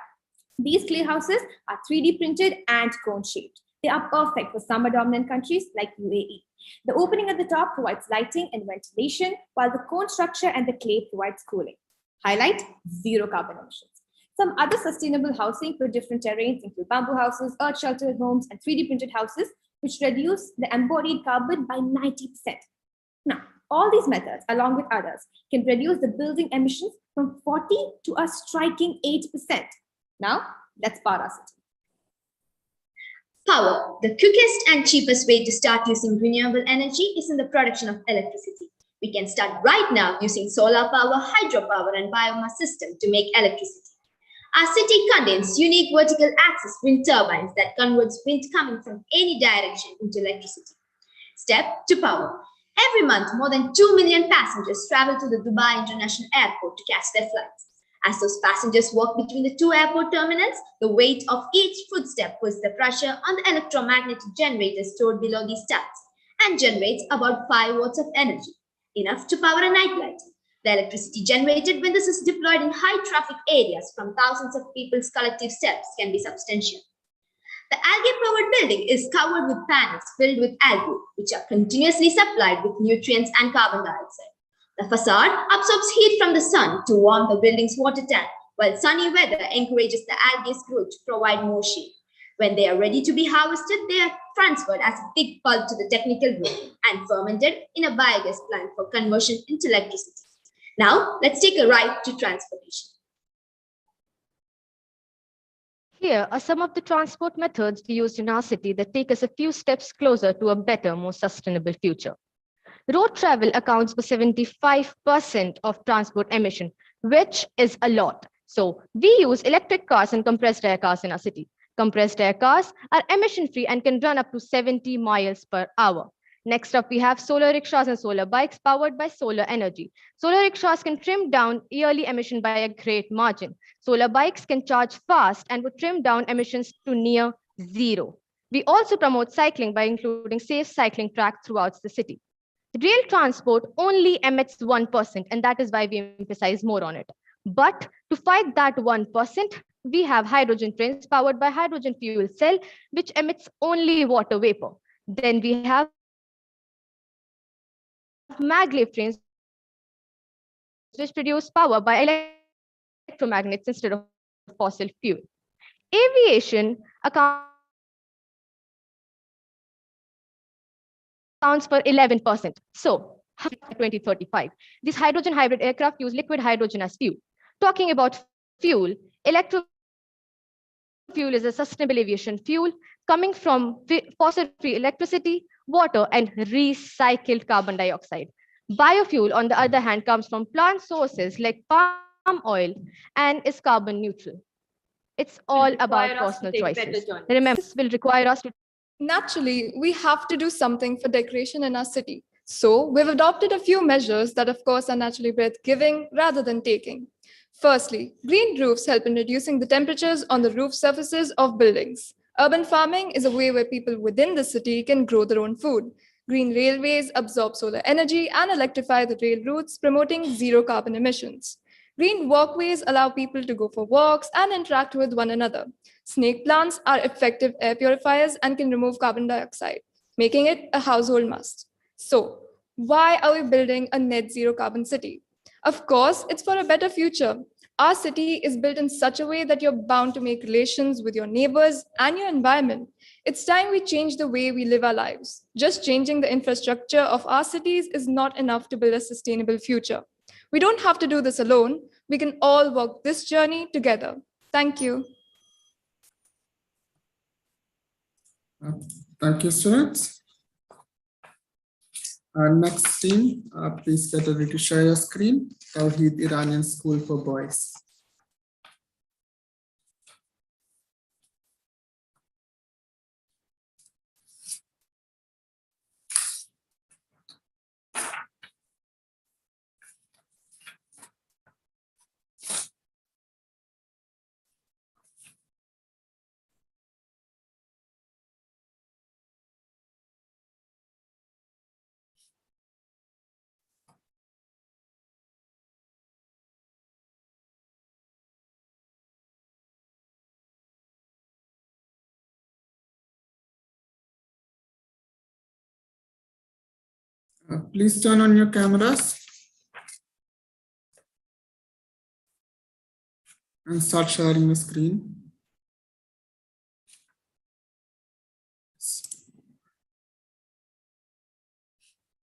Speaker 17: These clay houses are 3D printed and cone-shaped. They are perfect for summer-dominant countries like UAE. The opening at the top provides lighting and ventilation, while the cone structure and the clay provides cooling. Highlight, zero carbon emissions. Some other sustainable housing for different terrains include bamboo houses, earth-sheltered homes, and 3D printed houses, which reduce the embodied carbon by 90%. Now, all these methods, along with others, can reduce the building emissions from 40 to a striking 8%. Now, let's power our city.
Speaker 20: Power. The quickest and cheapest way to start using renewable energy is in the production of electricity. We can start right now using solar power, hydropower, and biomass system to make electricity. Our city contains unique vertical axis wind turbines that converts wind coming from any direction into electricity. Step to power. Every month, more than 2 million passengers travel to the Dubai International Airport to catch their flights. As those passengers walk between the two airport terminals, the weight of each footstep puts the pressure on the electromagnetic generator stored below these towers and generates about 5 watts of energy, enough to power a nightlight. The electricity generated when this is deployed in high traffic areas from thousands of people's collective steps can be substantial. The algae-powered building is covered with panels filled with algae, which are continuously supplied with nutrients and carbon dioxide. The facade absorbs heat from the sun to warm the building's water tank, while sunny weather encourages the algae's growth to provide more shade. When they are ready to be harvested, they are transferred as a big pulp to the technical room and fermented in a biogas plant for conversion into electricity. Now, let's take a ride to transportation.
Speaker 18: Here are some of the transport methods used in our city that take us a few steps closer to a better, more sustainable future. Road travel accounts for 75% of transport emission, which is a lot. So we use electric cars and compressed air cars in our city. Compressed air cars are emission-free and can run up to 70 miles per hour. Next up, we have solar rickshaws and solar bikes powered by solar energy. Solar rickshaws can trim down yearly emission by a great margin. Solar bikes can charge fast and would trim down emissions to near zero. We also promote cycling by including safe cycling tracks throughout the city. Rail transport only emits 1%, and that is why we emphasize more on it. But to fight that 1%, we have hydrogen trains powered by hydrogen fuel cell, which emits only water vapor. Then we have maglev trains, which produce power by electromagnets instead of fossil fuel. Aviation accounts for 11%. So, 2035, these hydrogen hybrid aircraft use liquid hydrogen as fuel. Talking about fuel, electro fuel is a sustainable aviation fuel coming from fossil-free electricity, water, and recycled carbon dioxide. Biofuel, on the other hand, comes from plant sources like palm oil and is carbon neutral. It's all about personal choices. Remember, this will require us to.
Speaker 21: Naturally, we have to do something for decoration in our city. So we've adopted a few measures that, of course, are naturally breath-giving rather than taking. Firstly, green roofs help in reducing the temperatures on the roof surfaces of buildings. Urban farming is a way where people within the city can grow their own food. Green railways absorb solar energy and electrify the rail routes, promoting zero carbon emissions. Green walkways allow people to go for walks and interact with one another. Snake plants are effective air purifiers and can remove carbon dioxide, making it a household must. So, why are we building a net zero carbon city? Of course, it's for a better future. Our city is built in such a way that you're bound to make relations with your neighbors and your environment. It's time we change the way we live our lives. Just changing the infrastructure of our cities is not enough to build a sustainable future. We don't have to do this alone. We can all walk this journey together. Thank you.
Speaker 2: Thank you, students. Next team, please get ready to share your screen. Tawheed Iranian School for Boys. Please turn on your cameras and start sharing the screen.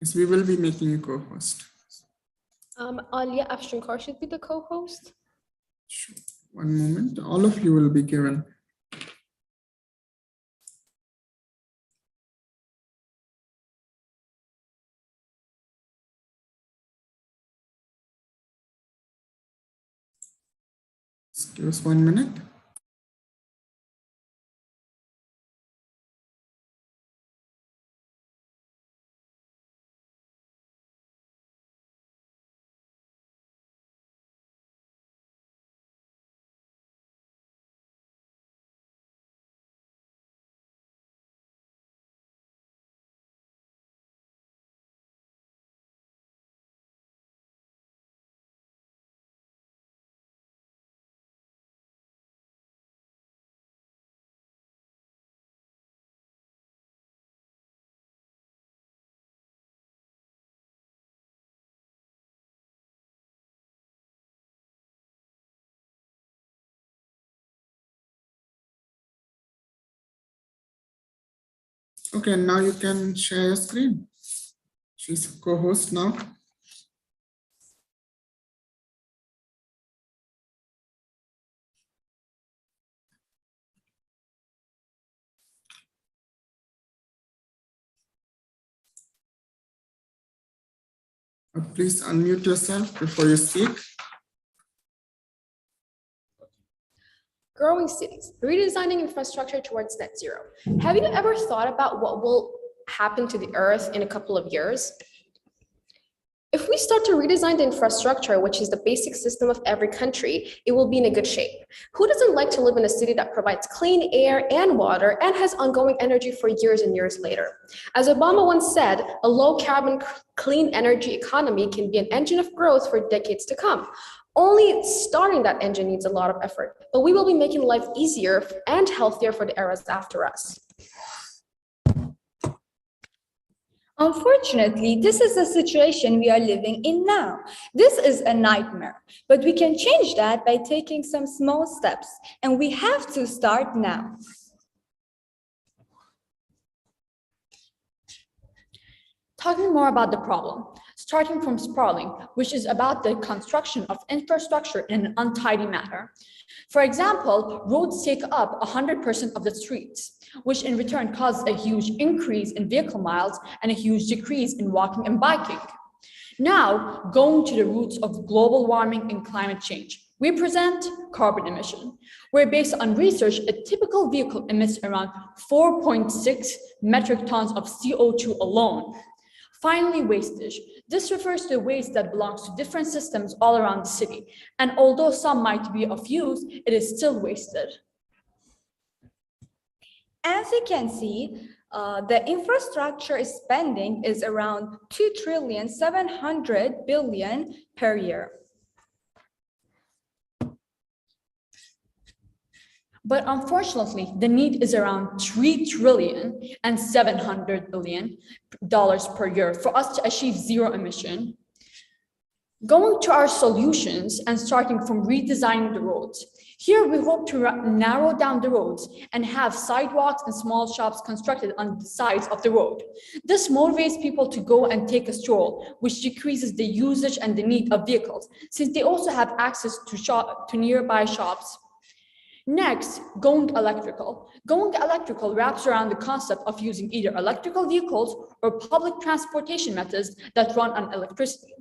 Speaker 2: Yes, we will be making you co-host.
Speaker 14: Alia Afshankar should be the co-host.
Speaker 2: Sure. One moment, all of you will be given. Just give us 1 minute. Okay, now you can share your screen. She's co-host now. Please unmute yourself before you speak.
Speaker 4: Growing cities, redesigning infrastructure towards net zero. Have you ever thought about what will happen to the Earth in a couple of years? If we start to redesign the infrastructure, which is the basic system of every country, it will be in a good shape. Who doesn't like to live in a city that provides clean air and water and has ongoing energy for years and years later? As Obama once said, a low carbon clean energy economy can be an engine of growth for decades to come. Only starting that engine needs a lot of effort, but we will be making life easier and healthier for the eras after us.
Speaker 22: Unfortunately, this is the situation we are living in now. This is a nightmare, but we can change that by taking some small steps, and we have to start now.
Speaker 4: Talking more about the problem, starting from sprawling, which is about the construction of infrastructure in an untidy manner. For example, roads take up 100% of the streets, which in return causes a huge increase in vehicle miles and a huge decrease in walking and biking. Now, going to the roots of global warming and climate change, we present carbon emission, where based on research, a typical vehicle emits around 4.6 metric tons of CO2 alone. Finally, wastage. This refers to waste that belongs to different systems all around the city. And although some might be of use, it is still wasted.
Speaker 22: As you can see, the infrastructure spending is around 2.7 trillion per year.
Speaker 4: But unfortunately, the need is around $3.7 trillion per year for us to achieve zero emission. Going to our solutions and starting from redesigning the roads. Here we hope to narrow down the roads and have sidewalks and small shops constructed on the sides of the road. This motivates people to go and take a stroll, which decreases the usage and the need of vehicles, since they also have access to nearby shops. Next, going electrical. Going electrical wraps around the concept of using either electrical vehicles or public transportation methods that run on electricity.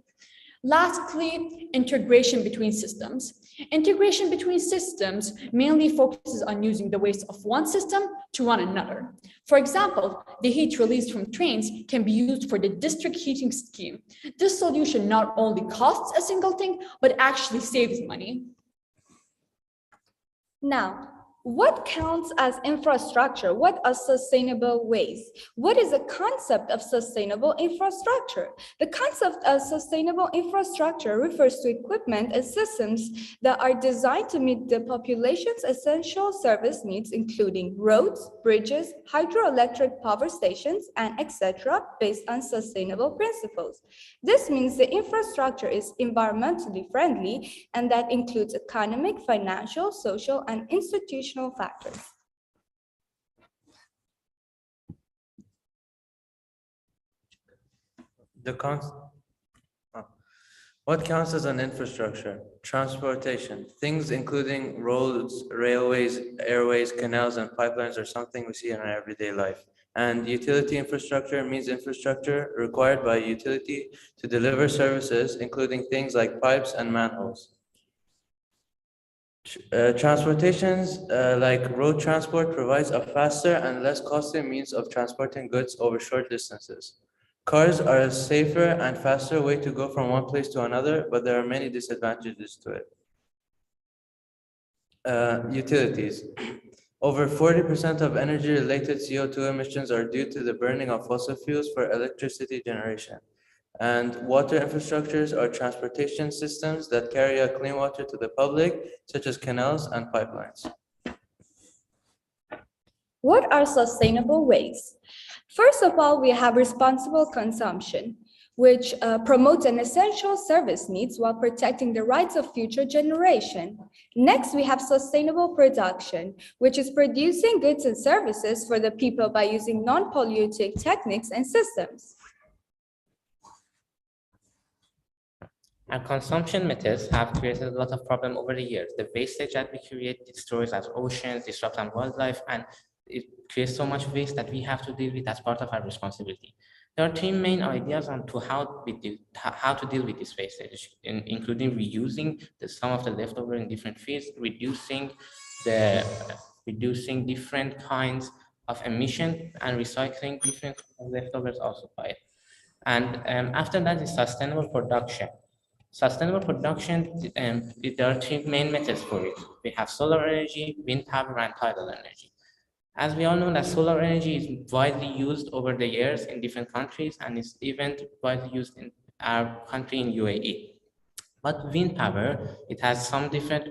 Speaker 4: Lastly, integration between systems. Integration between systems mainly focuses on using the waste of one system to run another. For example, the heat released from trains can be used for the district heating scheme. This solution not only costs a single thing, but actually saves money.
Speaker 22: Now, what counts as infrastructure? What are sustainable ways? What is the concept of sustainable infrastructure? The concept of sustainable infrastructure refers to equipment and systems that are designed to meet the population's essential service needs, including roads, bridges, hydroelectric power stations, and etc., based on sustainable principles. This means the infrastructure is environmentally friendly, and that includes economic, financial, social, and institutional factors.
Speaker 23: What counts as an infrastructure? Transportation. Things including roads, railways, airways, canals, and pipelines are something we see in our everyday life. And utility infrastructure means infrastructure required by a utility to deliver services, including things like pipes and manholes. Transportations like road transport provides a faster and less costly means of transporting goods over short distances. Cars are a safer and faster way to go from one place to another, but there are many disadvantages to it. Utilities. Over 40% of energy-related CO2 emissions are due to the burning of fossil fuels for electricity generation. And water infrastructures are transportation systems that carry out clean water to the public, such as canals and pipelines.
Speaker 22: What are sustainable ways? First of all, we have responsible consumption. which promotes an essential service needs while protecting the rights of future generation. Next, we have sustainable production, which is producing goods and services for the people by using non-polluting techniques and systems.
Speaker 1: Our consumption methods have created a lot of problem over the years. The wastage that we create destroys our oceans, disrupts our wildlife, and it creates so much waste that we have to deal with as part of our responsibility. There are three main ideas on to how to deal with this wastage, including reusing some of the leftover in different fields, reducing different kinds of emission, and recycling different leftovers also by it. And after that is sustainable production. Sustainable production, there are three main methods for it. We have solar energy, wind power, and tidal energy. As we all know that solar energy is widely used over the years in different countries and is even widely used in our country in UAE. But wind power, it has some different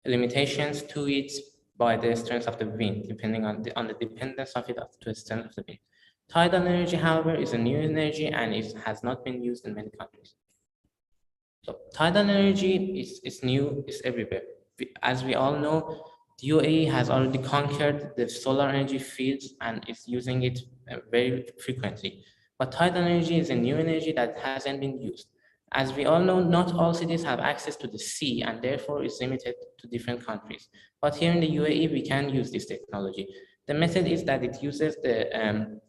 Speaker 1: limitations to it by the strength of the wind, depending on the dependence of it to the strength of the wind. Tidal energy, however, is a new energy and it has not been used in many countries. So tidal energy is new, it's everywhere. As we all know, the UAE has already conquered the solar energy fields and is using it very frequently. But tidal energy is a new energy that hasn't been used. As we all know, not all cities have access to the sea and therefore is limited to different countries. But here in the UAE, we can use this technology. The method is that it uses the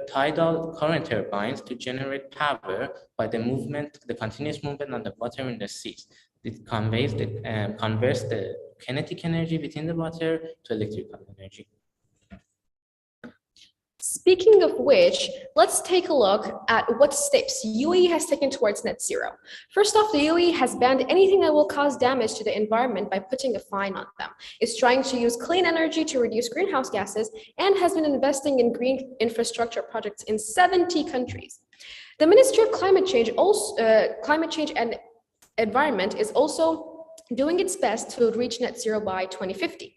Speaker 1: tidal current turbines to generate power by the movement, the continuous movement on the water in the seas. It converts the kinetic energy within the water to electrical energy.
Speaker 5: Speaking of which, let's take a look at what steps UAE has taken towards net zero. First off, the UAE has banned anything that will cause damage to the environment by putting a fine on them. It's trying to use clean energy to reduce greenhouse gases and has been investing in green infrastructure projects in 70 countries. The Ministry of Climate Change and Environment is also doing its best to reach net zero by 2050.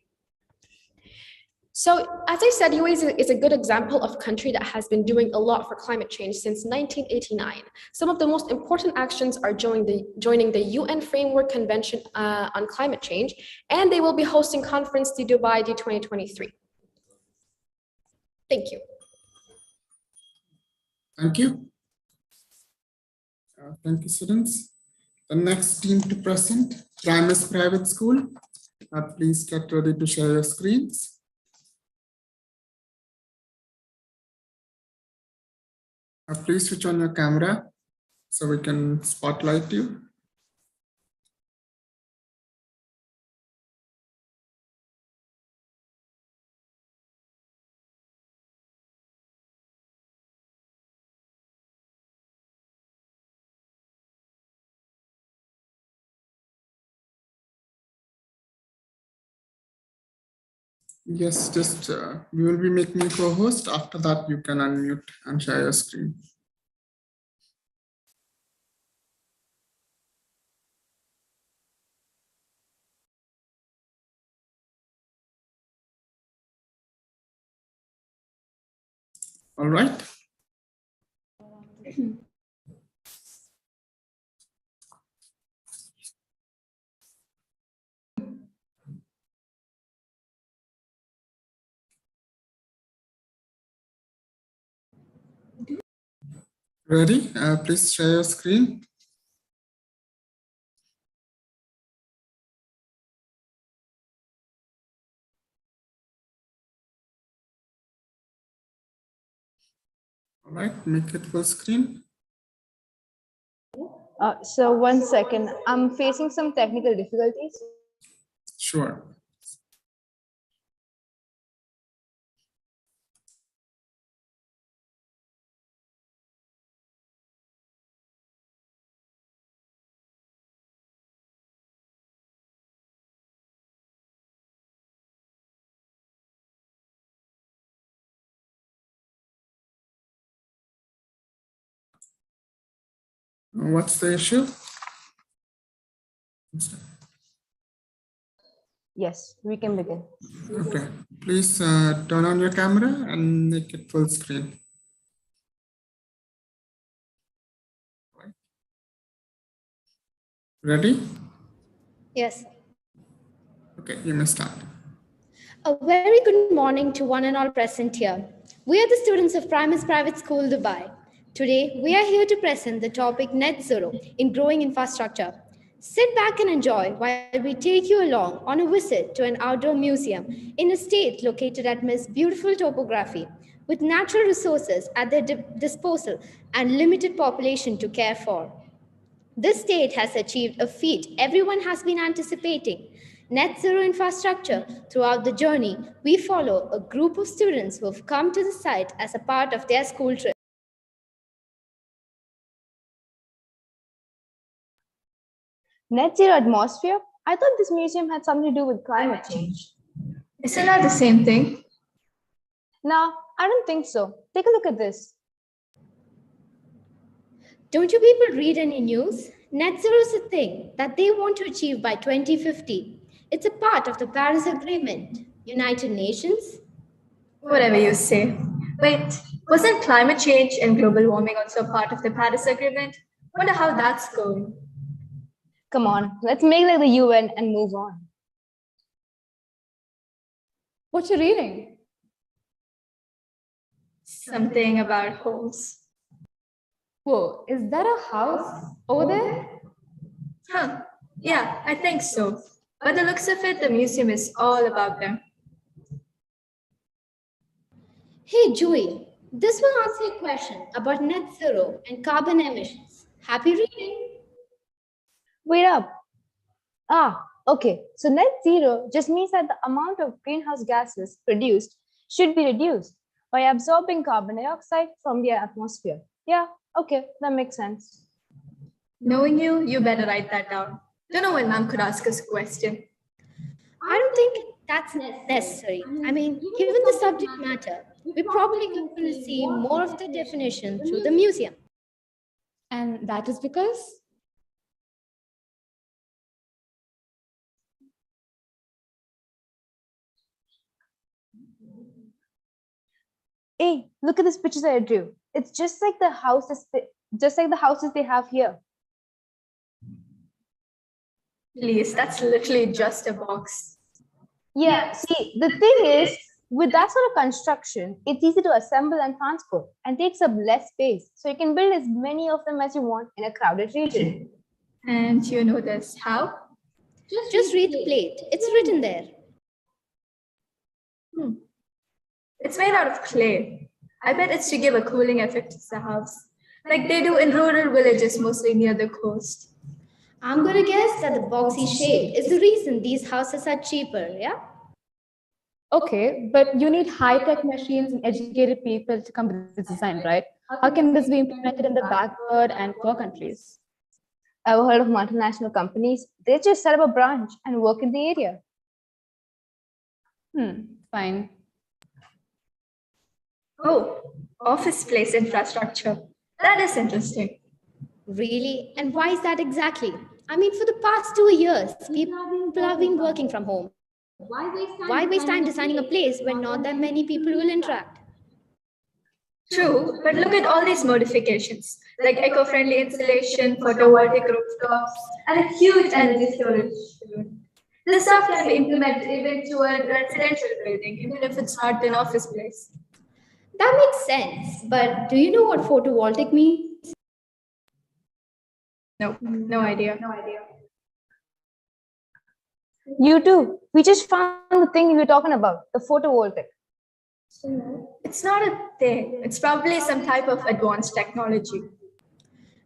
Speaker 5: So, as I said, UAE is a good example of a country that has been doing a lot for climate change since 1989. Some of the most important actions are joining the UN Framework Convention on Climate Change, and they will be hosting conference to Dubai 2023. Thank you.
Speaker 2: Thank you. Thank you, students. The next team to present, Primus Private School. Please get ready to share your screens. Please switch on your camera so we can spotlight you. Yes, just we will be making you co-host. After that, you can unmute and share your screen. All right. Ready? Please share your screen. All right, make it full screen.
Speaker 6: So 1 second, I'm facing some technical difficulties.
Speaker 2: Sure. What's the issue?
Speaker 6: Yes, we can begin.
Speaker 2: Okay, please turn on your camera and make it full screen. Ready?
Speaker 7: Yes.
Speaker 2: Okay, you may start.
Speaker 7: A very good morning to one and all present here. We are the students of Primus Private School, Dubai. Today, we are here to present the topic Net Zero in Growing Infrastructure. Sit back and enjoy while we take you along on a visit to an outdoor museum in a state located amidst beautiful topography, with natural resources at their disposal and limited population to care for. This state has achieved a feat everyone has been anticipating. Net zero infrastructure. Throughout the journey, we follow a group of students who have come to the site as a part of their school trip.
Speaker 6: Net zero atmosphere? I thought this museum had something to do with climate change.
Speaker 14: Isn't that the same thing?
Speaker 6: No, I don't think so. Take a look at this.
Speaker 7: Don't you people read any news? Net zero is a thing that they want to achieve by 2050. It's a part of the Paris Agreement. United Nations?
Speaker 14: Whatever you say. Wait, wasn't climate change and global warming also a part of the Paris Agreement? Wonder how that's going.
Speaker 6: Come on, let's make like the UN and move on.
Speaker 22: What you reading?
Speaker 14: Something about homes.
Speaker 22: Whoa, is that a house over there?
Speaker 14: Huh, yeah, I think so. By the looks of it, the museum is all about them.
Speaker 7: Hey, Joey, this will answer your question about net zero and carbon emissions. Happy reading.
Speaker 6: Wait up. Okay. So net zero just means that the amount of greenhouse gases produced should be reduced by absorbing carbon dioxide from the atmosphere. Yeah, okay, that makes sense.
Speaker 14: Knowing you, you better write that down. Don't know when Mom could ask us a question.
Speaker 7: I don't think that's necessary. I mean, given the subject matter, we're probably going to see more of the definition through the museum.
Speaker 22: And that is because?
Speaker 6: Hey, look at this picture that I drew. It's just like the houses, they have here.
Speaker 14: Please, that's literally just a box.
Speaker 6: Yeah, see, the thing is, with that sort of construction, it's easy to assemble and transport and takes up less space. So you can build as many of them as you want in a crowded region.
Speaker 14: And you know this, how?
Speaker 7: Just read the plate. It's written there.
Speaker 14: It's made out of clay. I bet it's to give a cooling effect to the house, like they do in rural villages, mostly near the coast.
Speaker 7: I'm going to guess that the boxy shape is the reason these houses are cheaper, yeah?
Speaker 22: Okay, but you need high-tech machines and educated people to come with this design, right? How can this be implemented in the backward and poor countries?
Speaker 6: I've heard of multinational companies. They just set up a branch and work in the area.
Speaker 22: Fine.
Speaker 14: Oh, office place infrastructure. That is interesting.
Speaker 7: Really? And why is that exactly? I mean, for the past 2 years, people have been working from home. Why waste time designing a place when not that many people will interact?
Speaker 14: True, but look at all these modifications, like eco-friendly insulation, photovoltaic rooftops, and a huge energy storage. This stuff can be implemented even to a residential building, even if it's not an office place.
Speaker 7: That makes sense, but do you know what photovoltaic means?
Speaker 14: No idea.
Speaker 6: You too. We just found the thing you were talking about, the photovoltaic.
Speaker 14: It's not a thing. It's probably some type of advanced technology.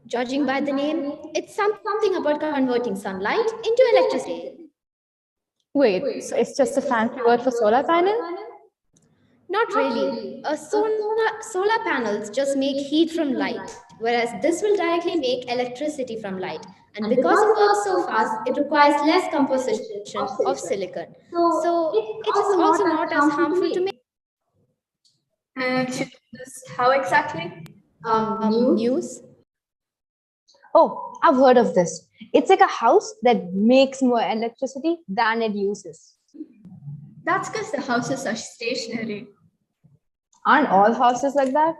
Speaker 7: Judging by the name, it's something about converting sunlight into electricity.
Speaker 22: Wait, so it's just a fancy word for solar panel?
Speaker 7: Not really. Solar panels just make heat from light, whereas this will directly make electricity from light. And because it works so fast, it requires less composition of silicon. So it is also not as harmful to make.
Speaker 14: How exactly?
Speaker 7: News.
Speaker 6: Oh, I've heard of this. It's like a house that makes more electricity than it uses.
Speaker 14: That's because the houses are stationary.
Speaker 6: Aren't all houses like that?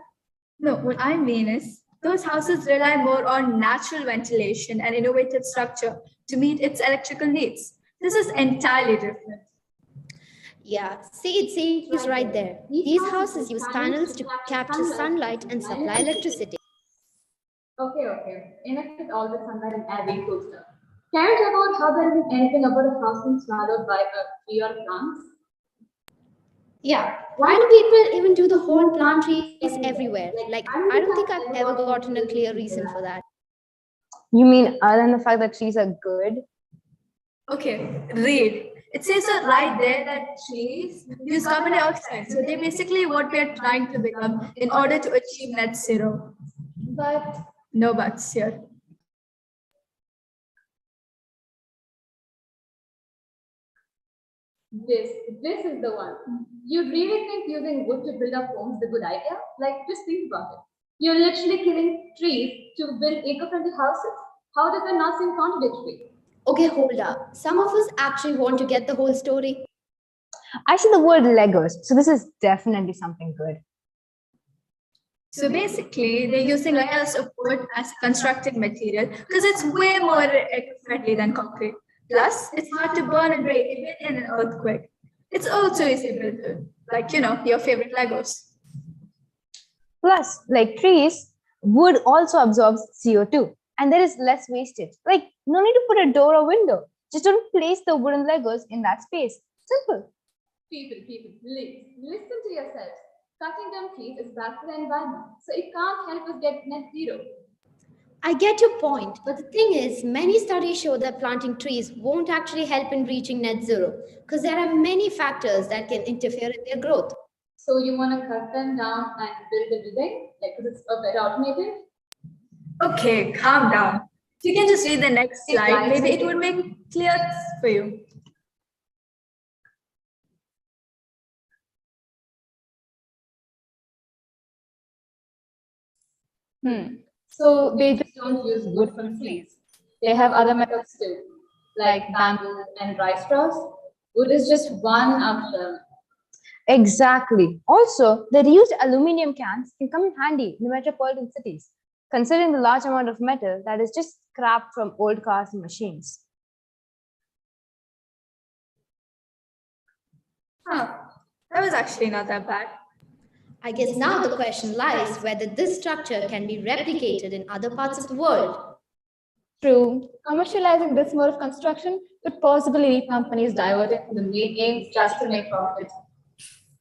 Speaker 14: No, what I mean is
Speaker 8: Those houses rely more on natural ventilation and innovative structure to meet its electrical needs. This is entirely different.
Speaker 7: Yeah, see, it says right there. These houses use panels to capture sunlight and supply electricity.
Speaker 11: Okay. Enough with all the sunlight and air being closed up. Can you talk about how there isn't anything about a house being swallowed by a tree or plants?
Speaker 7: Yeah, why do people even do the whole plant trees everywhere? Like, I don't think I've ever gotten a clear reason for that.
Speaker 3: You mean other than the fact that trees are good?
Speaker 8: Okay, read. It says right there that trees use carbon dioxide. So they're basically what we are trying to become in order to achieve net zero. But no buts here.
Speaker 11: This is the one. You really think using wood to build up homes is a good idea? Like, just think about it. You're literally killing trees to build eco-friendly houses. How does that not seem contradictory?
Speaker 7: Okay, hold up. Some of us actually want to get the whole story.
Speaker 3: I see the word Legos, so this is definitely something good.
Speaker 8: So basically, they're using layers of wood as a constructing material because it's way more eco-friendly than concrete. Plus, it's hard to burn and break even in an earthquake. It's also easy to build, like, your favorite Legos.
Speaker 3: Plus, like trees, wood also absorbs CO2 and there is less wastage. Like, no need to put a door or window. Just don't place the wooden Legos in that space. Simple.
Speaker 11: People, please listen to yourselves. Cutting down trees is bad for the environment, so it can't help us get net zero.
Speaker 7: I get your point, but the thing is, many studies show that planting trees won't actually help in reaching net zero because there are many factors that can interfere in their growth.
Speaker 11: So you want to cut them down and build a building? Like, because it's a better alternative?
Speaker 8: Okay, calm down. If you can just read the next slide, maybe it would make clear for you.
Speaker 11: So they just don't use wood from trees. They have other methods too, like bamboo and dry straws. Wood is just one of them.
Speaker 3: Exactly. Also, the reused aluminum cans can come in handy in metropolitan cities, considering the large amount of metal that is just scrapped from old cars and machines.
Speaker 8: Huh, that was actually not that bad.
Speaker 7: I guess now the question lies whether this structure can be replicated in other parts of the world.
Speaker 11: True. Commercializing this mode of construction could possibly leave companies diverted from the main aims just to make profit.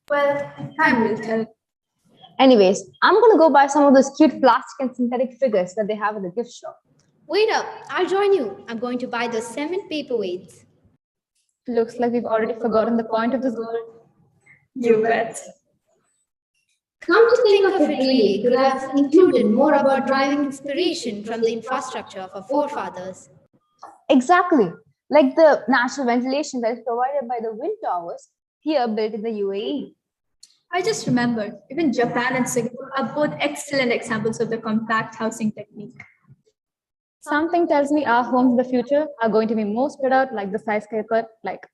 Speaker 8: Well, time will tell.
Speaker 3: Anyways, I'm going to go buy some of those cute plastic and synthetic figures that they have at the gift shop.
Speaker 7: Wait up, I'll join you. I'm going to buy those cement paperweights.
Speaker 11: Looks like we've already forgotten the point of this goal.
Speaker 8: You bet.
Speaker 7: Come to think of it, really could have included more about driving inspiration from the infrastructure of our forefathers.
Speaker 3: Exactly. Like the natural ventilation that is provided by the wind towers here built in the UAE.
Speaker 8: I just remembered, even Japan and Singapore are both excellent examples of the compact housing technique.
Speaker 11: Something tells me our homes in the future are going to be more spread out like the skyscraper, like.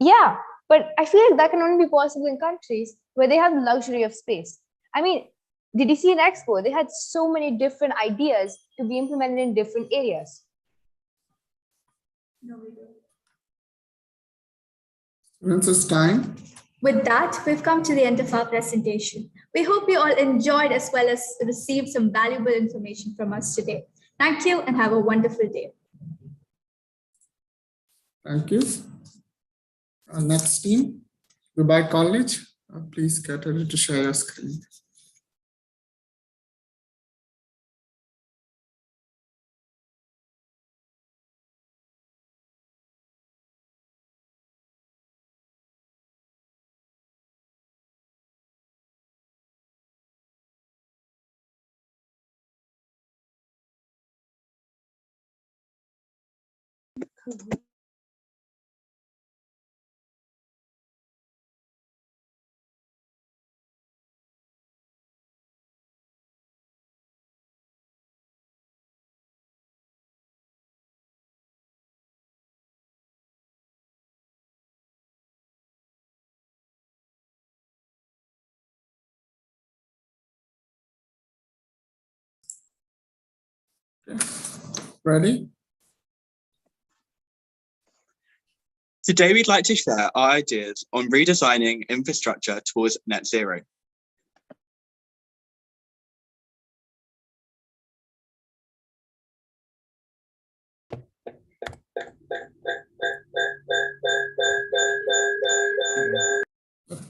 Speaker 3: Yeah, but I feel like that can only be possible in countries where they have the luxury of space. I mean, did you see in Expo? They had so many different ideas to be implemented in different areas.
Speaker 8: No, we don't.
Speaker 2: Students, time.
Speaker 8: With that, we've come to the end of our presentation. We hope you all enjoyed as well as received some valuable information from us today. Thank you and have a wonderful day.
Speaker 2: Thank you. Next team, Dubai College. Please get ready to share your screen. Ready?
Speaker 12: Today, we'd like to share our ideas on redesigning infrastructure towards net zero.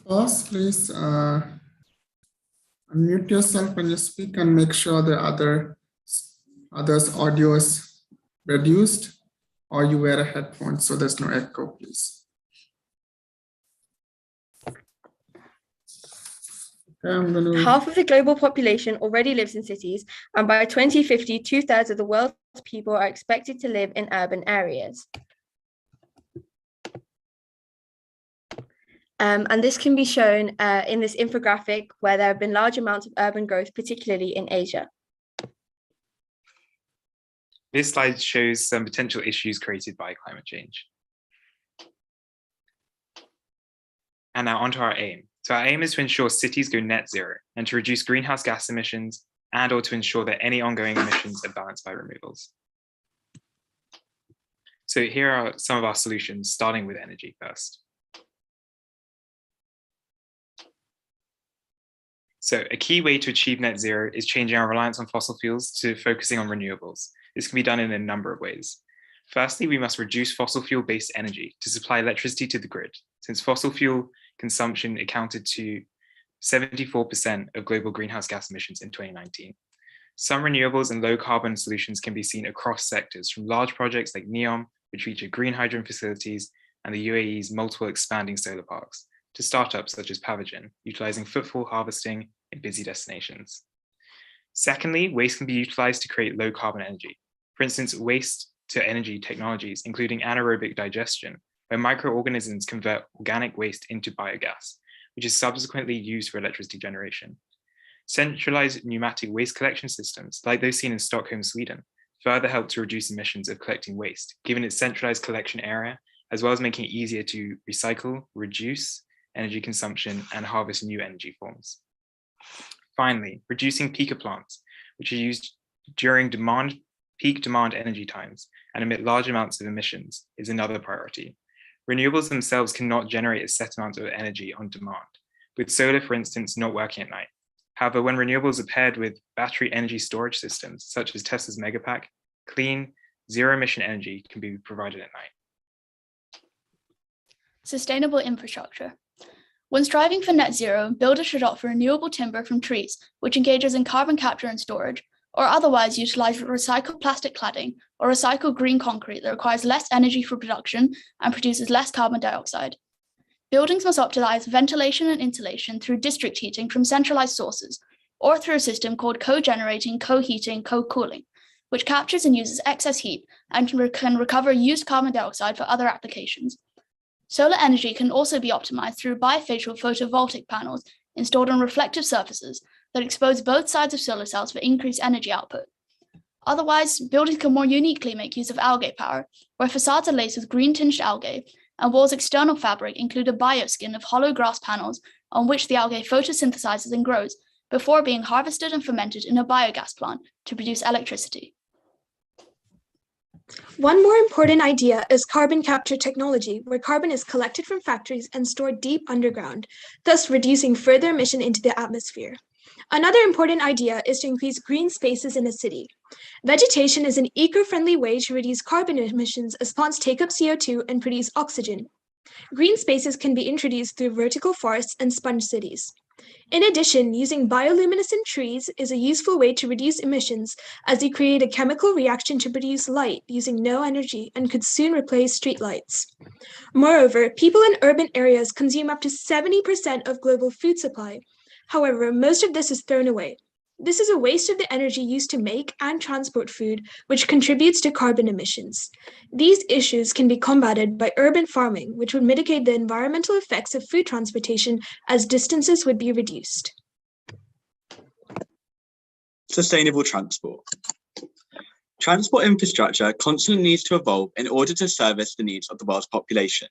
Speaker 2: Pause, please. Unmute yourself when you speak and make sure the others' audio is reduced, or you wear a headphone so there's no echo, please. Okay,
Speaker 13: Half of the global population already lives in cities, and by 2050, 2/3 of the world's people are expected to live in urban areas. And this can be shown in this infographic where there have been large amounts of urban growth, particularly in Asia.
Speaker 15: This slide shows some potential issues created by climate change. And now onto our aim. So our aim is to ensure cities go net zero and to reduce greenhouse gas emissions and or to ensure that any ongoing emissions are balanced by removals. So here are some of our solutions, starting with energy first. So a key way to achieve net zero is changing our reliance on fossil fuels to focusing on renewables. This can be done in a number of ways. Firstly, we must reduce fossil fuel-based energy to supply electricity to the grid, since fossil fuel consumption accounted to 74% of global greenhouse gas emissions in 2019. Some renewables and low carbon solutions can be seen across sectors, from large projects like NEOM, which feature green hydrogen facilities, and the UAE's multiple expanding solar parks, to startups such as Pavagen, utilizing footfall harvesting in busy destinations. Secondly, waste can be utilized to create low carbon energy. For instance, waste to energy technologies, including anaerobic digestion, where microorganisms convert organic waste into biogas, which is subsequently used for electricity generation. Centralized pneumatic waste collection systems, like those seen in Stockholm, Sweden, further help to reduce emissions of collecting waste, given its centralized collection area, as well as making it easier to recycle, reduce energy consumption, and harvest new energy forms. Finally, reducing peaker plants, which are used during peak demand energy times and emit large amounts of emissions, is another priority. Renewables themselves cannot generate a set amount of energy on demand, with solar, for instance, not working at night. However, when renewables are paired with battery energy storage systems, such as Tesla's Megapack, clean, zero-emission energy can be provided at night.
Speaker 24: Sustainable infrastructure. When striving for net zero, builders should opt for renewable timber from trees, which engages in carbon capture and storage, or otherwise utilize recycled plastic cladding or recycled green concrete that requires less energy for production and produces less carbon dioxide. Buildings must optimize ventilation and insulation through district heating from centralized sources, or through a system called co-generating, co-heating, co-cooling, which captures and uses excess heat and can recover used carbon dioxide for other applications. Solar energy can also be optimized through bifacial photovoltaic panels installed on reflective surfaces that expose both sides of solar cells for increased energy output. Otherwise, buildings can more uniquely make use of algae power, where facades are laced with green-tinged algae, and walls' external fabric include a bioskin of hollow grass panels on which the algae photosynthesizes and grows before being harvested and fermented in a biogas plant to produce electricity.
Speaker 25: One more important idea is carbon capture technology, where carbon is collected from factories and stored deep underground, thus reducing further emission into the atmosphere. Another important idea is to increase green spaces in a city. Vegetation is an eco-friendly way to reduce carbon emissions as plants take up CO2 and produce oxygen. Green spaces can be introduced through vertical forests and sponge cities. In addition, using bioluminescent trees is a useful way to reduce emissions, as they create a chemical reaction to produce light using no energy and could soon replace streetlights. Moreover, people in urban areas consume up to 70% of global food supply. However, most of this is thrown away. This is a waste of the energy used to make and transport food, which contributes to carbon emissions. These issues can be combated by urban farming, which would mitigate the environmental effects of food transportation as distances would be reduced.
Speaker 12: Sustainable transport. Transport infrastructure constantly needs to evolve in order to service the needs of the world's population.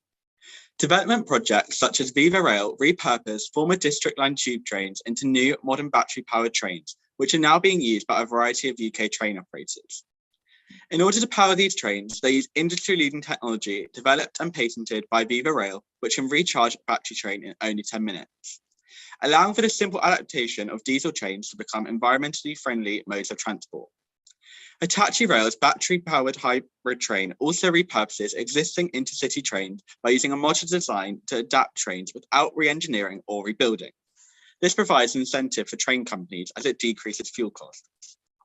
Speaker 12: Development projects such as Viva Rail repurpose former district line tube trains into new modern battery-powered trains, which are now being used by a variety of UK train operators. In order to power these trains, they use industry-leading technology developed and patented by Viva Rail, which can recharge a battery train in only 10 minutes, allowing for the simple adaptation of diesel trains to become environmentally friendly modes of transport. Hitachi Rail's battery-powered hybrid train also repurposes existing intercity trains by using a modular design to adapt trains without re-engineering or rebuilding. This provides an incentive for train companies as it decreases fuel costs.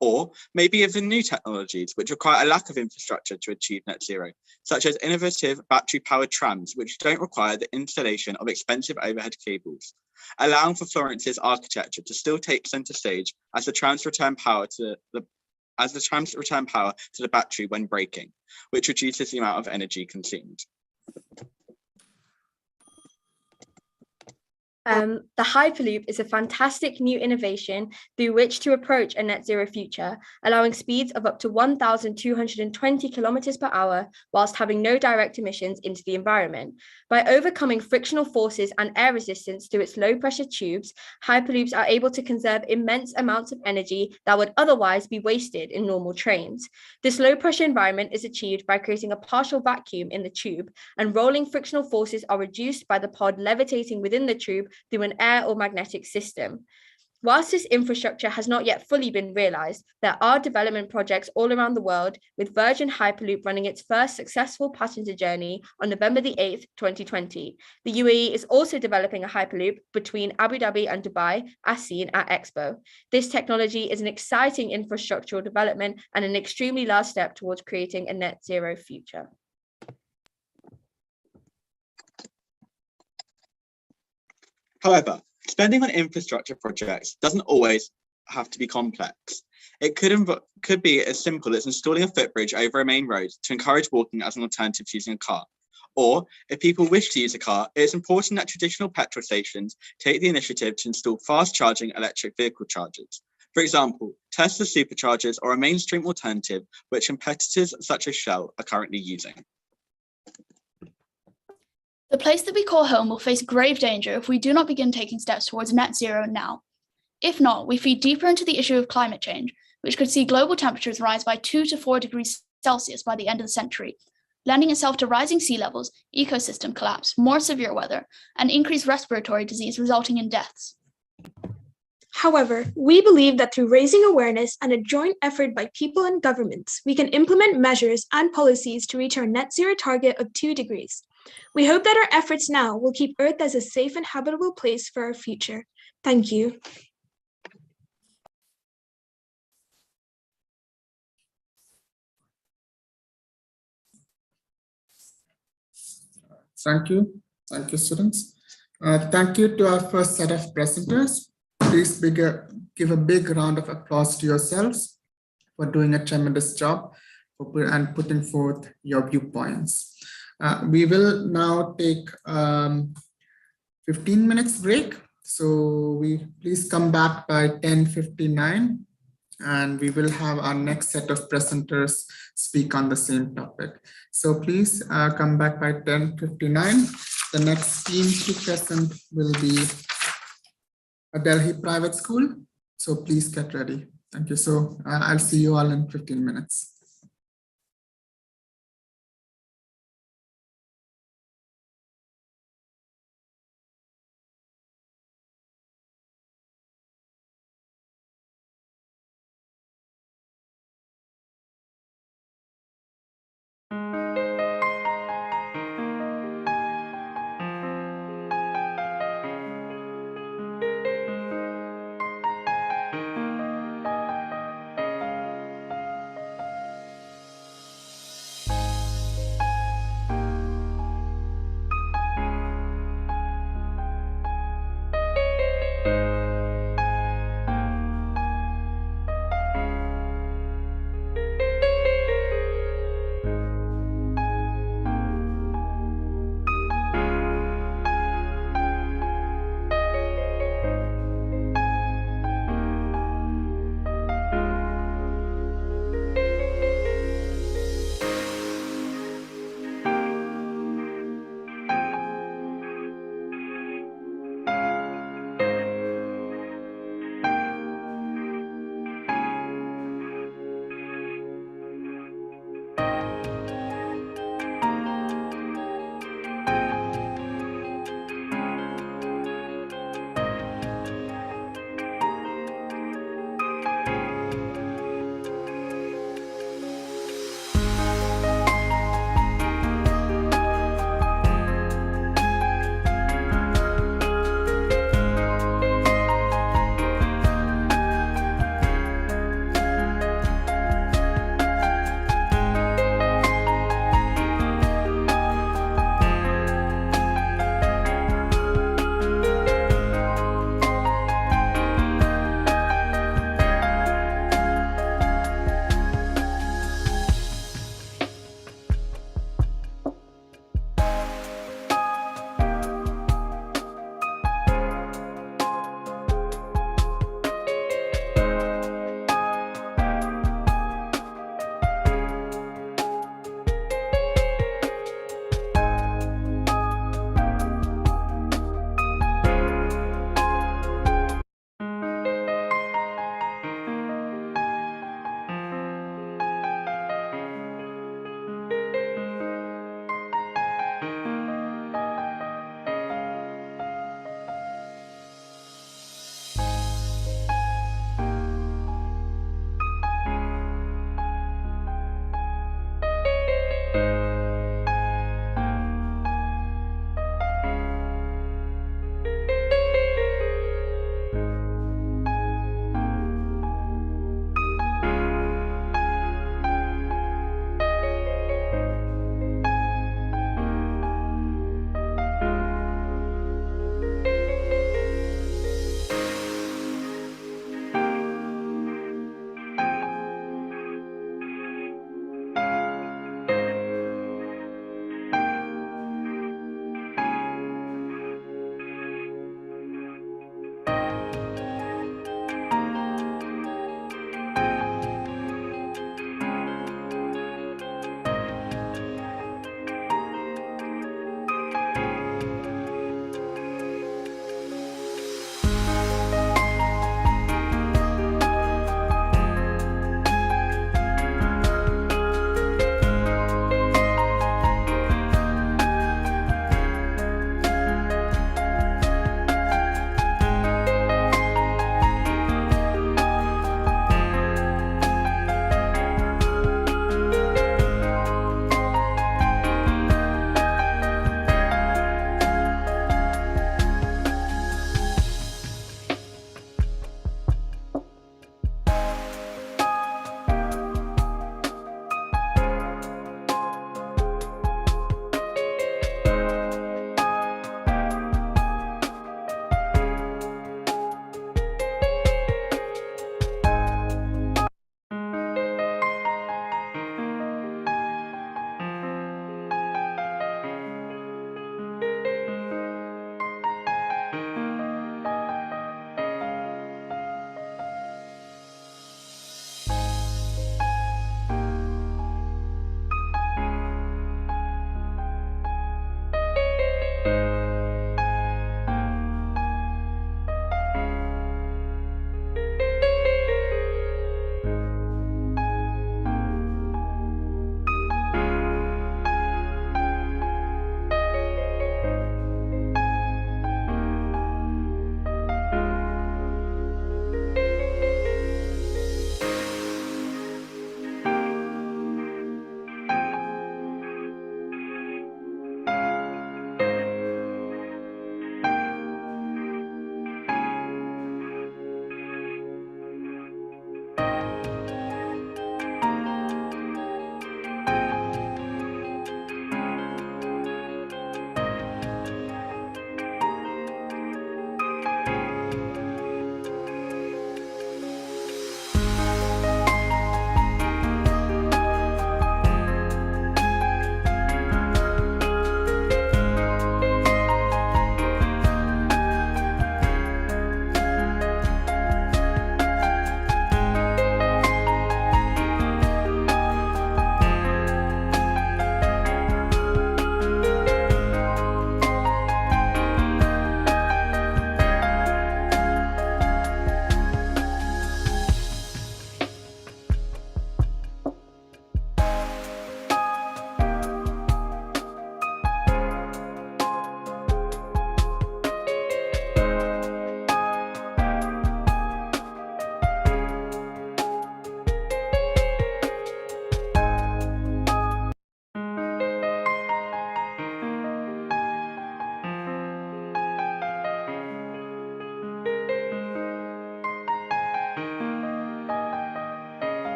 Speaker 12: Or maybe even new technologies which require a lack of infrastructure to achieve net zero, such as innovative battery-powered trams which don't require the installation of expensive overhead cables, allowing for Florence's architecture to still take center stage as the trams return power to the battery when braking, which reduces the amount of energy consumed.
Speaker 13: The Hyperloop is a fantastic new innovation through which to approach a net zero future, allowing speeds of up to 1,220 kilometers per hour whilst having no direct emissions into the environment. By overcoming frictional forces and air resistance through its low pressure tubes, Hyperloops are able to conserve immense amounts of energy that would otherwise be wasted in normal trains. This low pressure environment is achieved by creating a partial vacuum in the tube, and rolling frictional forces are reduced by the pod levitating within the tube through an air or magnetic system. Whilst this infrastructure has not yet fully been realised, there are development projects all around the world, with Virgin Hyperloop running its first successful passenger journey on November the 8th, 2020. The UAE is also developing a Hyperloop between Abu Dhabi and Dubai, as seen at Expo. This technology is an exciting infrastructural development and an extremely large step towards creating a net zero future.
Speaker 12: However, spending on infrastructure projects doesn't always have to be complex. It could be as simple as installing a footbridge over a main road to encourage walking as an alternative to using a car. Or, if people wish to use a car, it is important that traditional petrol stations take the initiative to install fast-charging electric vehicle chargers. For example, Tesla superchargers are a mainstream alternative which competitors such as Shell are currently using.
Speaker 24: The place that we call home will face grave danger if we do not begin taking steps towards net zero now. If not, we feed deeper into the issue of climate change, which could see global temperatures rise by 2 to 4 degrees Celsius by the end of the century, lending itself to rising sea levels, ecosystem collapse, more severe weather, and increased respiratory disease resulting in deaths.
Speaker 25: However, we believe that through raising awareness and a joint effort by people and governments, we can implement measures and policies to reach our net zero target of 2 degrees. We hope that our efforts now will keep Earth as a safe and habitable place for our future. Thank you.
Speaker 2: Thank you. Thank you, students. Thank you to our first set of presenters. Please give a big round of applause to yourselves for doing a tremendous job and putting forth your viewpoints. We will now take 15 minutes break. So please come back by 10:59 and we will have our next set of presenters speak on the same topic. So please come back by 10:59. The next team to present will be a Delhi private school. So please get ready. Thank you. So I'll see you all in 15 minutes.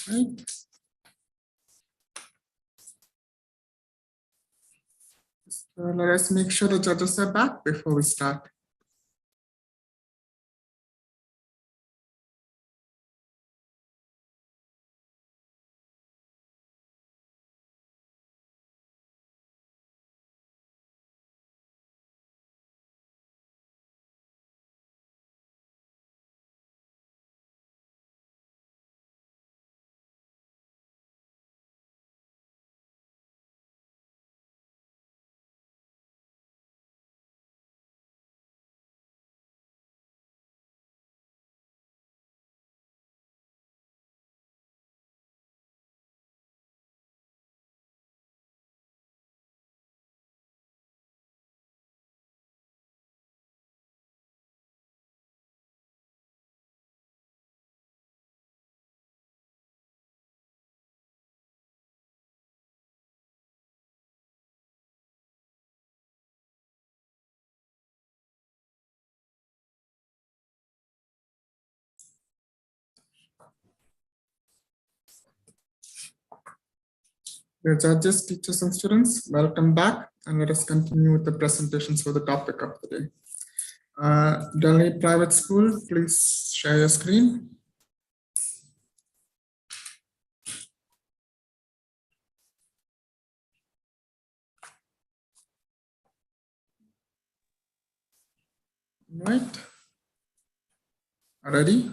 Speaker 2: Right. So let us make sure the judges are back before we start. Dear judges, teachers, and students, welcome back, and let us continue with the presentations for the topic of the day. Delhi Private School, please share your screen. Right. Ready?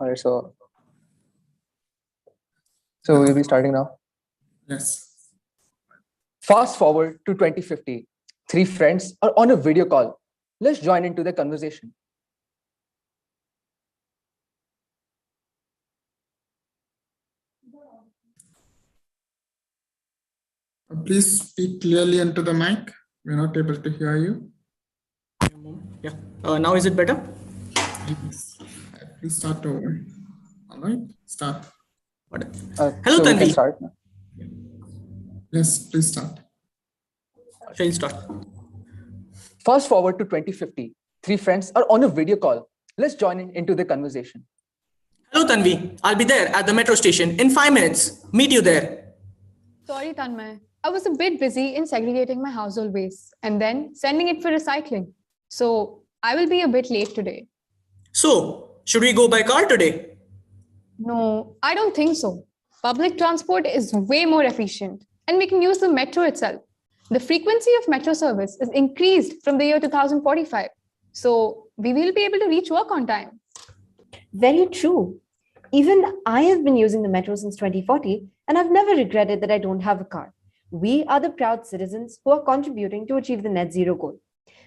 Speaker 9: All right, so we'll be starting now.
Speaker 2: Yes.
Speaker 9: Fast forward to 2050. Three friends are on a video call. Let's join into the conversation.
Speaker 2: Please speak clearly into the mic. We're not able to hear you.
Speaker 10: Yeah. Now is it better?
Speaker 2: Yes. Please start over. All right, start.
Speaker 10: Hello, Tanvi.
Speaker 2: Yes, please start.
Speaker 10: Shall I start?
Speaker 9: Fast forward to 2050. Three friends are on a video call. Let's join into the conversation.
Speaker 10: Hello, Tanvi. I'll be there at the metro station in 5 minutes. Meet you there.
Speaker 22: Sorry, Tanmay. I was a bit busy in segregating my household waste and then sending it for recycling. So I will be a bit late today.
Speaker 10: So, should we go by car today?
Speaker 22: No, I don't think so. Public transport is way more efficient and we can use the metro itself. The frequency of metro service is increased from the year 2045. So we will be able to reach work on time.
Speaker 16: Very true. Even I have been using the metro since 2040 and I've never regretted that I don't have a car. We are the proud citizens who are contributing to achieve the net zero goal.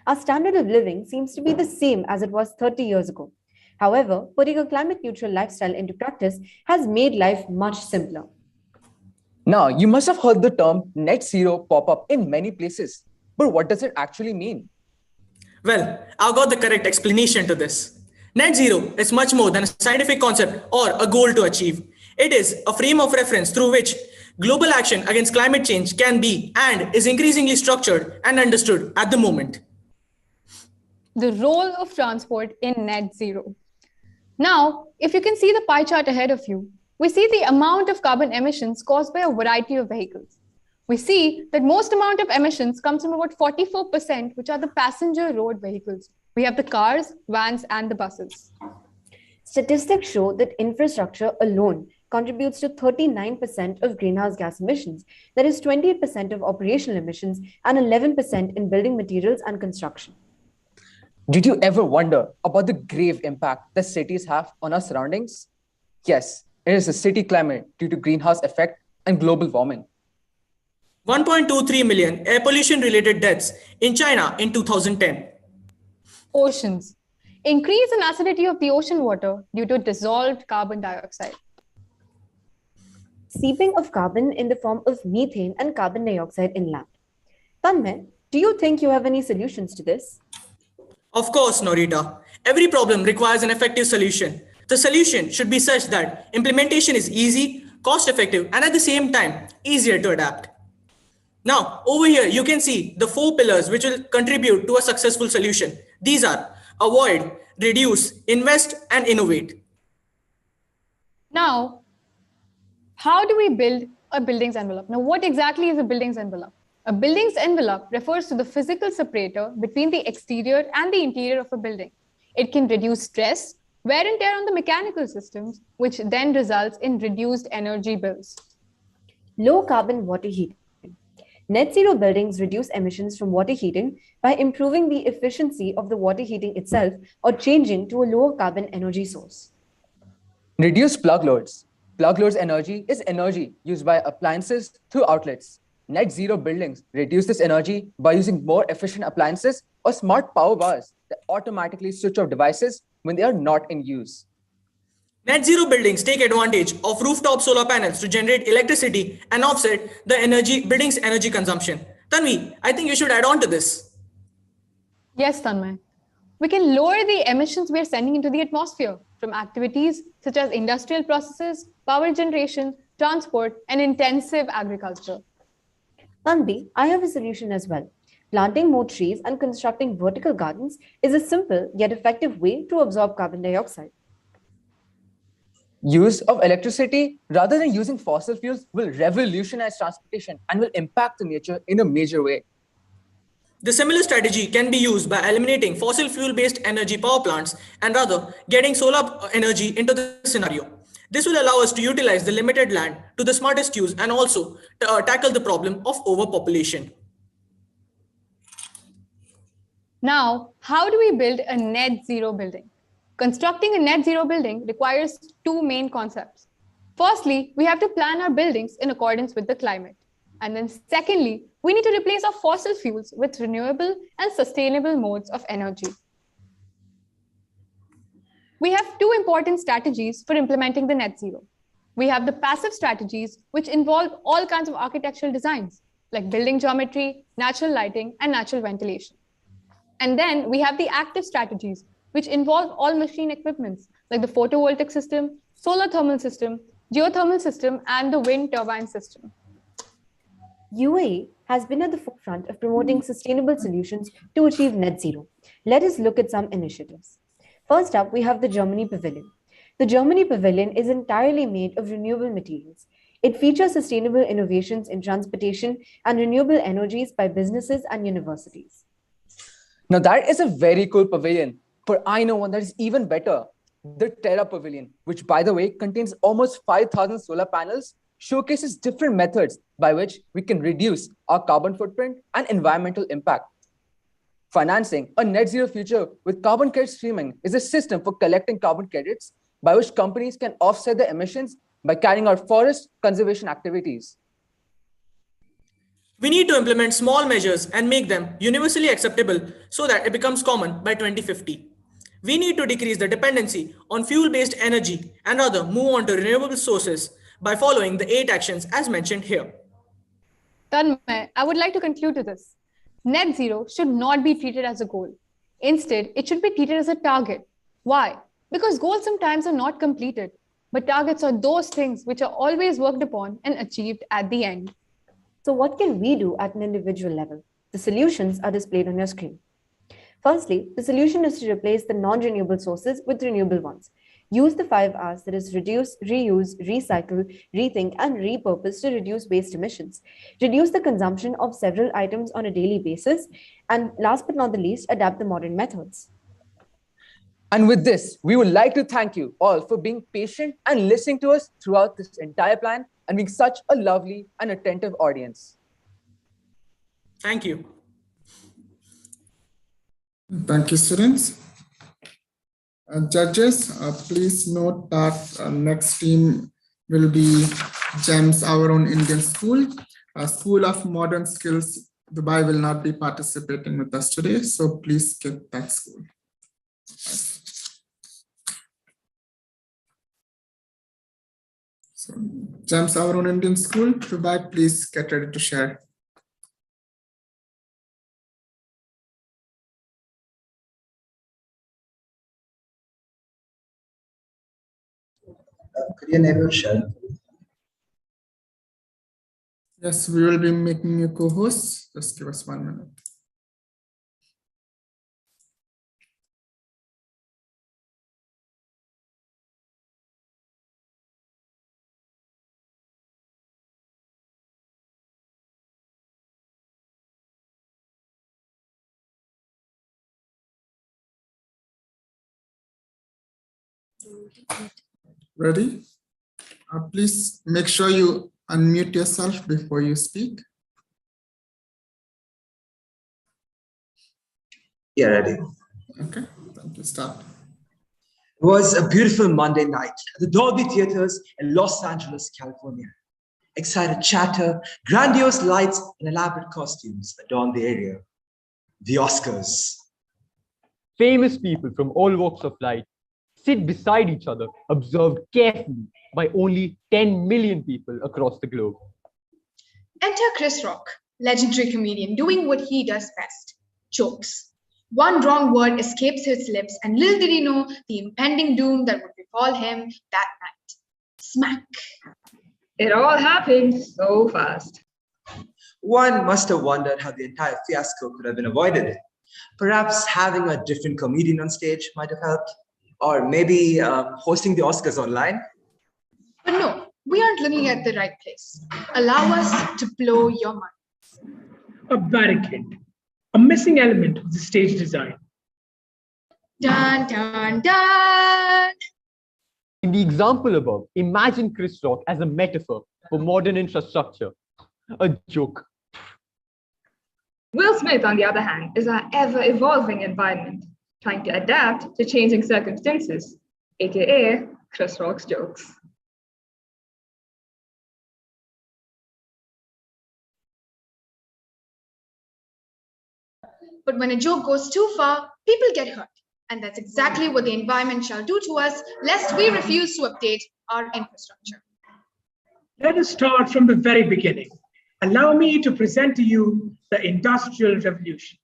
Speaker 16: Our standard of living seems to be the same as it was 30 years ago. However, putting a climate neutral lifestyle into practice has made life much simpler.
Speaker 9: Now, you must have heard the term net zero pop up in many places. But what does it actually mean?
Speaker 10: Well, I've got the correct explanation to this. Net zero is much more than a scientific concept or a goal to achieve. It is a frame of reference through which global action against climate change can be and is increasingly structured and understood at the moment.
Speaker 22: The role of transport in net zero. Now, if you can see the pie chart ahead of you, we see the amount of carbon emissions caused by a variety of vehicles. We see that most amount of emissions comes from about 44%, which are the passenger road vehicles. We have the cars, vans, and the buses.
Speaker 16: Statistics show that infrastructure alone contributes to 39% of greenhouse gas emissions. That is 28% of operational emissions and 11% in building materials and construction.
Speaker 9: Did you ever wonder about the grave impact that cities have on our surroundings? Yes, it is a city climate due to greenhouse effect and global warming.
Speaker 10: 1.23 million air pollution related deaths in China in 2010.
Speaker 22: Oceans. Increase in acidity of the ocean water due to dissolved carbon dioxide.
Speaker 16: Seeping of carbon in the form of methane and carbon dioxide inland. Tanmay, do you think you have any solutions to this?
Speaker 10: Of course, Norita. Every problem requires an effective solution. The solution should be such that implementation is easy, cost-effective, and at the same time, easier to adapt. Now, over here, you can see the 4 pillars which will contribute to a successful solution. These are avoid, reduce, invest, and innovate.
Speaker 22: Now, how do we build a building's envelope? Now, what exactly is a building's envelope? A building's envelope refers to the physical separator between the exterior and the interior of a building. It can reduce stress, wear and tear on the mechanical systems, which then results in reduced energy bills.
Speaker 16: Low carbon water heating. Net zero buildings reduce emissions from water heating by improving the efficiency of the water heating itself or changing to a lower carbon energy source.
Speaker 9: Reduce plug loads. Plug loads energy is energy used by appliances through outlets. Net zero buildings reduce this energy by using more efficient appliances or smart power bars that automatically switch off devices when they are not in use.
Speaker 10: Net zero buildings take advantage of rooftop solar panels to generate electricity and offset the building's energy consumption. Tanvi, I think you should add on to this.
Speaker 22: Yes, Tanmay. We can lower the emissions we are sending into the atmosphere from activities such as industrial processes, power generation, transport, and intensive agriculture.
Speaker 16: Tanvi, I have a solution as well. Planting more trees and constructing vertical gardens is a simple yet effective way to absorb carbon dioxide.
Speaker 9: Use of electricity rather than using fossil fuels will revolutionize transportation and will impact the nature in a major way.
Speaker 10: The similar strategy can be used by eliminating fossil fuel-based energy power plants and rather getting solar energy into the scenario. This will allow us to utilize the limited land to the smartest use and also tackle the problem of overpopulation.
Speaker 22: Now, how do we build a net zero building? Constructing a net zero building requires 2 main concepts. Firstly, we have to plan our buildings in accordance with the climate. And then secondly, we need to replace our fossil fuels with renewable and sustainable modes of energy. We have 2 important strategies for implementing the net zero. We have the passive strategies, which involve all kinds of architectural designs, like building geometry, natural lighting, and natural ventilation. And then we have the active strategies, which involve all machine equipments like the photovoltaic system, solar thermal system, geothermal system, and the wind turbine system.
Speaker 16: UAE has been at the forefront of promoting sustainable solutions to achieve net zero. Let us look at some initiatives. First up, we have the Germany Pavilion. The Germany Pavilion is entirely made of renewable materials. It features sustainable innovations in transportation and renewable energies by businesses and universities.
Speaker 9: Now that is a very cool pavilion, but I know one that is even better. The Terra Pavilion, which by the way contains almost 5,000 solar panels, showcases different methods by which we can reduce our carbon footprint and environmental impact. Financing a net zero future with carbon credit streaming is a system for collecting carbon credits by which companies can offset their emissions by carrying out forest conservation activities.
Speaker 10: We need to implement small measures and make them universally acceptable so that it becomes common by 2050. We need to decrease the dependency on fuel-based energy and rather move on to renewable sources by following the 8 actions as mentioned here.
Speaker 22: Tanmay, I would like to conclude to this. Net zero should not be treated as a goal. Instead, it should be treated as a target. Why? Because goals sometimes are not completed, but targets are those things which are always worked upon and achieved at the end.
Speaker 16: So what can we do at an individual level? The solutions are displayed on your screen. Firstly, the solution is to replace the non-renewable sources with renewable ones. Use the 5 R's, that is reduce, reuse, recycle, rethink, and repurpose to reduce waste emissions. Reduce the consumption of several items on a daily basis. And last but not the least, adapt the modern methods.
Speaker 9: And with this, we would like to thank you all for being patient and listening to us throughout this entire plan and being such a lovely and attentive audience.
Speaker 10: Thank you.
Speaker 2: Thank you, students. Judges, please note that next team will be GEMS, Our Own Indian School. School of Modern Skills, Dubai will not be participating with us today, so please skip that school. So, GEMS, Our Own Indian School, Dubai, please get ready to share.
Speaker 17: Could your neighbor share?
Speaker 2: Yes, we will be making you co-hosts. Just give us 1 minute. Ready? Please make sure you unmute yourself before you speak.
Speaker 17: Yeah, ready.
Speaker 2: Okay, thank you. Start.
Speaker 17: It was a beautiful Monday night at the Dolby Theaters in Los Angeles, California. Excited chatter, grandiose lights, and elaborate costumes adorned the area. The Oscars.
Speaker 18: Famous people from all walks of life sit beside each other, observed carefully by only 10 million people across the globe.
Speaker 19: Enter Chris Rock, legendary comedian doing what he does best, jokes. One wrong word escapes his lips, and little did he know the impending doom that would befall him that night. Smack.
Speaker 20: It all happened so fast.
Speaker 17: One must have wondered how the entire fiasco could have been avoided. Perhaps having a different comedian on stage might have helped, or maybe hosting the Oscars online.
Speaker 19: But no, we aren't looking at the right place. Allow us to blow your mind.
Speaker 21: A barricade, a missing element of the stage design.
Speaker 19: Dun, dun, dun.
Speaker 18: In the example above, imagine Chris Rock as a metaphor for modern infrastructure, a joke.
Speaker 20: Will Smith, on the other hand, is our ever-evolving environment, trying to adapt to changing circumstances, aka Chris Rock's jokes.
Speaker 19: But when a joke goes too far, people get hurt. And that's exactly what the environment shall do to us, lest we refuse to update our infrastructure.
Speaker 21: Let us start from the very beginning. Allow me to present to you the Industrial Revolution.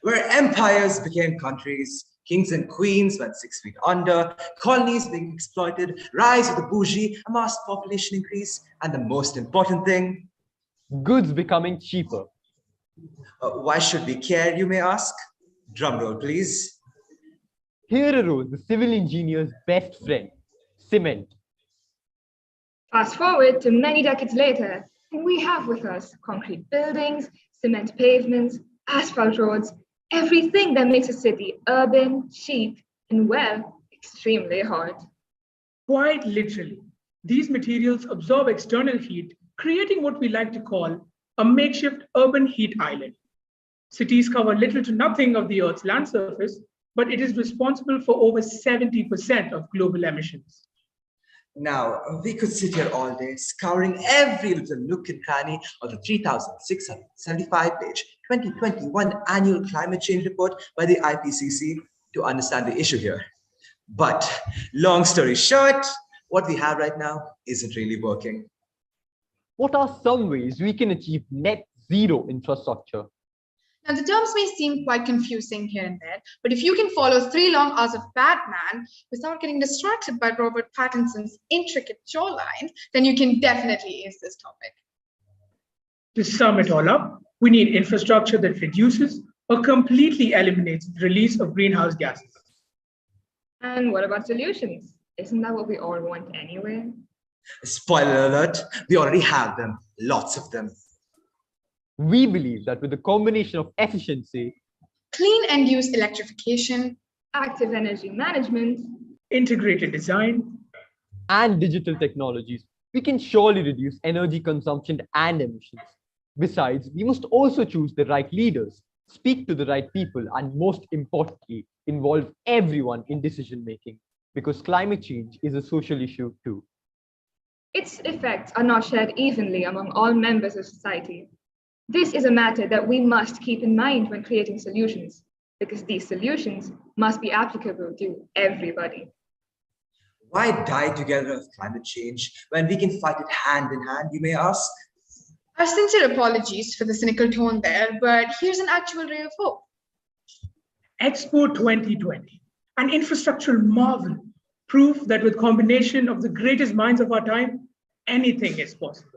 Speaker 17: Where empires became countries, kings and queens went 6 feet under, colonies being exploited, rise of the bourgeoisie, a mass population increase, and the most important thing,
Speaker 18: goods becoming cheaper.
Speaker 17: Why should we care, you may ask? Drum roll, please.
Speaker 18: Here arose the civil engineer's best friend, cement.
Speaker 20: Fast forward to many decades later, and we have with us concrete buildings, cement pavements, asphalt roads, everything that makes a city urban, chic, and well, extremely hot.
Speaker 21: Quite literally, these materials absorb external heat, creating what we like to call a makeshift urban heat island. Cities cover little to nothing of the Earth's land surface, but it is responsible for over 70% of global emissions.
Speaker 17: Now, we could sit here all day, scouring every little nook and cranny of the 3,675-page 2021 Annual Climate Change Report by the IPCC to understand the issue here. But long story short, what we have right now isn't really working.
Speaker 18: What are some ways we can achieve net zero infrastructure?
Speaker 19: Now, the terms may seem quite confusing here and there, but if you can follow 3 long hours of Batman without getting distracted by Robert Pattinson's intricate jawline, then you can definitely ace this topic.
Speaker 21: To sum it all up, we need infrastructure that reduces or completely eliminates the release of greenhouse gases.
Speaker 20: And what about solutions? Isn't that what we all want anyway?
Speaker 17: Spoiler alert, we already have them, lots of them.
Speaker 18: We believe that with a combination of efficiency,
Speaker 19: clean end-use electrification,
Speaker 20: active energy management,
Speaker 21: integrated design,
Speaker 18: and digital technologies, we can surely reduce energy consumption and emissions. Besides, we must also choose the right leaders, speak to the right people, and most importantly, involve everyone in decision-making, because climate change is a social issue too.
Speaker 20: Its effects are not shared evenly among all members of society. This is a matter that we must keep in mind when creating solutions, because these solutions must be applicable to everybody.
Speaker 17: Why die together of climate change when we can fight it hand in hand, you may ask?
Speaker 19: Our sincere apologies for the cynical tone there, but here's an actual ray of hope.
Speaker 21: Expo 2020, an infrastructural marvel, proof that with combination of the greatest minds of our time, anything is possible.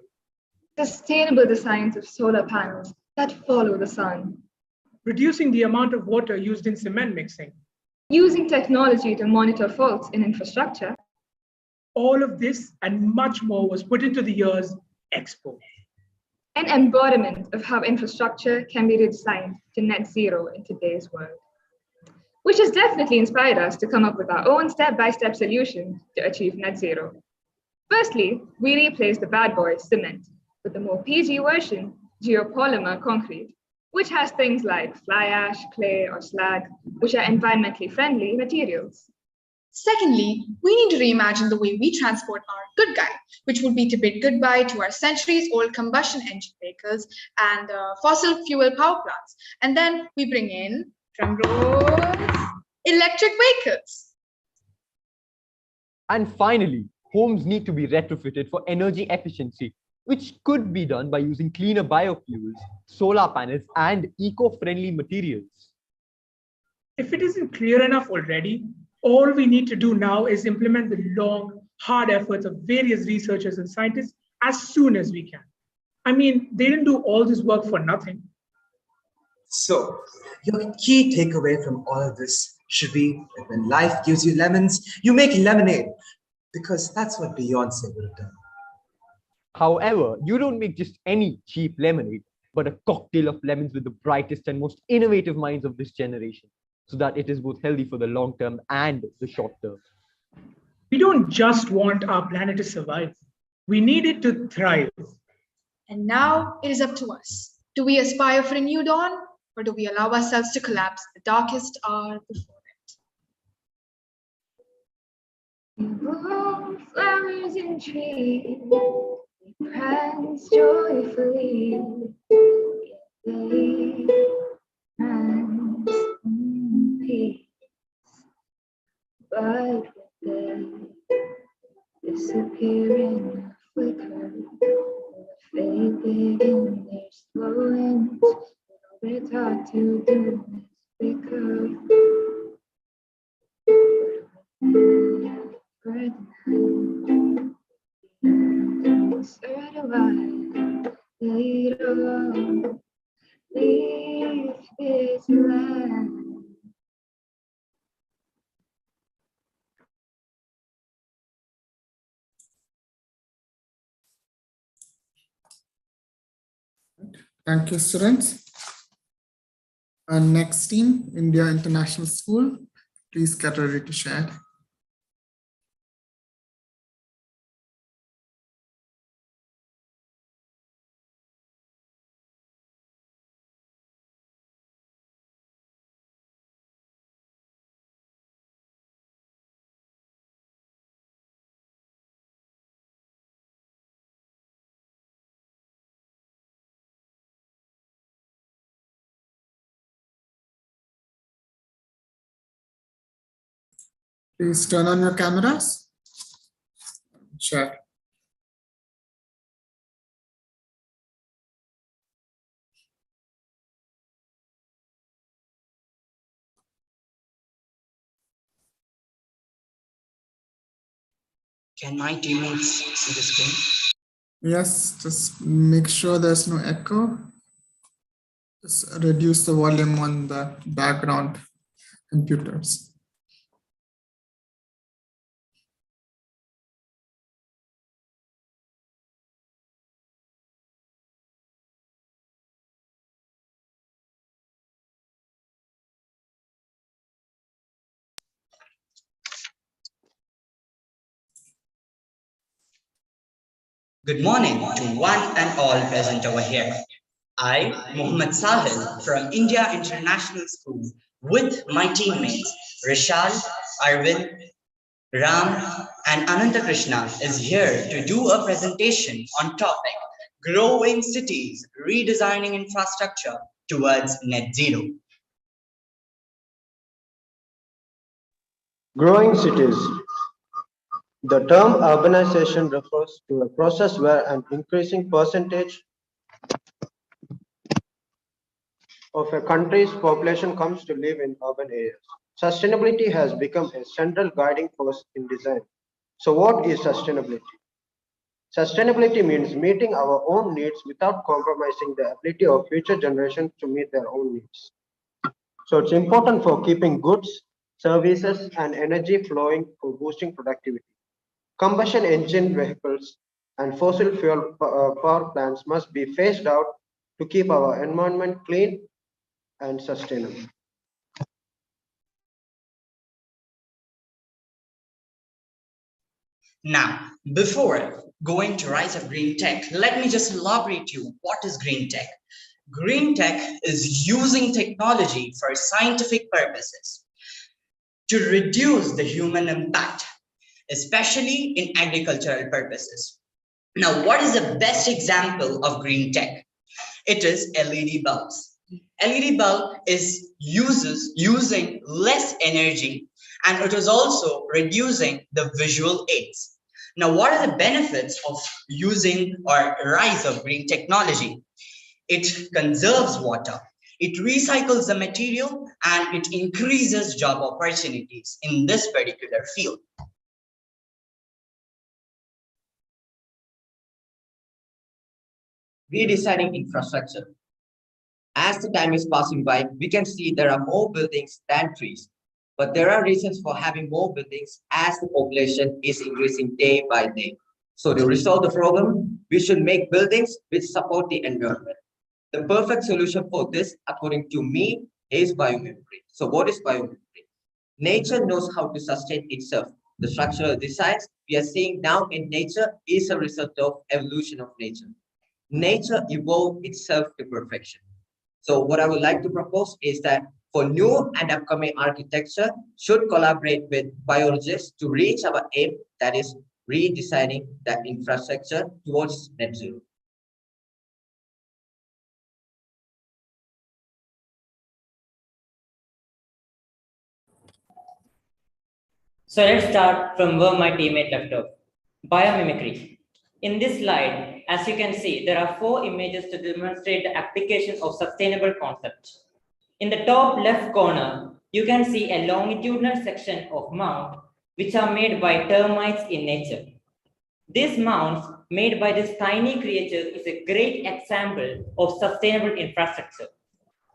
Speaker 20: sustainable designs of solar panels that follow the sun,
Speaker 21: reducing the amount of water used in cement mixing,
Speaker 20: using technology to monitor faults in infrastructure.
Speaker 21: All of this and much more was put into the year's Expo.
Speaker 20: An embodiment of how infrastructure can be redesigned to net zero in today's world, which has definitely inspired us to come up with our own step-by-step solution to achieve net zero. Firstly, we replaced the bad boy cement with the more PG version, geopolymer concrete, which has things like fly ash, clay, or slag, which are environmentally friendly materials.
Speaker 19: Secondly, we need to reimagine the way we transport our good guy, which would be to bid goodbye to our centuries-old combustion engine vehicles and fossil fuel power plants. And then we bring in, drum rolls, electric vehicles.
Speaker 18: And finally, homes need to be retrofitted for energy efficiency, which could be done by using cleaner biofuels, solar panels, and eco-friendly materials.
Speaker 21: If it isn't clear enough already, all we need to do now is implement the long, hard efforts of various researchers and scientists as soon as we can. I mean, they didn't do all this work for nothing.
Speaker 17: So, your key takeaway from all of this should be that when life gives you lemons, you make lemonade, because that's what Beyonce would have done.
Speaker 18: However, you don't make just any cheap lemonade, but a cocktail of lemons with the brightest and most innovative minds of this generation, so that it is both healthy for the long term and the short term.
Speaker 21: We don't just want our planet to survive. We need it to thrive.
Speaker 19: And now it is up to us. Do we aspire for a new dawn, or do we allow ourselves to collapse the darkest hour before
Speaker 20: Bloom flowers and trees, prance joyfully, they prance in peace, but they disappear in a flicker, faded in their slow ends. We're taught to do is bicker. Later, leave this land.
Speaker 2: Thank you, students. Our next team, India International School, please get ready to share. Please turn on your cameras. Share.
Speaker 1: Can my teammates see the screen?
Speaker 2: Yes, just make sure there's no echo. Just reduce the volume on the background computers.
Speaker 1: Good morning to one and all present over here. I, Muhammad Sahil from India International School, with my teammates Rishal, Arvind, Ram, and Ananta Krishna, is here to do a presentation on topic Growing Cities, Redesigning Infrastructure Towards Net Zero.
Speaker 4: Growing cities. The term urbanization refers to a process where an increasing percentage of a country's population comes to live in urban areas. Sustainability has become a central guiding force in design. So what is sustainability? Sustainability means meeting our own needs without compromising the ability of future generations to meet their own needs. So it's important for keeping goods, services, and energy flowing for boosting productivity. Combustion engine vehicles and fossil fuel power plants must be phased out to keep our environment clean and sustainable.
Speaker 1: Now, before going to rise of green tech, let me just elaborate to you what is green tech. Green tech is using technology for scientific purposes to reduce the human impact, especially in agricultural purposes. Now, what is the best example of green tech? It is LED bulbs. LED bulb is using less energy, and it is also reducing the visual aids. Now, what are the benefits of using or rise of green technology? It conserves water, it recycles the material, and it increases job opportunities in this particular field.
Speaker 5: Redesigning infrastructure. As the time is passing by, we can see there are more buildings than trees. But there are reasons for having more buildings as the population is increasing day by day. So to resolve the problem, we should make buildings which support the environment. The perfect solution for this, according to me, is biomimicry. So what is biomimicry? Nature knows how to sustain itself. The structural designs we are seeing now in nature is a result of evolution of nature. Nature evolved itself to perfection. So what I would like to propose is that for new and upcoming architecture should collaborate with biologists to reach our aim, that is redesigning the infrastructure towards net zero.
Speaker 6: So let's start from where my teammate left off. Biomimicry. In this slide, as you can see, there are 4 images to demonstrate the application of sustainable concepts. In the top left corner, you can see a longitudinal section of mound which are made by termites in nature. These mounds made by this tiny creature is a great example of sustainable infrastructure.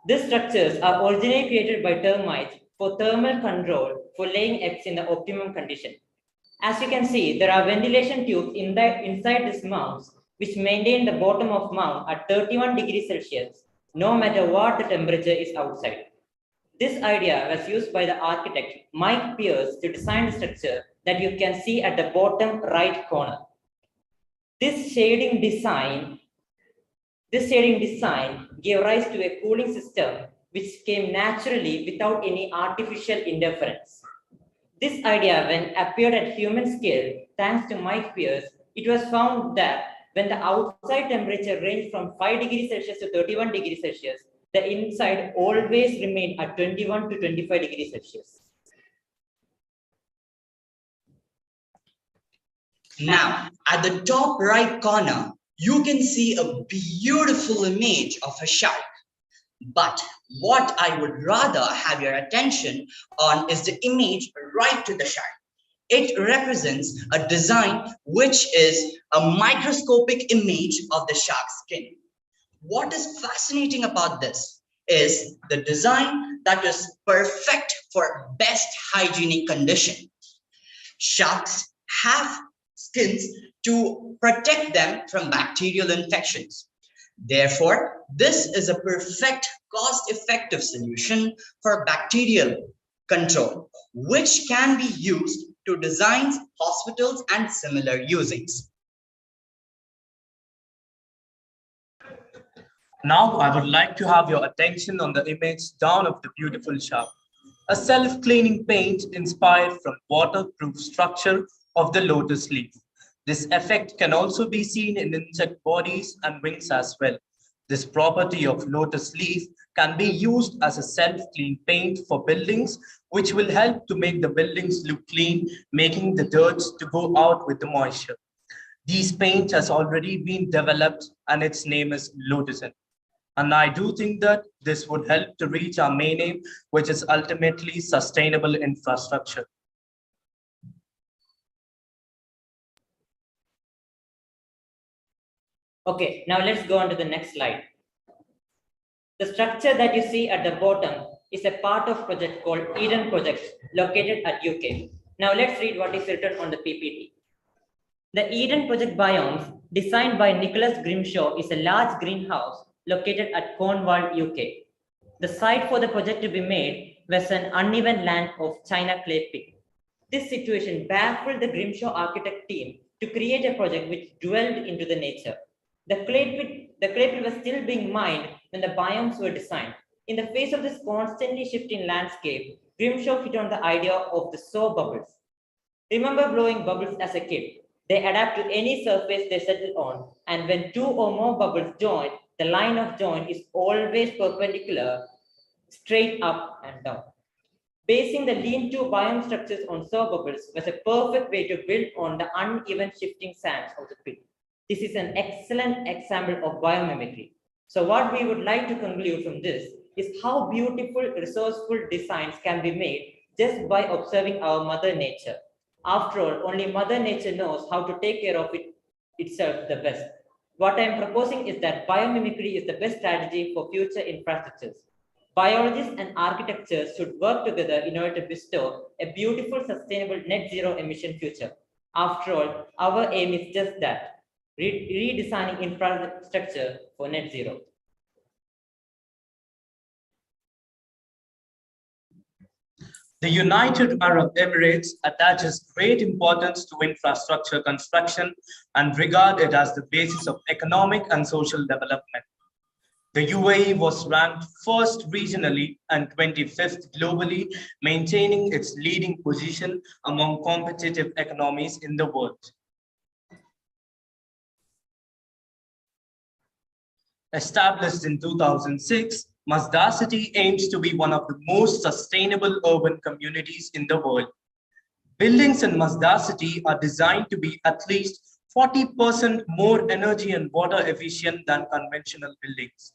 Speaker 6: These structures are originally created by termites for thermal control for laying eggs in the optimum condition. As you can see, there are ventilation tubes inside these mounds which maintain the bottom of mound at 31 degrees Celsius, no matter what the temperature is outside. This idea was used by the architect Mike Pierce to design the structure that you can see at the bottom right corner. This shading design gave rise to a cooling system which came naturally without any artificial interference. This idea, when appeared at human scale, thanks to Mike Pierce, it was found that when the outside temperature ranged from 5 degrees Celsius to 31 degrees Celsius, the inside always remained at 21 to 25 degrees Celsius.
Speaker 1: Now, at the top right corner, you can see a beautiful image of a shark. But what I would rather have your attention on is the image right to the shark. It represents a design which is a microscopic image of the shark's skin. What is fascinating about this is the design that is perfect for best hygienic condition. Sharks have skins to protect them from bacterial infections. Therefore, this is a perfect cost-effective solution for bacterial control, which can be used to design hospitals and similar usings.
Speaker 7: Now, I would like to have your attention on the image down of the beautiful shark, a self-cleaning paint inspired from waterproof structure of the lotus leaf. This effect can also be seen in insect bodies and wings as well. This property of lotus leaf can be used as a self-clean paint for buildings, which will help to make the buildings look clean, making the dirt to go out with the moisture. These paint has already been developed and its name is Lotusen. And I do think that this would help to reach our main aim, which is ultimately sustainable infrastructure.
Speaker 6: Okay, now let's go on to the next slide. The structure that you see at the bottom is a part of project called Eden Project located at UK. Now let's read what is written on the PPT. The Eden Project biomes designed by Nicholas Grimshaw is a large greenhouse located at Cornwall, UK. The site for the project to be made was an uneven land of China clay pit. This situation baffled the Grimshaw architect team to create a project which dwelled into the nature. The clay pit was still being mined when the biomes were designed. In the face of this constantly shifting landscape, Grimshaw hit on the idea of the sow bubbles. Remember blowing bubbles as a kid? They adapt to any surface they settle on, and when two or more bubbles join, the line of join is always perpendicular, straight up and down. Basing the lean-to biome structures on sow bubbles was a perfect way to build on the uneven shifting sands of the pit. This is an excellent example of biomimicry. So what we would like to conclude from this is how beautiful, resourceful designs can be made just by observing our Mother Nature. After all, only Mother Nature knows how to take care of itself the best. What I am proposing is that biomimicry is the best strategy for future infrastructures. Biologists and architects should work together in order to bestow a beautiful, sustainable net zero emission future. After all, our aim is just that, redesigning infrastructure for net zero.
Speaker 7: The United Arab Emirates attaches great importance to infrastructure construction and regard it as the basis of economic and social development. The UAE was ranked first regionally and 25th globally, maintaining its leading position among competitive economies in the world. Established in 2006, Masdar City aims to be one of the most sustainable urban communities in the world. Buildings in Masdar City are designed to be at least 40% more energy and water efficient than conventional buildings.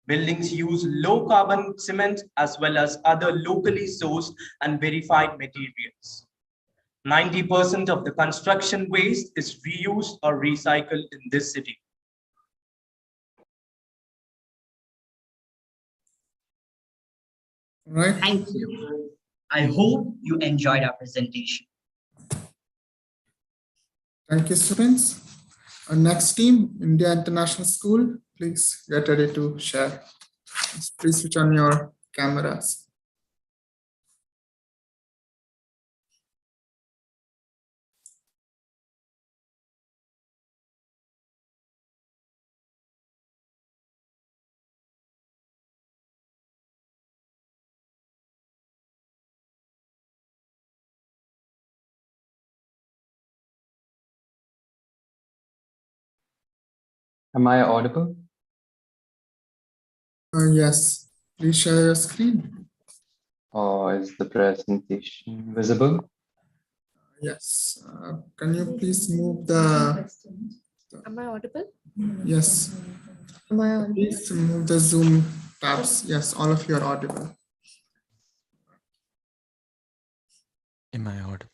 Speaker 7: Buildings use low carbon cement as well as other locally sourced and verified materials. 90% of the construction waste is reused or recycled in this city.
Speaker 2: Right.
Speaker 1: Thank you. I hope you enjoyed our presentation.
Speaker 2: Thank you, students. Our next team, India International School, please get ready to share. Please switch on your cameras.
Speaker 3: Am I audible?
Speaker 2: Yes, please share your screen.
Speaker 3: Or is the presentation visible?
Speaker 2: Yes. Can you please move the...
Speaker 13: Am I audible?
Speaker 2: Yes.
Speaker 13: Am I audible?
Speaker 2: Please move the Zoom tabs. Yes, all of you are audible.
Speaker 8: Am I audible?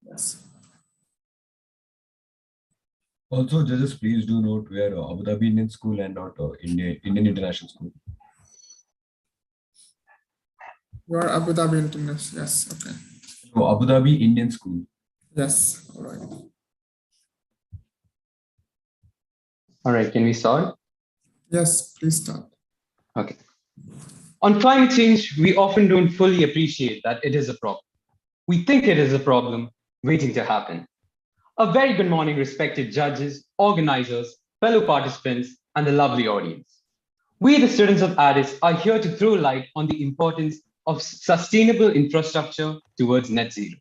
Speaker 2: Yes.
Speaker 11: Also, judges, please do note we are Abu Dhabi Indian School and not Indian International School.
Speaker 2: You are Abu Dhabi International. Yes, okay.
Speaker 11: No, Abu Dhabi Indian School.
Speaker 2: Yes, all right.
Speaker 3: All right, can we start?
Speaker 2: Yes, please start.
Speaker 3: Okay. On climate change, we often don't fully appreciate that it is a problem. We think it is a problem waiting to happen. A very good morning, respected judges, organizers, fellow participants, and the lovely audience. We, the students of Addis, are here to throw light on the importance of sustainable infrastructure towards net zero.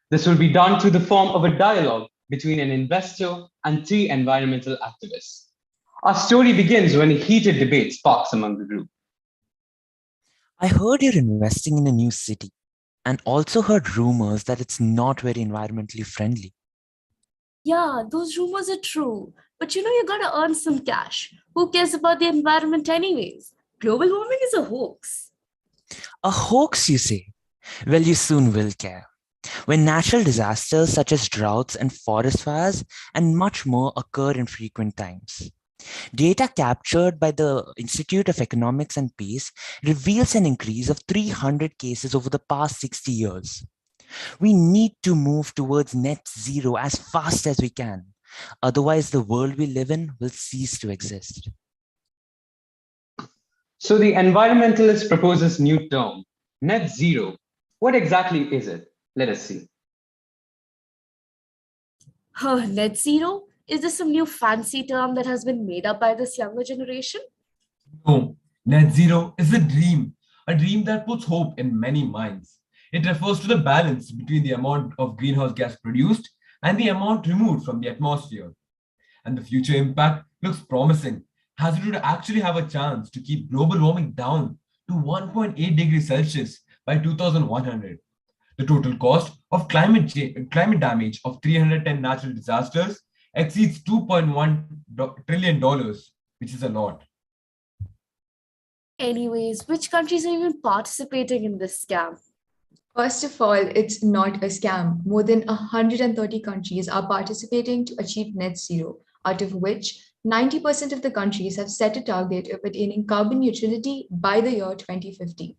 Speaker 3: This will be done through the form of a dialogue between an investor and 3 environmental activists. Our story begins when a heated debate sparks among the group.
Speaker 8: I heard you're investing in a new city and also heard rumors that it's not very environmentally friendly.
Speaker 14: Yeah, those rumors are true. But you know, you gotta earn some cash. Who cares about the environment anyways? Global warming is a hoax.
Speaker 8: A hoax, you say? Well, you soon will care. when natural disasters such as droughts and forest fires and much more occur in frequent times. Data captured by the Institute of Economics and Peace reveals an increase of 300 cases over the past 60 years. We need to move towards net zero as fast as we can. Otherwise, the world we live in will cease to exist.
Speaker 3: So the environmentalist proposes new term, net zero. What exactly is it? Let us see.
Speaker 14: Net zero? Is this some new fancy term that has been made up by this younger generation?
Speaker 11: No, net zero is a dream that puts hope in many minds. It refers to the balance between the amount of greenhouse gas produced and the amount removed from the atmosphere. And the future impact looks promising, as it would actually have a chance to keep global warming down to 1.8 degrees Celsius by 2100. The total cost of climate damage of 310 natural disasters exceeds $2.1 trillion, which is a lot.
Speaker 14: Anyways, which countries are even participating in this scam?
Speaker 12: First of all, it's not a scam. More than 130 countries are participating to achieve net zero, out of which 90% of the countries have set a target of attaining carbon neutrality by the year 2050.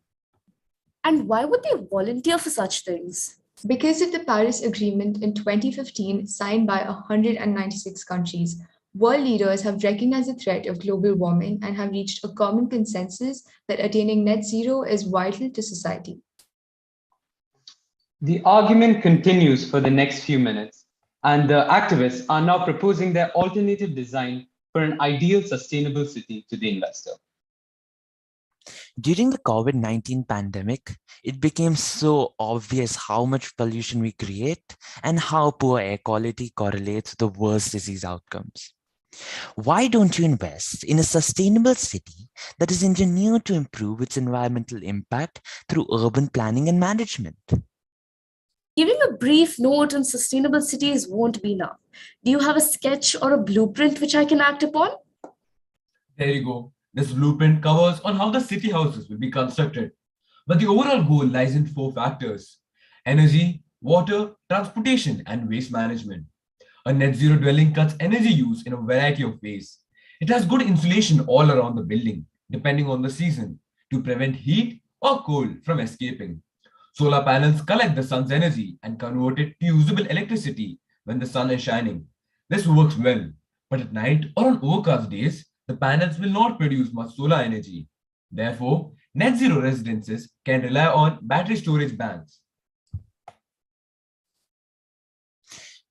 Speaker 14: And why would they volunteer for such things?
Speaker 12: Because of the Paris Agreement in 2015, signed by 196 countries, world leaders have recognized the threat of global warming and have reached a common consensus that attaining net zero is vital to society.
Speaker 3: The argument continues for the next few minutes, and the activists are now proposing their alternative design for an ideal sustainable city to the investor.
Speaker 8: During the COVID-19 pandemic, it became so obvious how much pollution we create and how poor air quality correlates with the worst disease outcomes. Why don't you invest in a sustainable city that is engineered to improve its environmental impact through urban planning and management?
Speaker 14: Giving a brief note on sustainable cities won't be enough. Do you have a sketch or a blueprint which I can act upon?
Speaker 11: There you go. This blueprint covers on how the city houses will be constructed. But the overall goal lies in 4 factors: energy, water, transportation, and waste management. A net zero dwelling cuts energy use in a variety of ways. It has good insulation all around the building, depending on the season, to prevent heat or cold from escaping. Solar panels collect the sun's energy and convert it to usable electricity when the sun is shining. This works well, but at night or on overcast days, the panels will not produce much solar energy. Therefore, net zero residences can rely on battery storage banks.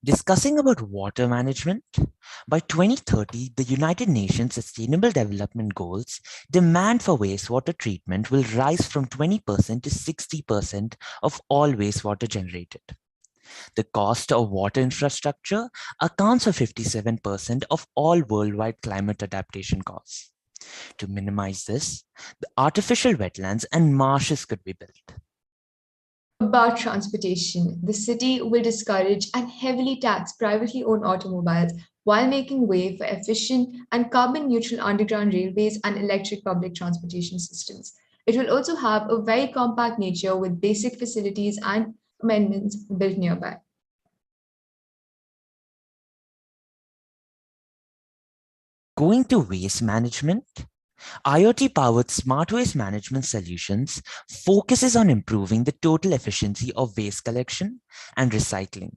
Speaker 8: Discussing about water management, by 2030, the United Nations Sustainable Development Goals demand for wastewater treatment will rise from 20% to 60% of all wastewater generated. The cost of water infrastructure accounts for 57% of all worldwide climate adaptation costs. To minimize this, the artificial wetlands and marshes could be built.
Speaker 12: About transportation, the city will discourage and heavily tax privately owned automobiles while making way for efficient and carbon neutral underground railways and electric public transportation systems. It will also have a very compact nature with basic facilities and amendments built nearby.
Speaker 8: Going to waste management, IoT-powered smart waste management solutions focuses on improving the total efficiency of waste collection and recycling.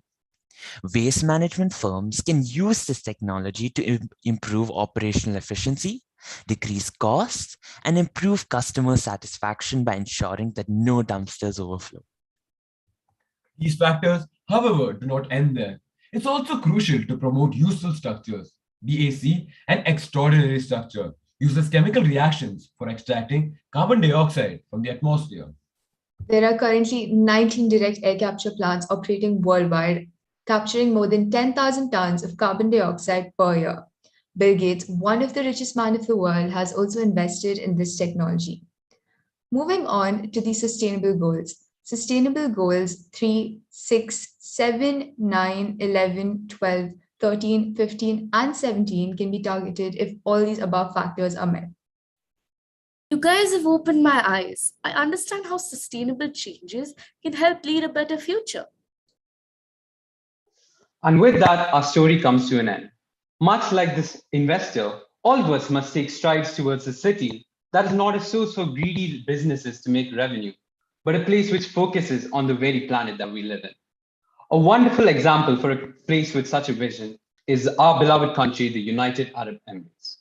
Speaker 8: Waste management firms can use this technology to improve operational efficiency, decrease costs, and improve customer satisfaction by ensuring that no dumpsters overflow.
Speaker 11: These factors, however, do not end there. It's also crucial to promote useful structures. DAC, an extraordinary structure, uses chemical reactions for extracting carbon dioxide from the atmosphere.
Speaker 12: There are currently 19 direct air capture plants operating worldwide, capturing more than 10,000 tons of carbon dioxide per year. Bill Gates, one of the richest men of the world, has also invested in this technology. Moving on to the sustainable goals. Sustainable goals 3, 6, 7, 9, 11, 12, 13, 15, and 17 can be targeted if all these above factors are met.
Speaker 14: You guys have opened my eyes. I understand how sustainable changes can help lead a better future.
Speaker 3: And with that, our story comes to an end. Much like this investor, all of us must take strides towards a city that is not a source for greedy businesses to make revenue, but a place which focuses on the very planet that we live in. A wonderful example for a place with such a vision is our beloved country, the United Arab Emirates.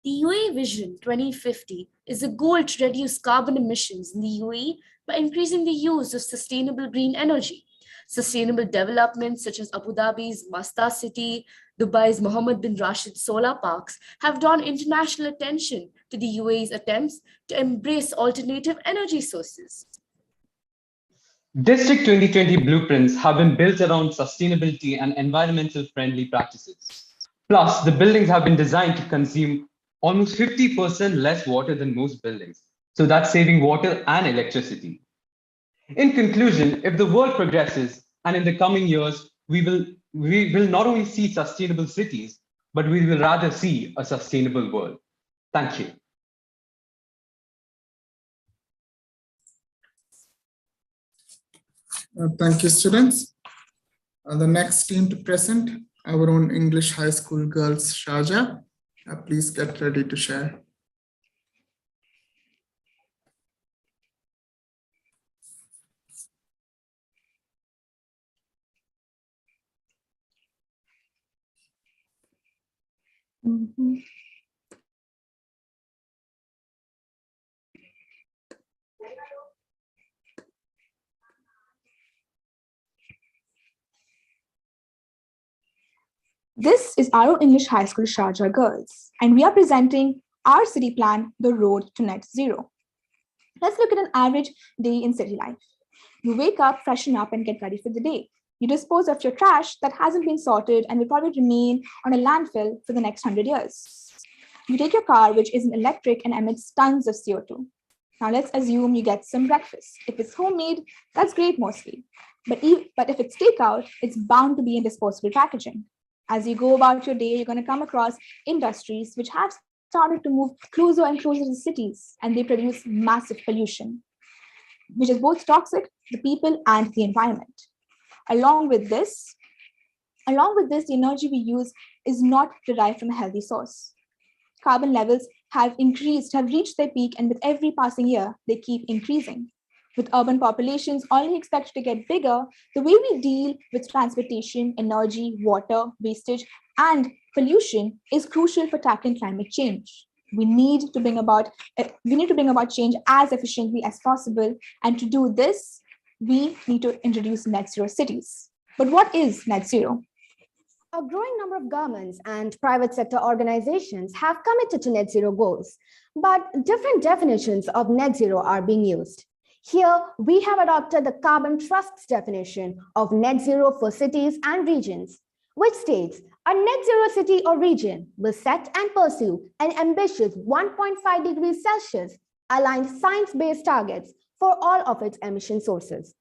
Speaker 14: The UAE Vision 2050 is a goal to reduce carbon emissions in the UAE by increasing the use of sustainable green energy. Sustainable developments such as Abu Dhabi's Masta City, Dubai's Mohammed bin Rashid solar parks have drawn international attention to the UAE's attempts to embrace alternative energy sources.
Speaker 3: District 2020 blueprints have been built around sustainability and environmental friendly practices. Plus, the buildings have been designed to consume almost 50% less water than most buildings. So that's saving water and electricity. In conclusion, if the world progresses and in the coming years, we will not only see sustainable cities, but we will rather see a sustainable world. Thank you.
Speaker 2: Thank you, students. The next team to present, our own English High School girls, Sharjah. Please get ready to share.
Speaker 15: This is our English High School Sharjah girls, and we are presenting our city plan, The Road to Net Zero. Let's look at an average day in city life. You wake up, freshen up, and get ready for the day. You dispose of your trash that hasn't been sorted and will probably remain on a landfill for the next 100 years. You take your car, which is an electric and emits tons of CO2. Now let's assume you get some breakfast. If it's homemade, that's great mostly. But if it's takeout, it's bound to be in disposable packaging. As you go about your day, you're going to come across industries which have started to move closer and closer to the cities, and they produce massive pollution, which is both toxic to the people and the environment. Along with this, the energy we use is not derived from a healthy source. Carbon levels have reached their peak, and with every passing year, they keep increasing. With urban populations only expected to get bigger, the way we deal with transportation, energy, water, wastage, and pollution is crucial for tackling climate change. We need to bring about change as efficiently as possible, and to do this, we need to introduce net zero cities. But what is net zero?
Speaker 16: A growing number of governments and private sector organizations have committed to net zero goals, but different definitions of net zero are being used. Here, we have adopted the Carbon Trust's definition of net zero for cities and regions, which states a net zero city or region will set and pursue an ambitious 1.5 degrees Celsius aligned science-based targets for all of its emission sources.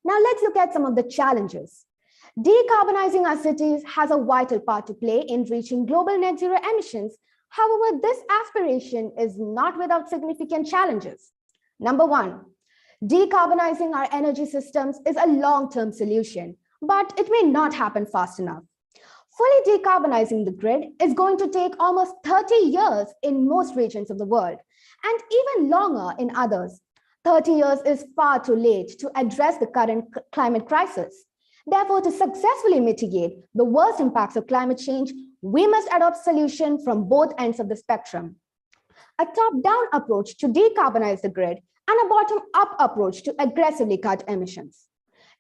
Speaker 16: Now let's look at some of the challenges. Decarbonizing our cities has a vital part to play in reaching global net zero emissions. However, this aspiration is not without significant challenges. Number one, decarbonizing our energy systems is a long-term solution, but it may not happen fast enough. Fully decarbonizing the grid is going to take almost 30 years in most regions of the world, and even longer in others. 30 years is far too late to address the current climate crisis. Therefore, to successfully mitigate the worst impacts of climate change, we must adopt solutions from both ends of the spectrum. A top-down approach to decarbonize the grid and a bottom-up approach to aggressively cut emissions.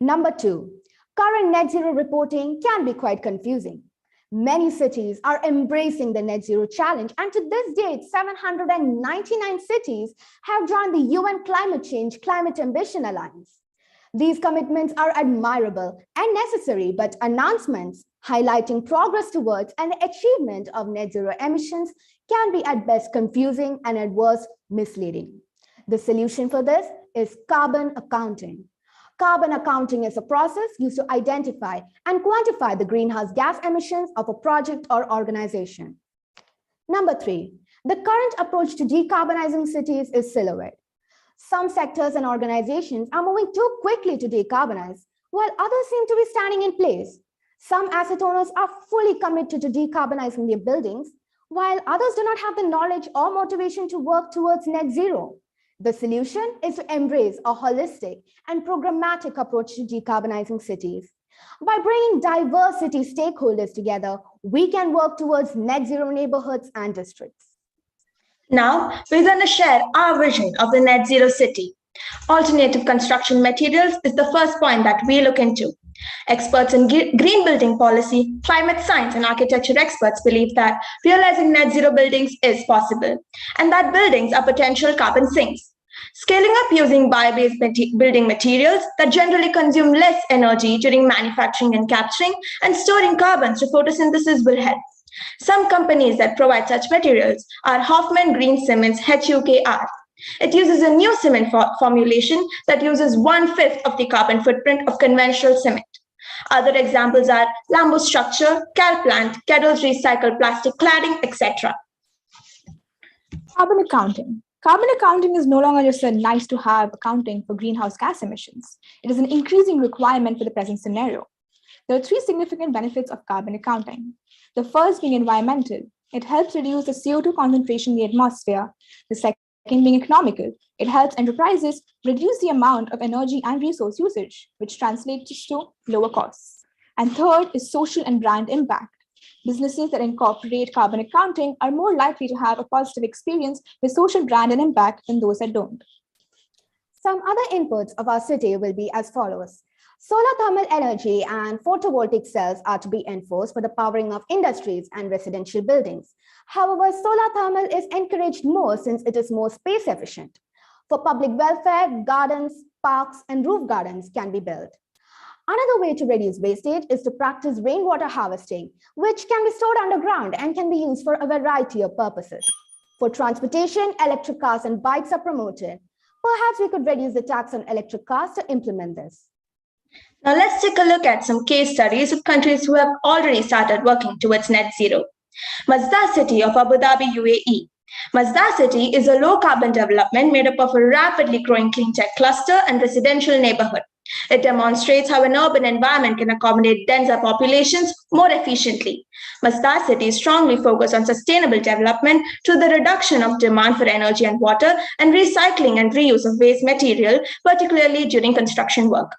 Speaker 16: Number two, current net zero reporting can be quite confusing. Many cities are embracing the net zero challenge, and to this date, 799 cities have joined the UN Climate Change Climate Ambition Alliance. These commitments are admirable and necessary, but announcements highlighting progress towards and the achievement of net zero emissions can be at best confusing and at worst misleading. The solution for this is carbon accounting. Carbon accounting is a process used to identify and quantify the greenhouse gas emissions of a project or organization. Number three, the current approach to decarbonizing cities is silhouette. Some sectors and organizations are moving too quickly to decarbonize,
Speaker 9: while others seem to be standing in place. Some asset owners are fully committed to decarbonizing their buildings, while others do not have the knowledge or motivation to work towards net zero. The solution is to embrace a holistic and programmatic approach to decarbonizing cities. By bringing diverse city stakeholders together, we can work towards net zero neighborhoods and districts.
Speaker 13: Now, we're going to share our vision of the net zero city. Alternative construction materials is the first point that we look into. Experts in green building policy, climate science, and architecture experts believe that realizing net zero buildings is possible, and that buildings are potential carbon sinks. Scaling up using bio-based building materials that generally consume less energy during manufacturing and capturing and storing carbon through photosynthesis will help. Some companies that provide such materials are Hoffman Green Cements HUKR. It uses a new cement formulation that uses 1/5 of the carbon footprint of conventional cement. Other examples are Lambo Structure, Calplant, Kettle's recycled plastic cladding, etc.
Speaker 15: Carbon accounting. Carbon accounting is no longer just a nice to have accounting for greenhouse gas emissions. It is an increasing requirement for the present scenario. There are three significant benefits of carbon accounting. The first being environmental. It helps reduce the CO2 concentration in the atmosphere. The second being economical. It helps enterprises reduce the amount of energy and resource usage, which translates to lower costs. And third is social and brand impact. Businesses that incorporate carbon accounting are more likely to have a positive experience with social brand and impact than those that don't.
Speaker 9: Some other inputs of our city will be as follows. Solar thermal energy and photovoltaic cells are to be enforced for the powering of industries and residential buildings. However, solar thermal is encouraged more since it is more space efficient. For public welfare, gardens, parks, and roof gardens can be built. Another way to reduce wastage is to practice rainwater harvesting, which can be stored underground and can be used for a variety of purposes. For transportation, electric cars and bikes are promoted. Perhaps we could reduce the tax on electric cars to implement this.
Speaker 13: Now let's take a look at some case studies of countries who have already started working towards net zero. Masdar City of Abu Dhabi, UAE. Masdar City is a low-carbon development made up of a rapidly growing clean tech cluster and residential neighborhood. It demonstrates how an urban environment can accommodate denser populations more efficiently. Masdar City is strongly focused on sustainable development through the reduction of demand for energy and water and recycling and reuse of waste material, particularly during construction work.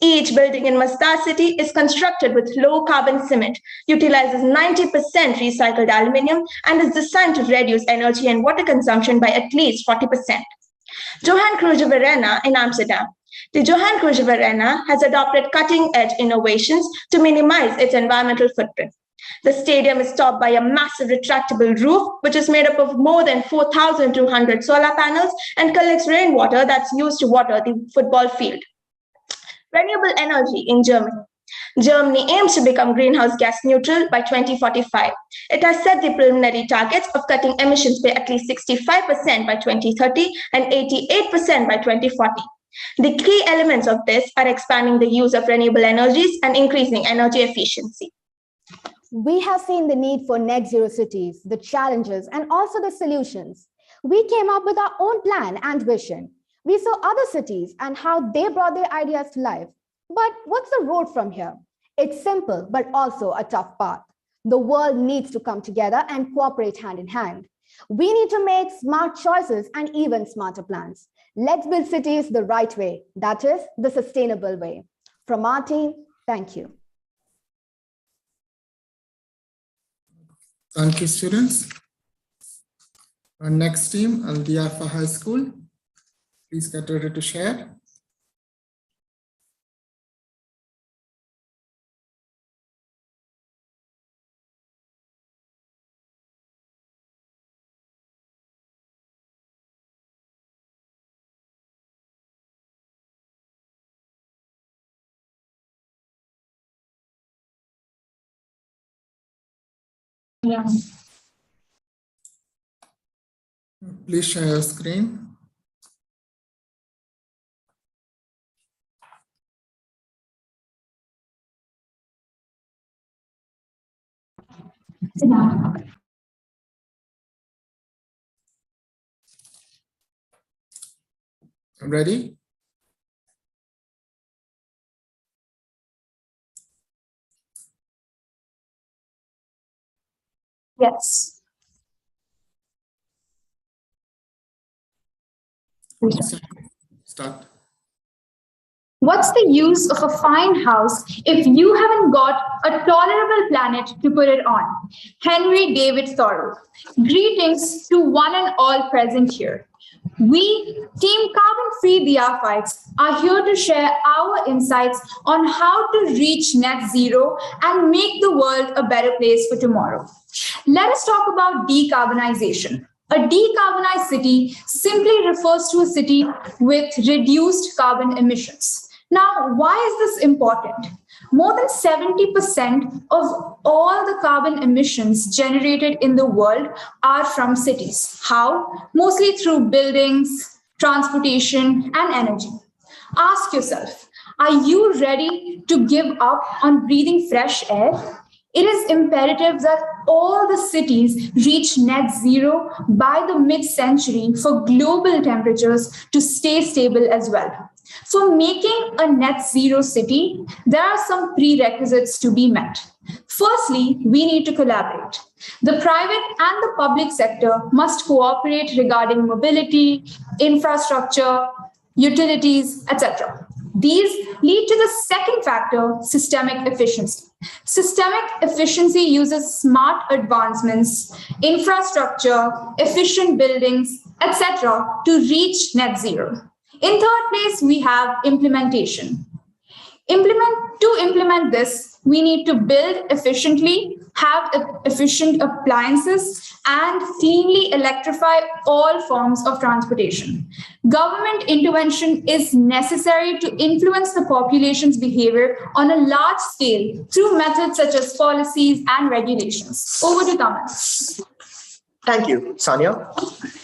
Speaker 13: Each building in Masdar City is constructed with low-carbon cement, utilizes 90% recycled aluminium, and is designed to reduce energy and water consumption by at least 40%. Johan Cruyff Arena in Amsterdam. The Johan Cruyff Arena has adopted cutting-edge innovations to minimize its environmental footprint. The stadium is topped by a massive retractable roof, which is made up of more than 4,200 solar panels and collects rainwater that's used to water the football field. Renewable energy in Germany. Germany aims to become greenhouse gas neutral by 2045. It has set the preliminary targets of cutting emissions by at least 65% by 2030 and 88% by 2040. The key elements of this are expanding the use of renewable energies and increasing energy efficiency.
Speaker 9: We have seen the need for net zero cities, the challenges, and also the solutions. We came up with our own plan and vision. We saw other cities and how they brought their ideas to life. But what's the road from here? It's simple, but also a tough path. The world needs to come together and cooperate hand in hand. We need to make smart choices and even smarter plans. Let's build cities the right way, that is, the sustainable way. From our team, thank you.
Speaker 2: Thank you, students. Our next team, Al Diafa High School. Please get ready to share.
Speaker 19: Yeah.
Speaker 2: Please share your screen. Ready?
Speaker 19: Yes.
Speaker 2: Start.
Speaker 19: What's the use of a fine house if you haven't got a tolerable planet to put it on? Henry David Thoreau. Greetings to one and all present here. We, Team Carbon Free Diaphytes, are here to share our insights on how to reach net zero and make the world a better place for tomorrow. Let us talk about decarbonization. A decarbonized city simply refers to a city with reduced carbon emissions. Now, why is this important? More than 70% of all the carbon emissions generated in the world are from cities. How? Mostly through buildings, transportation, and energy. Ask yourself, are you ready to give up on breathing fresh air? It is imperative that all the cities reach net zero by the mid-century for global temperatures to stay stable as well. For making a net zero city, there are some prerequisites to be met. Firstly, we need to collaborate. The private and the public sector must cooperate regarding mobility, infrastructure, utilities, etc. These lead to the second factor, systemic efficiency. Systemic efficiency uses smart advancements, infrastructure, efficient buildings, etc. to reach net zero. In third place, we have implementation. To implement this, we need to build efficiently, have efficient appliances, and cleanly electrify all forms of transportation. Government intervention is necessary to influence the population's behavior on a large scale through methods such as policies and regulations. Over to Thomas.
Speaker 10: Thank you, Sania.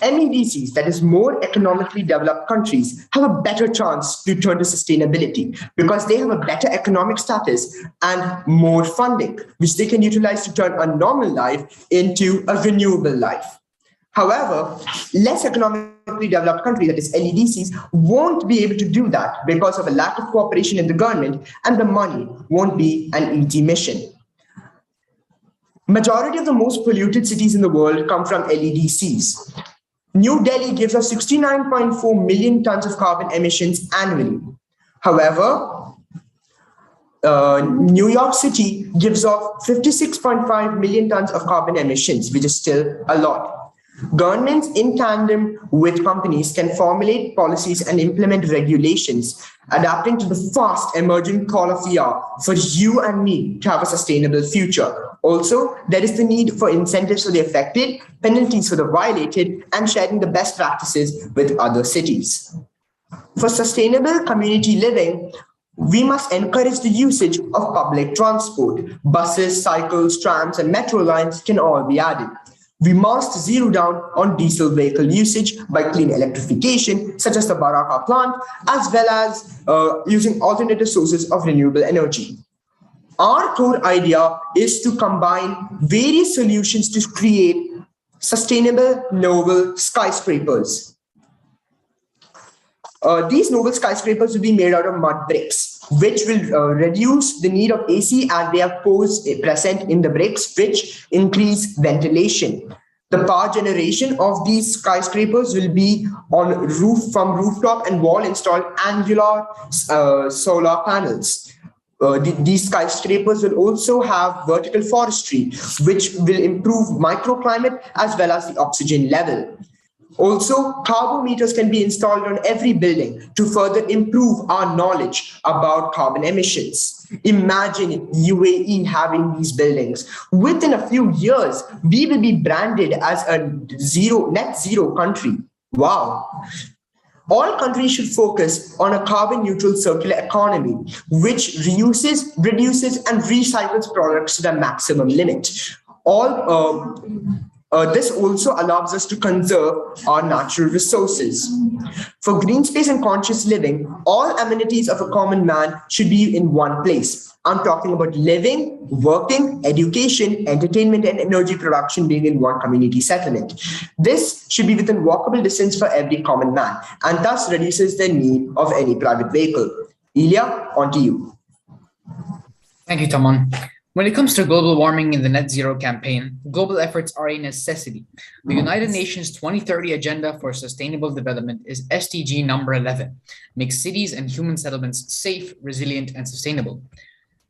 Speaker 10: MEDCs, that is more economically developed countries, have a better chance to turn to sustainability because they have a better economic status and more funding, which they can utilize to turn a normal life into a renewable life. However, less economically developed countries, that is LEDCs, won't be able to do that because of a lack of cooperation in the government, and the money won't be an easy mission. Majority of the most polluted cities in the world come from LEDCs. New Delhi gives us 69.4 million tons of carbon emissions annually. However, New York City gives off 56.5 million tons of carbon emissions, which is still a lot. Governments, in tandem with companies, can formulate policies and implement regulations, adapting to the fast emerging call of the hour for you and me to have a sustainable future. Also, there is the need for incentives for the affected, penalties for the violated, and sharing the best practices with other cities. For sustainable community living, we must encourage the usage of public transport. Buses, cycles, trams, and metro lines can all be added. We must zero down on diesel vehicle usage by clean electrification, such as the Baraka plant, as well as using alternative sources of renewable energy. Our core idea is to combine various solutions to create sustainable, novel skyscrapers. These novel skyscrapers will be made out of mud bricks, which will reduce the need of AC, and they have pores present in the bricks, which increase ventilation. The power generation of these skyscrapers will be on from rooftop and wall installed angular solar panels. These skyscrapers will also have vertical forestry, which will improve microclimate as well as the oxygen level. Also, carbometers can be installed on every building to further improve our knowledge about carbon emissions. Imagine UAE having these buildings. Within a few years, we will be branded as a net zero country. Wow. All countries should focus on a carbon neutral circular economy, which reduces, and recycles products to the maximum limit. This also allows us to conserve our natural resources. For green space and conscious living, all amenities of a common man should be in one place. I'm talking about living, working, education, entertainment, and energy production being in one community settlement. This should be within walkable distance for every common man, and thus reduces the need of any private vehicle. Ilya, on to you.
Speaker 22: Thank you, Taman.
Speaker 17: When it comes to global warming and the net zero campaign, global efforts are a necessity. The United Nations 2030 Agenda for Sustainable Development is SDG number 11, makes cities and human settlements safe, resilient, and sustainable.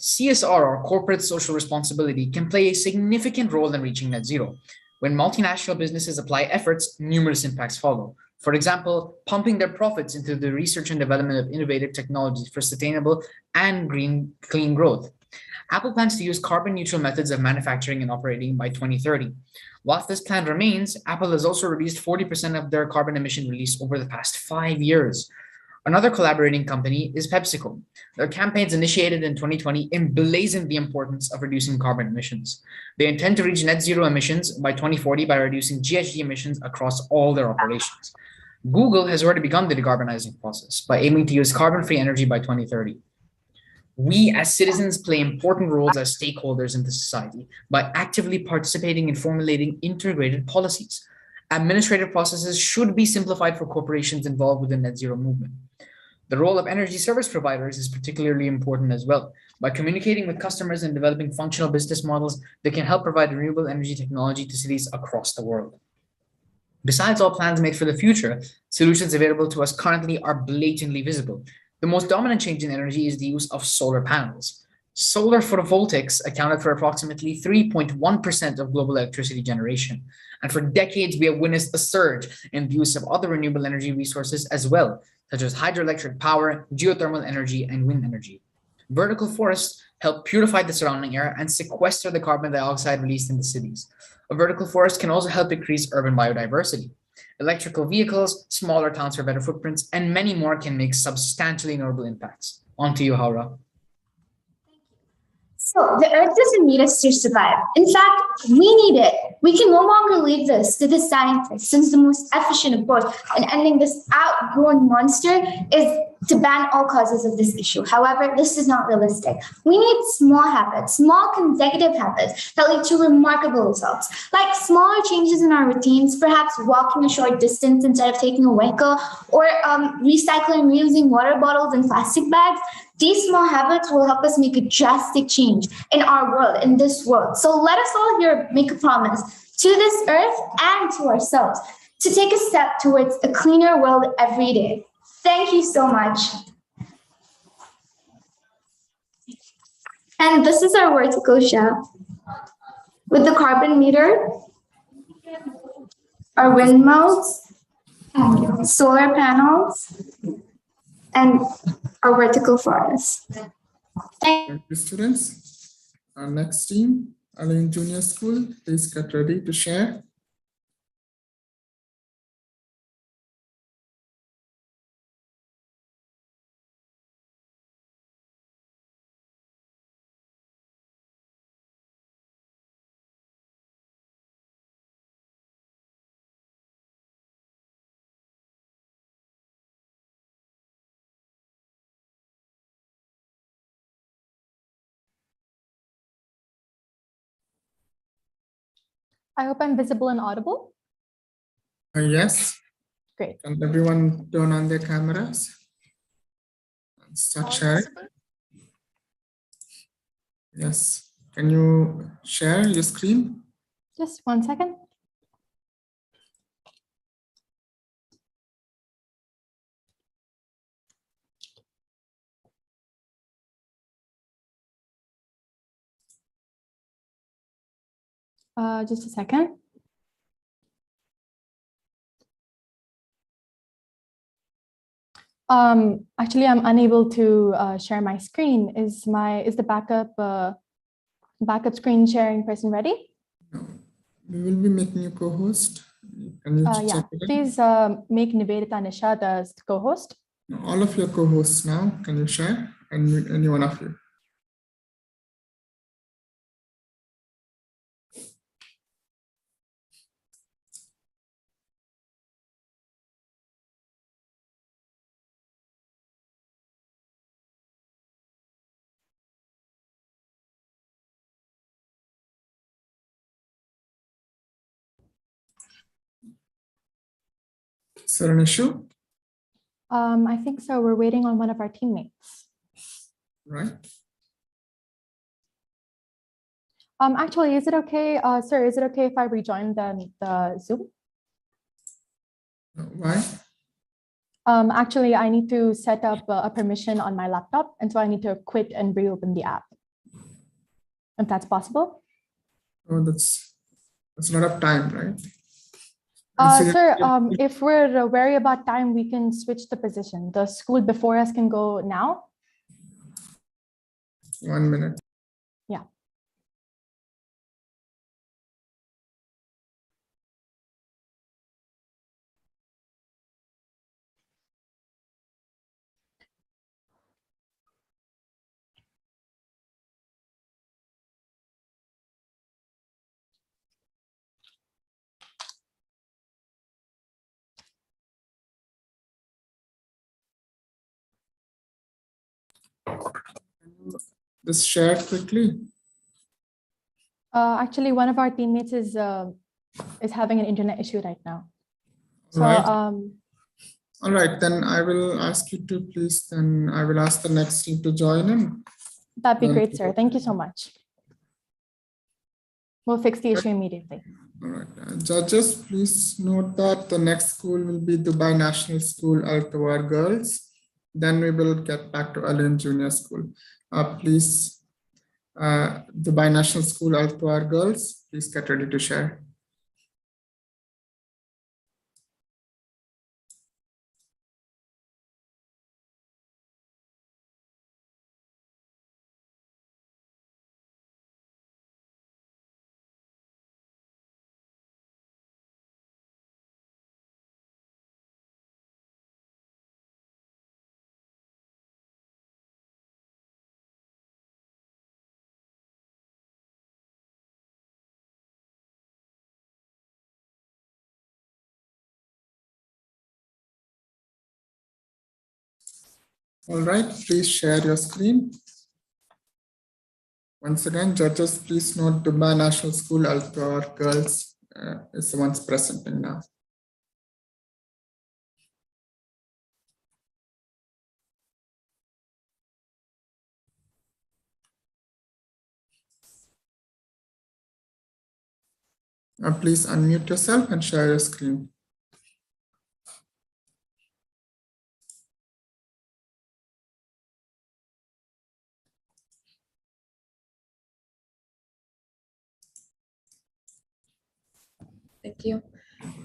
Speaker 17: CSR, or corporate social responsibility, can play a significant role in reaching net zero. When multinational businesses apply efforts, numerous impacts follow. For example, pumping their profits into the research and development of innovative technologies for sustainable and clean growth. Apple plans to use carbon neutral methods of manufacturing and operating by 2030. Whilst this plan remains, Apple has also reduced 40% of their carbon emission release over the past 5 years. Another collaborating company is PepsiCo. Their campaigns initiated in 2020 emblazoned the importance of reducing carbon emissions. They intend to reach net zero emissions by 2040 by reducing GHG emissions across all their operations. Google has already begun the decarbonizing process by aiming to use carbon-free energy by 2030. We as citizens play important roles as stakeholders in the society by actively participating in formulating integrated policies. Administrative processes should be simplified for corporations involved with the net zero movement. The role of energy service providers is particularly important as well. By communicating with customers and developing functional business models, they can help provide renewable energy technology to cities across the world. Besides all plans made for the future, solutions available to us currently are blatantly visible. The most dominant change in energy is the use of solar panels. Solar photovoltaics accounted for approximately 3.1% of global electricity generation. And for decades, we have witnessed a surge in the use of other renewable energy resources as well, such as hydroelectric power, geothermal energy, and wind energy. Vertical forests help purify the surrounding air and sequester the carbon dioxide released in the cities. A vertical forest can also help increase urban biodiversity. Electrical vehicles, smaller towns for better footprints, and many more can make substantially notable impacts. On to you, Haura.
Speaker 22: So the Earth doesn't need us to survive. In fact, we need it. We can no longer leave this to the scientists, since the most efficient approach in ending this outgrown monster is to ban all causes of this issue. However, this is not realistic. We need small habits, small consecutive habits that lead to remarkable results, like smaller changes in our routines, perhaps walking a short distance instead of taking a vehicle, or recycling, reusing water bottles and plastic bags. These small habits will help us make a drastic change in our world, in this world. So let us all here make a promise to this earth and to ourselves to take a step towards a cleaner world every day. Thank you so much. And this is our vertical shell with the carbon meter, our windmills, solar panels, and our vertical forest.
Speaker 2: Thank you, students. Our next team, Alain Junior School, please get ready to share.
Speaker 23: I hope I'm visible and audible.
Speaker 2: Yes.
Speaker 23: Great.
Speaker 2: Can everyone turn on their cameras? And start sharing. Yes. Can you share your screen?
Speaker 23: Just 1 second. Just a second. Actually, I'm unable to share my screen. Is the backup screen sharing person ready?
Speaker 2: We will be making you co-host. Can you
Speaker 23: Yeah,
Speaker 2: check it out?
Speaker 23: please make Nivedita Nishad as co-host.
Speaker 2: All of your co-hosts now, can you share? And any one of you? Is there an issue?
Speaker 23: I think so. We're waiting on one of our teammates.
Speaker 2: Right.
Speaker 23: Actually, is it okay, sir, is it okay if I rejoin the Zoom?
Speaker 2: Why?
Speaker 23: Actually, I need to set up a permission on my laptop, and so I need to quit and reopen the app. If that's possible?
Speaker 2: Oh, that's not enough time, right?
Speaker 23: Sir, if we're wary about time, we can switch the position. The school before us can go now.
Speaker 2: 1 minute.
Speaker 23: Yeah.
Speaker 2: Just share quickly.
Speaker 23: Actually, one of our teammates is having an internet issue right now. So,
Speaker 2: All right, then I will ask you to please, then I will ask the next team to join in.
Speaker 23: That'd be great, sir. Thank you so much. We'll fix the issue immediately.
Speaker 2: All right, judges, please note that the next school will be Dubai National School Al Tawar Girls. Then we will get back to Al Ain Junior School. Please, Dubai National School Al Tawar Girls, please get ready to share. All right, please share your screen. Once again, judges, please note Dubai National School Al Tawar Girls is the ones presenting now. Please unmute yourself and share your screen.
Speaker 12: Thank you.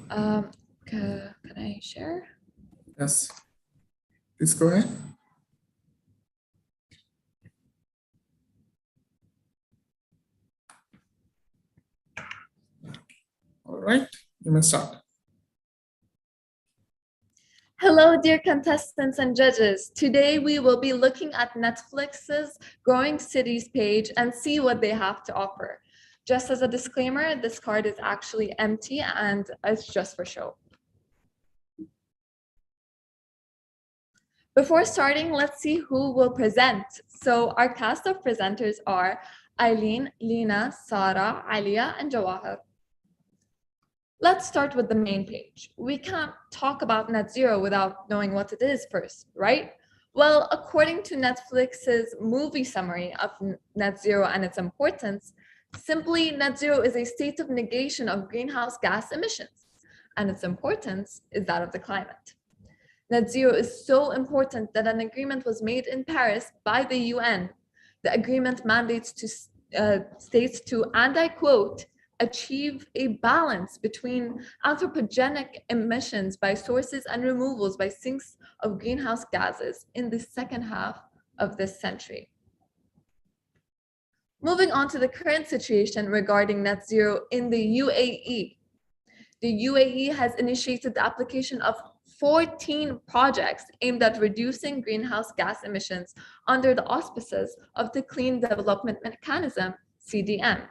Speaker 12: Can I share?
Speaker 2: Yes, please go ahead. All right, you may start.
Speaker 12: Hello, dear contestants and judges. Today we will be looking at Netflix's Growing Cities page and see what they have to offer. Just as a disclaimer, this card is actually empty and it's just for show. Before starting, let's see who will present. So our cast of presenters are Eileen, Lina, Sarah, Alia, and Jawahar. Let's start with the main page. We can't talk about net zero without knowing what it is first, right? Well, according to Netflix's movie summary of net zero and its importance, simply net zero is a state of negation of greenhouse gas emissions, and its importance is that of the climate. Net zero is so important that an agreement was made in Paris by the UN. The agreement mandates to states to, and I quote, achieve a balance between anthropogenic emissions by sources and removals by sinks of greenhouse gases in the second half of this century. Moving on to the current situation regarding net zero in the UAE. The UAE has initiated the application of 14 projects aimed at reducing greenhouse gas emissions under the auspices of the Clean Development Mechanism, CDM.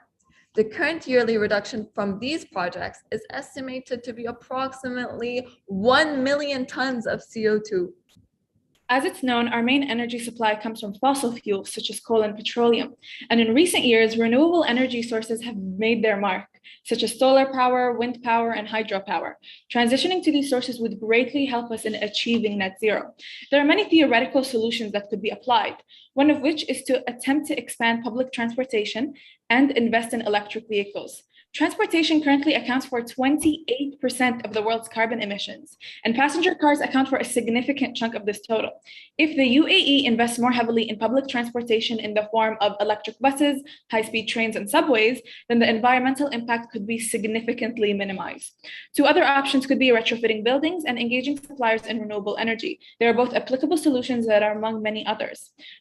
Speaker 12: The current yearly reduction from these projects is estimated to be approximately 1 million tons of CO2.
Speaker 18: As it's known, our main energy supply comes from fossil fuels such as coal and petroleum. And in recent years, renewable energy sources have made their mark, such as solar power, wind power, and hydropower. Transitioning to these sources would greatly help us in achieving net zero. There are many theoretical solutions that could be applied, one of which is to attempt to expand public transportation and invest in electric vehicles. Transportation currently accounts for 28% of the world's carbon emissions, and passenger cars account for a significant chunk of this total. If the UAE invests more heavily in public transportation in the form of electric buses, high-speed trains, and subways, then the environmental impact could be significantly minimized. Two other options could be retrofitting buildings and engaging suppliers in renewable energy. They are both applicable solutions that are among many others.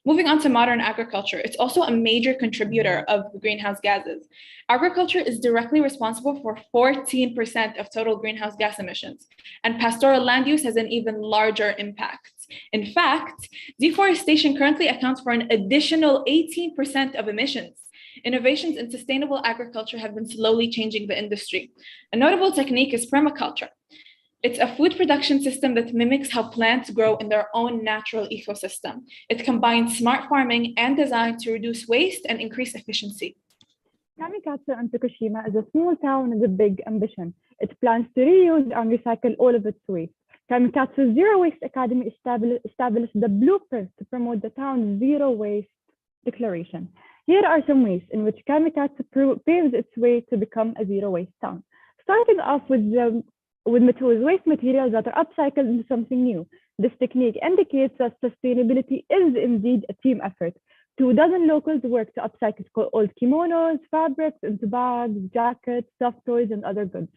Speaker 18: Moving on to modern agriculture, it's also a major contributor of greenhouse gases. Agriculture is directly responsible for 14% of total greenhouse gas emissions, and pastoral land use has an even larger impact. In fact, deforestation currently accounts for an additional 18% of emissions. Innovations in sustainable agriculture have been slowly changing the industry. A notable technique is permaculture. It's a food production system that mimics how plants grow in their own natural ecosystem. It combines smart farming and design to reduce waste and increase efficiency.
Speaker 4: Kamikatsu in Tokushima is a small town with a big ambition. It plans to reuse and recycle all of its waste. Kamikatsu's Zero Waste Academy established the blueprint to promote the town's zero waste declaration. Here are some ways in which Kamikatsu paves its way to become a zero waste town. Starting off with waste materials that are upcycled into something new. This technique indicates that sustainability is indeed a team effort. 24 locals work to upcycle old kimonos, fabrics into bags, jackets, soft toys, and other goods.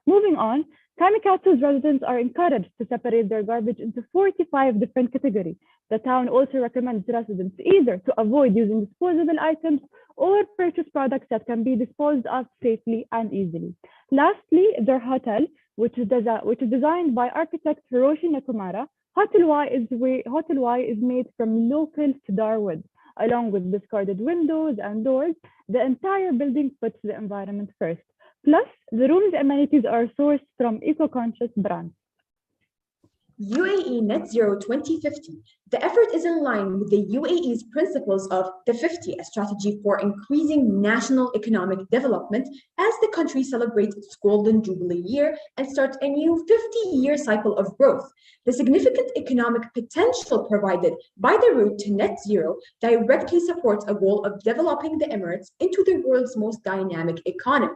Speaker 4: Moving on, Kamikatsu's residents are encouraged to separate their garbage into 45 different categories. The town also recommends residents either to avoid using disposable items or purchase products that can be disposed of safely and easily. Lastly, their hotel, which is designed by architect Hiroshi Nakamura, Hotel Y is made from local cedar wood. Along with discarded windows and doors, the entire building puts the environment first. Plus, the room's amenities are sourced from eco-conscious brands.
Speaker 20: UAE Net Zero 2050. The effort is in line with the UAE's principles of the 50, a strategy for increasing national economic development as the country celebrates its Golden Jubilee year and starts a new 50-year cycle of growth. The significant economic potential provided by the route to net zero directly supports a goal of developing the Emirates into the world's most dynamic economy.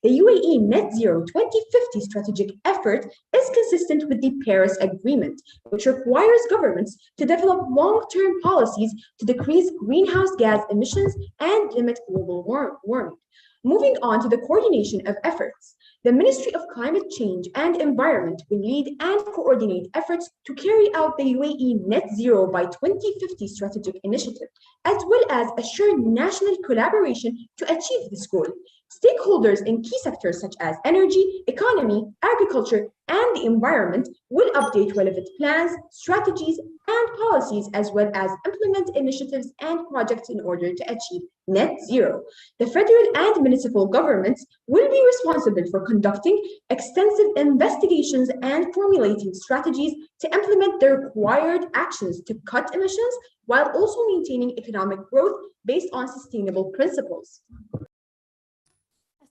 Speaker 20: The UAE Net Zero 2050 strategic effort is consistent with the Paris Agreement, which requires governments to develop long-term policies to decrease greenhouse gas emissions and limit global warming. Moving on to the coordination of efforts. The Ministry of Climate Change and Environment will lead and coordinate efforts to carry out the UAE Net Zero by 2050 strategic initiative, as well as assure national collaboration to achieve this goal. Stakeholders in key sectors such as energy, economy, agriculture, and the environment will update relevant plans, strategies, and policies, as well as implement initiatives and projects in order to achieve net zero. The federal and municipal governments will be responsible for conducting extensive investigations and formulating strategies to implement the required actions to cut emissions while also maintaining economic growth based on sustainable principles.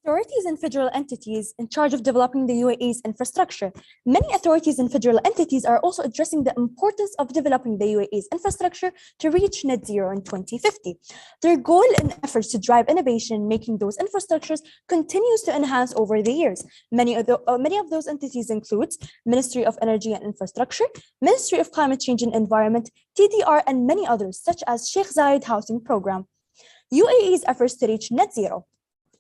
Speaker 21: Authorities and federal entities in charge of developing the UAE's infrastructure. Many authorities and federal entities are also addressing the importance of developing the UAE's infrastructure to reach net zero in 2050. Their goal and efforts to drive innovation in making those infrastructures continues to enhance over the years. Many of those entities includes Ministry of Energy and Infrastructure, Ministry of Climate Change and Environment, TDR, and many others, such as Sheikh Zayed Housing Program. UAE's efforts to reach net zero.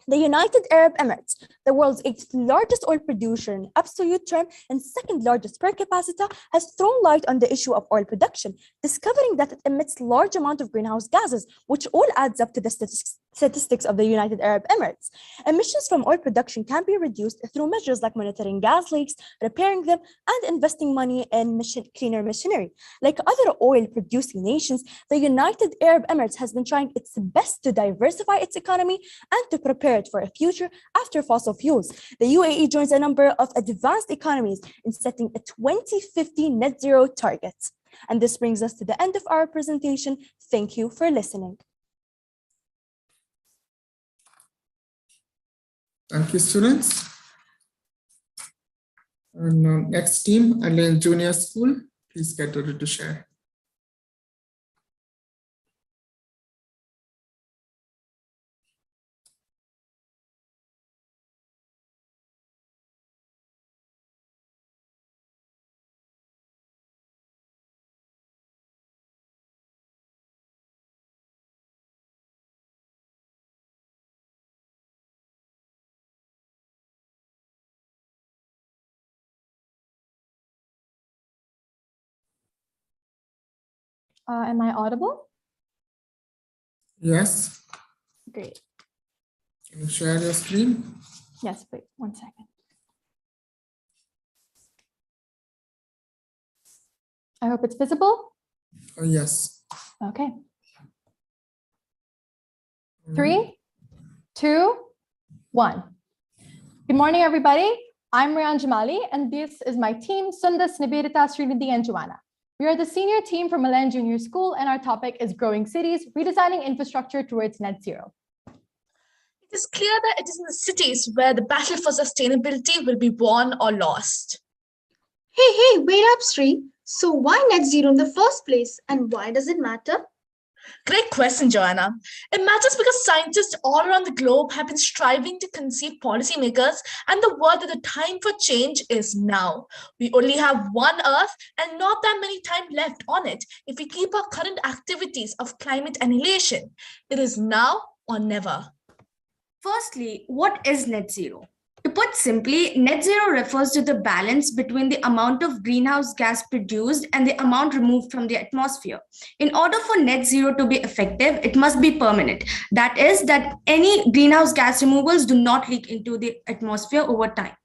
Speaker 21: The United Arab Emirates, the world's 8th largest oil producer in absolute term and 2nd largest per capita, has thrown light on the issue of oil production, discovering that it emits large amount of greenhouse gases, which all adds up to the statistics of the United Arab Emirates. Emissions from oil production can be reduced through measures like monitoring gas leaks, repairing them, and investing money in cleaner machinery. Like other oil-producing nations, the United Arab Emirates has been trying its best to diversify its economy and to prepare it for a future after fossil fuels. The UAE joins a number of advanced economies in setting a 2050 net zero target. And this brings us to the end of our presentation. Thank you for listening.
Speaker 2: Thank you, students. And next team, Al Ain Junior School, please get ready to share.
Speaker 23: Am I audible?
Speaker 2: Yes.
Speaker 23: Great.
Speaker 2: Can you share your screen?
Speaker 23: Yes, wait 1 second. I hope it's visible.
Speaker 2: Oh, yes.
Speaker 23: Okay. 3, 2, 1. Good morning, everybody. I'm Rayan Jamali, and this is my team, Sundas, Nivedita, Srinidhi, and Joanna. We are the senior team from Milan Junior School, and our topic is Growing Cities, Redesigning Infrastructure Towards Net Zero.
Speaker 5: It is clear that it is in the cities where the battle for sustainability will be won or lost.
Speaker 19: Hey, wait up, Sri. So why net zero in the first place, and why does it matter?
Speaker 5: Great question, Joanna. It matters because scientists all around the globe have been striving to conceive policymakers and the word that the time for change is now. We only have one Earth and not that many time left on it if we keep our current activities of climate annihilation. It is now or never.
Speaker 6: Firstly, what is net zero? To put simply, net zero refers to the balance between the amount of greenhouse gas produced and the amount removed from the atmosphere. In order for net zero to be effective, it must be permanent. That is, that any greenhouse gas removals do not leak into the atmosphere over time.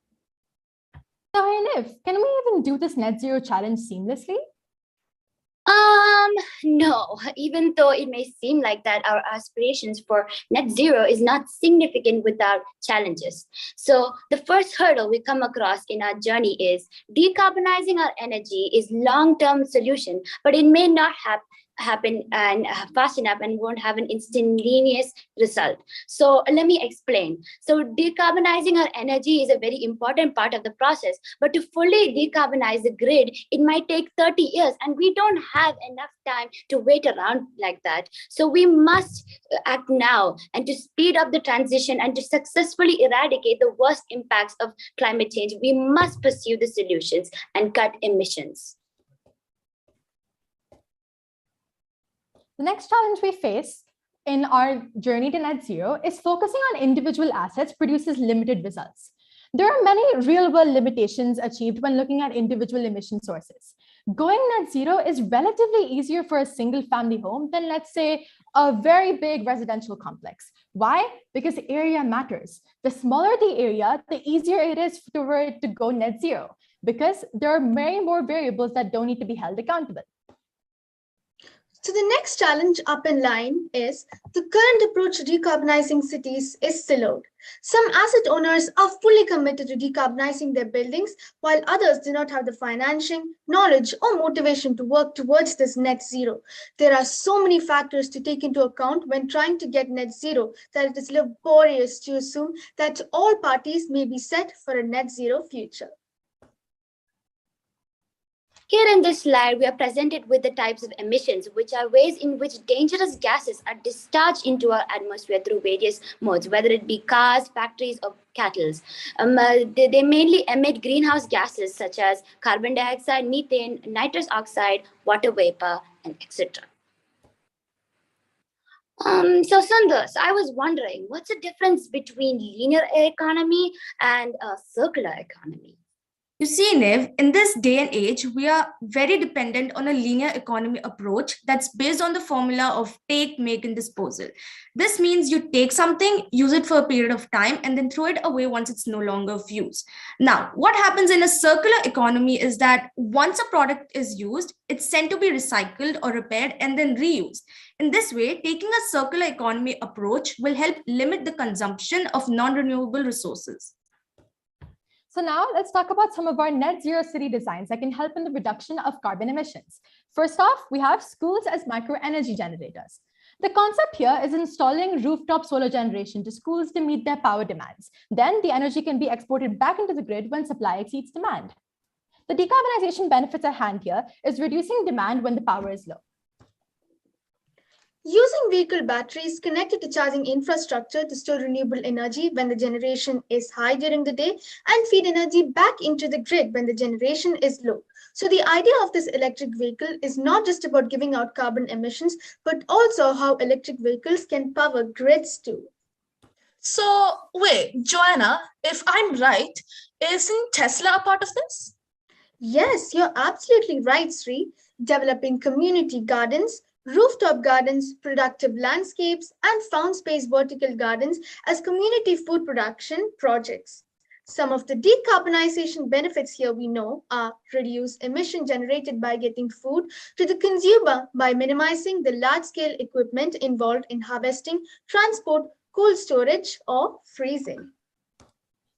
Speaker 23: So, Hanif, can we even do this net zero challenge seamlessly?
Speaker 7: No, even though it may seem like that our aspirations for net zero is not significant without challenges. So the first hurdle we come across in our journey is decarbonizing our energy is long-term solution, but it may not happen and fast enough and won't have an instantaneous result. So let me explain. So decarbonizing our energy is a very important part of the process, but to fully decarbonize the grid, it might take 30 years and we don't have enough time to wait around like that. So we must act now and to speed up the transition and to successfully eradicate the worst impacts of climate change, we must pursue the solutions and cut emissions.
Speaker 23: The next challenge we face in our journey to net zero is focusing on individual assets produces limited results. There are many real-world limitations achieved when looking at individual emission sources. Going net zero is relatively easier for a single-family home than, let's say, a very big residential complex. Why? Because area matters. The smaller the area, the easier it is for it to go net zero, because there are many more variables that don't need to be held accountable.
Speaker 19: So the next challenge up in line is the current approach to decarbonizing cities is siloed. Some asset owners are fully committed to decarbonizing their buildings, while others do not have the financing, knowledge, or motivation to work towards this net zero. There are so many factors to take into account when trying to get net zero that it is laborious to assume that all parties may be set for a net zero future.
Speaker 7: Here in this slide, we are presented with the types of emissions, which are ways in which dangerous gases are discharged into our atmosphere through various modes, whether it be cars, factories, or cattle. They mainly emit greenhouse gases such as carbon dioxide, methane, nitrous oxide, water vapor, and etc. So Sundas, I was wondering, what's the difference between linear economy and a circular economy?
Speaker 6: You see, Niv, in this day and age, we are very dependent on a linear economy approach that's based on the formula of take, make, and disposal. This means you take something, use it for a period of time, and then throw it away once it's no longer of use. Now, what happens in a circular economy is that once a product is used, it's sent to be recycled or repaired and then reused. In this way, taking a circular economy approach will help limit the consumption of non-renewable resources.
Speaker 23: So now let's talk about some of our net zero city designs that can help in the reduction of carbon emissions. First off, we have schools as micro energy generators. The concept here is installing rooftop solar generation to schools to meet their power demands. Then the energy can be exported back into the grid when supply exceeds demand. The decarbonization benefits at hand here is reducing demand when the power is low.
Speaker 19: Using vehicle batteries connected to charging infrastructure to store renewable energy when the generation is high during the day and feed energy back into the grid when the generation is low. So the idea of this electric vehicle is not just about giving out carbon emissions, but also how electric vehicles can power grids too.
Speaker 5: So wait, Joanna, if I'm right, isn't Tesla a part of this?
Speaker 19: Yes, you're absolutely right, Sri.
Speaker 1: developing community gardens, rooftop gardens, productive landscapes, and found space vertical gardens as community food production projects. Some of the decarbonization benefits here we know are reduced emission generated by getting food to the consumer by minimizing the large-scale equipment involved in harvesting, transport, cold storage, or freezing.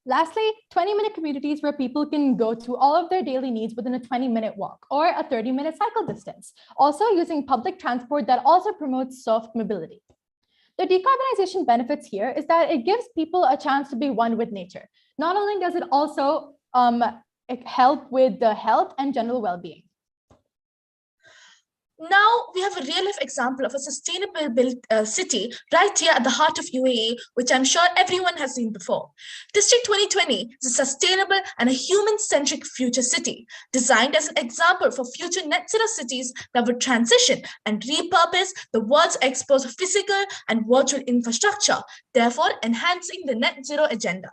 Speaker 23: Lastly, 20-minute communities where people can go to all of their daily needs within a 20-minute walk or a 30-minute cycle distance. Also using public transport that also promotes soft mobility. The decarbonization benefits here is that it gives people a chance to be one with nature. Not only does it also help with the health and general well-being.
Speaker 5: Now we have a real-life example of a sustainable built city right here at the heart of UAE, which I'm sure everyone has seen before. District 2020 is a sustainable and a human-centric future city, designed as an example for future net zero cities that would transition and repurpose the world's exposed physical and virtual infrastructure, therefore enhancing the net zero agenda.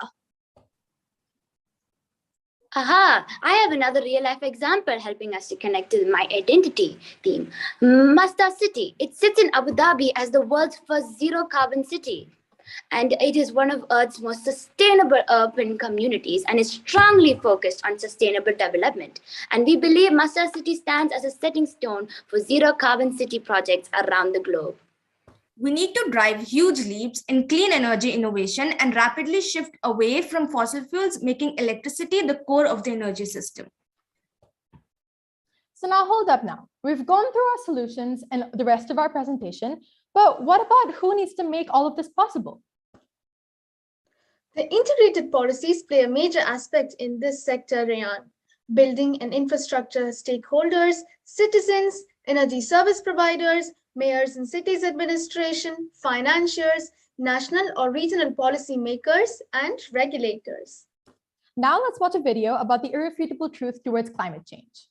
Speaker 7: Aha, I have another real-life example helping us to connect to my identity theme. Masdar City. It sits in Abu Dhabi as the world's first zero-carbon city. And it is one of Earth's most sustainable urban communities and is strongly focused on sustainable development. And we believe Masdar City stands as a stepping stone for zero-carbon city projects around the globe.
Speaker 6: We need to drive huge leaps in clean energy innovation and rapidly shift away from fossil fuels, making electricity the core of the energy system.
Speaker 23: So now hold up now. We've gone through our solutions and the rest of our presentation, but what about who needs to make all of this possible?
Speaker 1: The integrated policies play a major aspect in this sector, Rayan. Building and infrastructure stakeholders, citizens, energy service providers, mayors and cities administration, financiers, national or regional policy makers, and regulators.
Speaker 23: Now let's watch a video about the irrefutable truth towards climate change.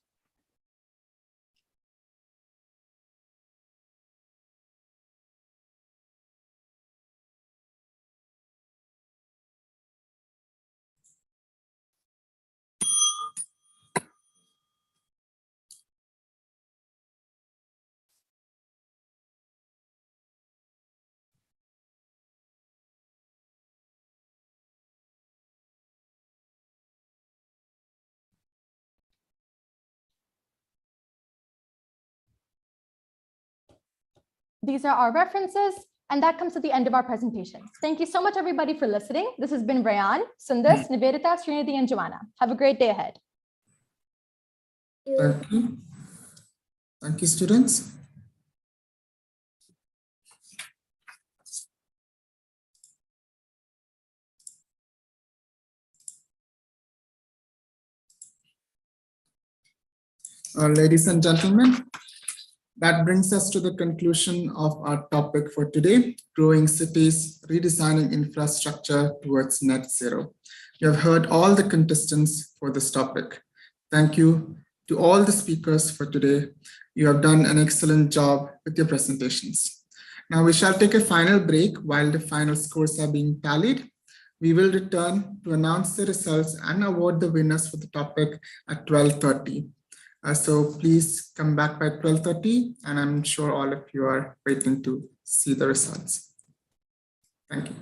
Speaker 23: These are our references, and that comes to the end of our presentation. Thank you so much, everybody, for listening. This has been Rayan, Sundar, Nivedita, Srinidhi, and Joanna. Have a great day ahead.
Speaker 2: Thank you. Thank you, students. Ladies and gentlemen, that brings us to the conclusion of our topic for today, growing cities, redesigning infrastructure towards net zero. You have heard all the contestants for this topic. Thank you to all the speakers for today. You have done an excellent job with your presentations. Now we shall take a final break while the final scores are being tallied. We will return to announce the results and award the winners for the topic at 12:30. So please come back by 12:30, and I'm sure all of you are waiting to see the results. Thank you.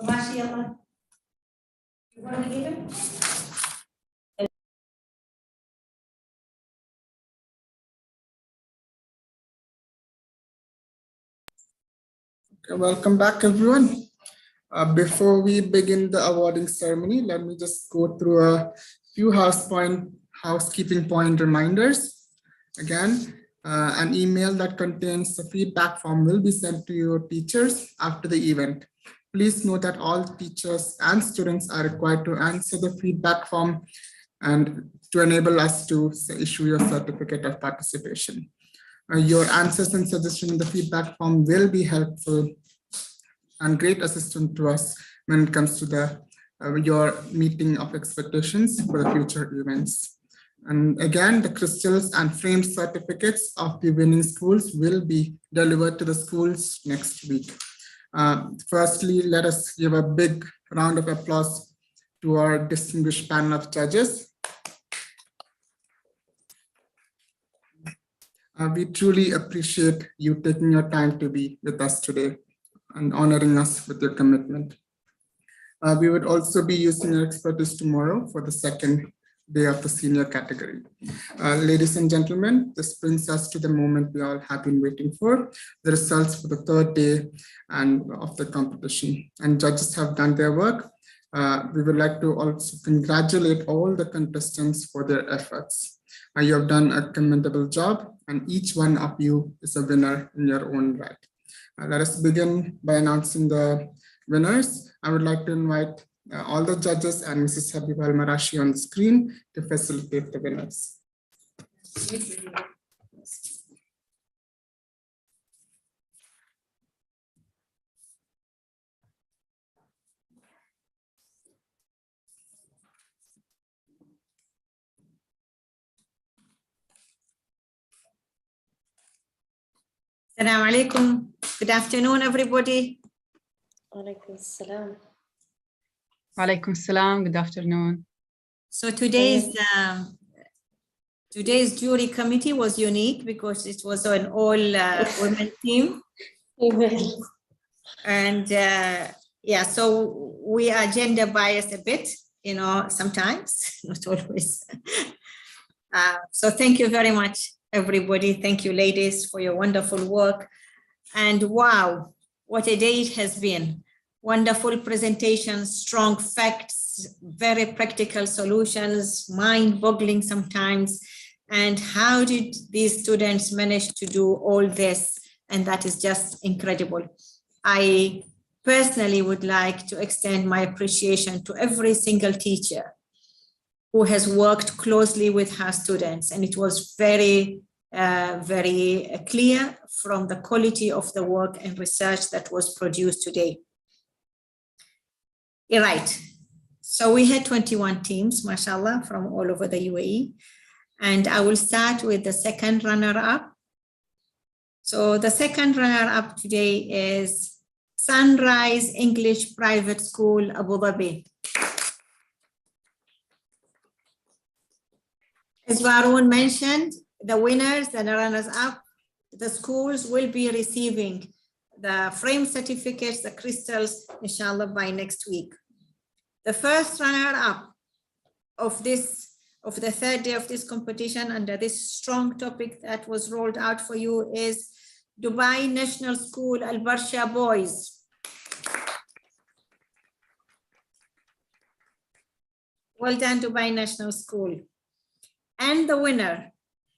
Speaker 8: Mashallah. You want to give him?
Speaker 2: Okay, welcome back, everyone. Before we begin the awarding ceremony, let me just go through a few housekeeping point reminders. Again, an email that contains the feedback form will be sent to your teachers after the event. Please note that all teachers and students are required to answer the feedback form and to enable us to issue your certificate of participation. Your answers and suggestions in the feedback form will be helpful and great assistance to us when it comes to your meeting of expectations for the future events. And again, the crystals and framed certificates of the winning schools will be delivered to the schools next week. Firstly, let us give a big round of applause to our distinguished panel of judges. We truly appreciate you taking your time to be with us today and honoring us with your commitment. We would also be using your expertise tomorrow for the second day of the senior category. Ladies and gentlemen, this brings us to the moment we all have been waiting for, the results for the third day of the competition. And judges have done their work. We would like to also congratulate all the contestants for their efforts. You have done a commendable job, and each one of you is a winner in your own right. Let us begin by announcing the winners. I would like to invite all the judges and Mrs. Habiba Al-Marashi on the screen to facilitate the winners.
Speaker 8: Assalamu alaikum. Good afternoon, everybody.
Speaker 11: Alaikum salam.
Speaker 14: Alaikum salam. Good afternoon.
Speaker 8: So today's jury committee was unique because it was an all women team. And yeah, so we are gender biased a bit, you know, sometimes, not always. So thank you very much, everybody. Thank you, ladies, for your wonderful work. And wow, what a day it has been. Wonderful presentations, strong facts, very practical solutions, mind-boggling sometimes. And how did these students manage to do all this? And that is just incredible. I personally would like to extend my appreciation to every single teacher who has worked closely with her students. And it was very clear from the quality of the work and research that was produced today. Right. So we had 21 teams, mashallah, from all over the UAE. And I will start with the second runner-up. So the second runner-up today is Sunrise English Private School, Abu Dhabi. As Varun mentioned, the winners and the runners-up, the schools will be receiving the frame certificates, the crystals, inshallah, by next week. The first runner-up of the third day of this competition under this strong topic that was rolled out for you is Dubai National School Al Barsha Boys. Well done, Dubai National School. And the winner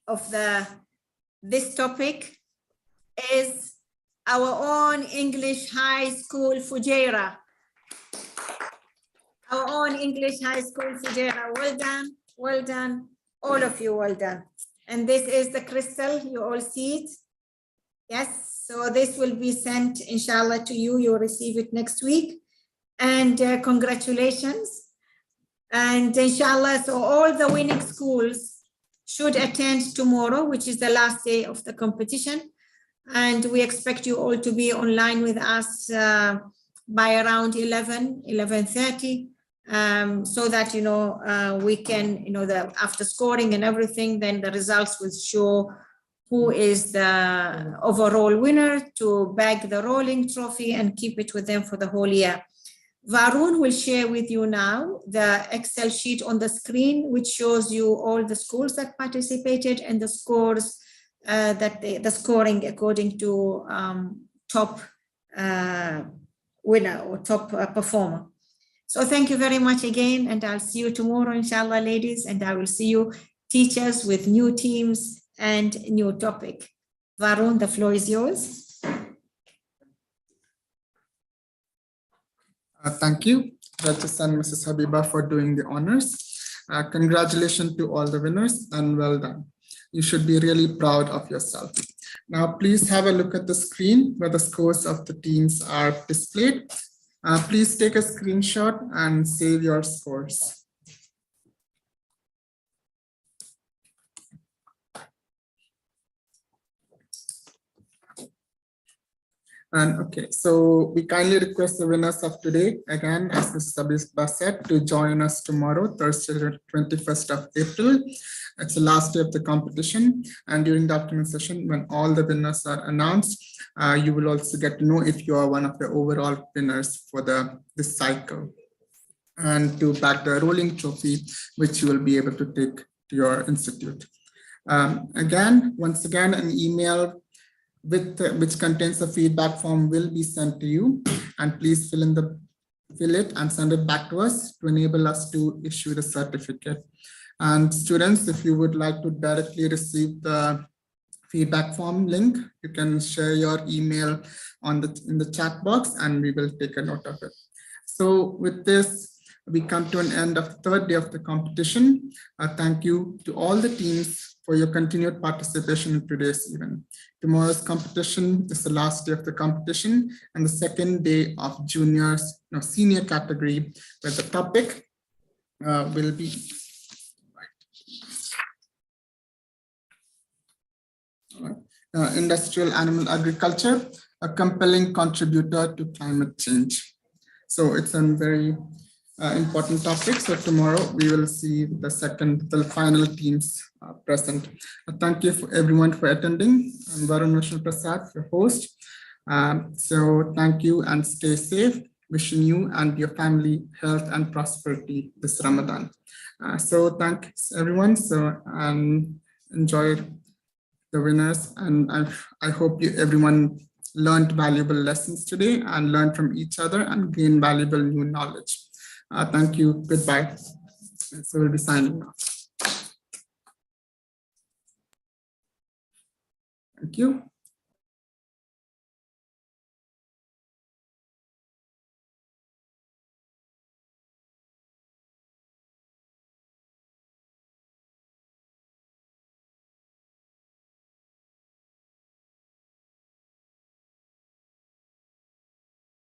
Speaker 8: of this topic is our own English High School Fujairah. Our own English High School Fujairah. Well done, all of you, well done. And this is the crystal, you all see it? Yes, so this will be sent, inshallah, to you. You'll receive it next week. And congratulations. And inshallah, so all the winning schools should attend tomorrow, which is the last day of the competition. And we expect you all to be online with us by around 11:30. So that, you know, we can, you know, after scoring and everything, then the results will show who is the overall winner to bag the rolling trophy and keep it with them for the whole year. Varun will share with you now the Excel sheet on the screen, which shows you all the schools that participated and the scores the scoring according to top winner or top performer. So thank you very much again, and I'll see you tomorrow, inshallah, ladies, and I will see you teachers with new teams and new topic. Varun, the floor is yours.
Speaker 2: Thank you, Duchess and Mrs. Habiba, for doing the honors. Congratulations to all the winners and well done. You should be really proud of yourself. Now, please have a look at the screen where the scores of the teams are displayed. Please take a screenshot and save your scores. And okay, so we kindly request the winners of today, again, as Mrs. Habiba said, to join us tomorrow, Thursday, 21st of April. It's the last day of the competition. And during the afternoon session, when all the winners are announced, you will also get to know if you are one of the overall winners for this cycle. And to back the rolling trophy, which you will be able to take to your institute. Once again, an email which contains a feedback form will be sent to you, and please fill it and send it back to us to enable us to issue the certificate. And students, if you would like to directly receive the feedback form link, you can share your email in the chat box and we will take a note of it. So with this, we come to an end of the third day of the competition. Thank you to all the teams for your continued participation in today's event. Tomorrow's competition is the last day of the competition and the second day of senior category, where the topic will be industrial animal agriculture, a compelling contributor to climate change. So it's a very important topic. So tomorrow we will see the final teams present. Thank you for everyone for attending. I'm Varun Vishnu Prasad, your host. So thank you and stay safe. Wishing you and your family health and prosperity this Ramadan. So thanks everyone. So enjoy the winners, and I hope everyone learned valuable lessons today and learned from each other and gained valuable new knowledge. Thank you. Goodbye. So we'll be signing off. Thank you.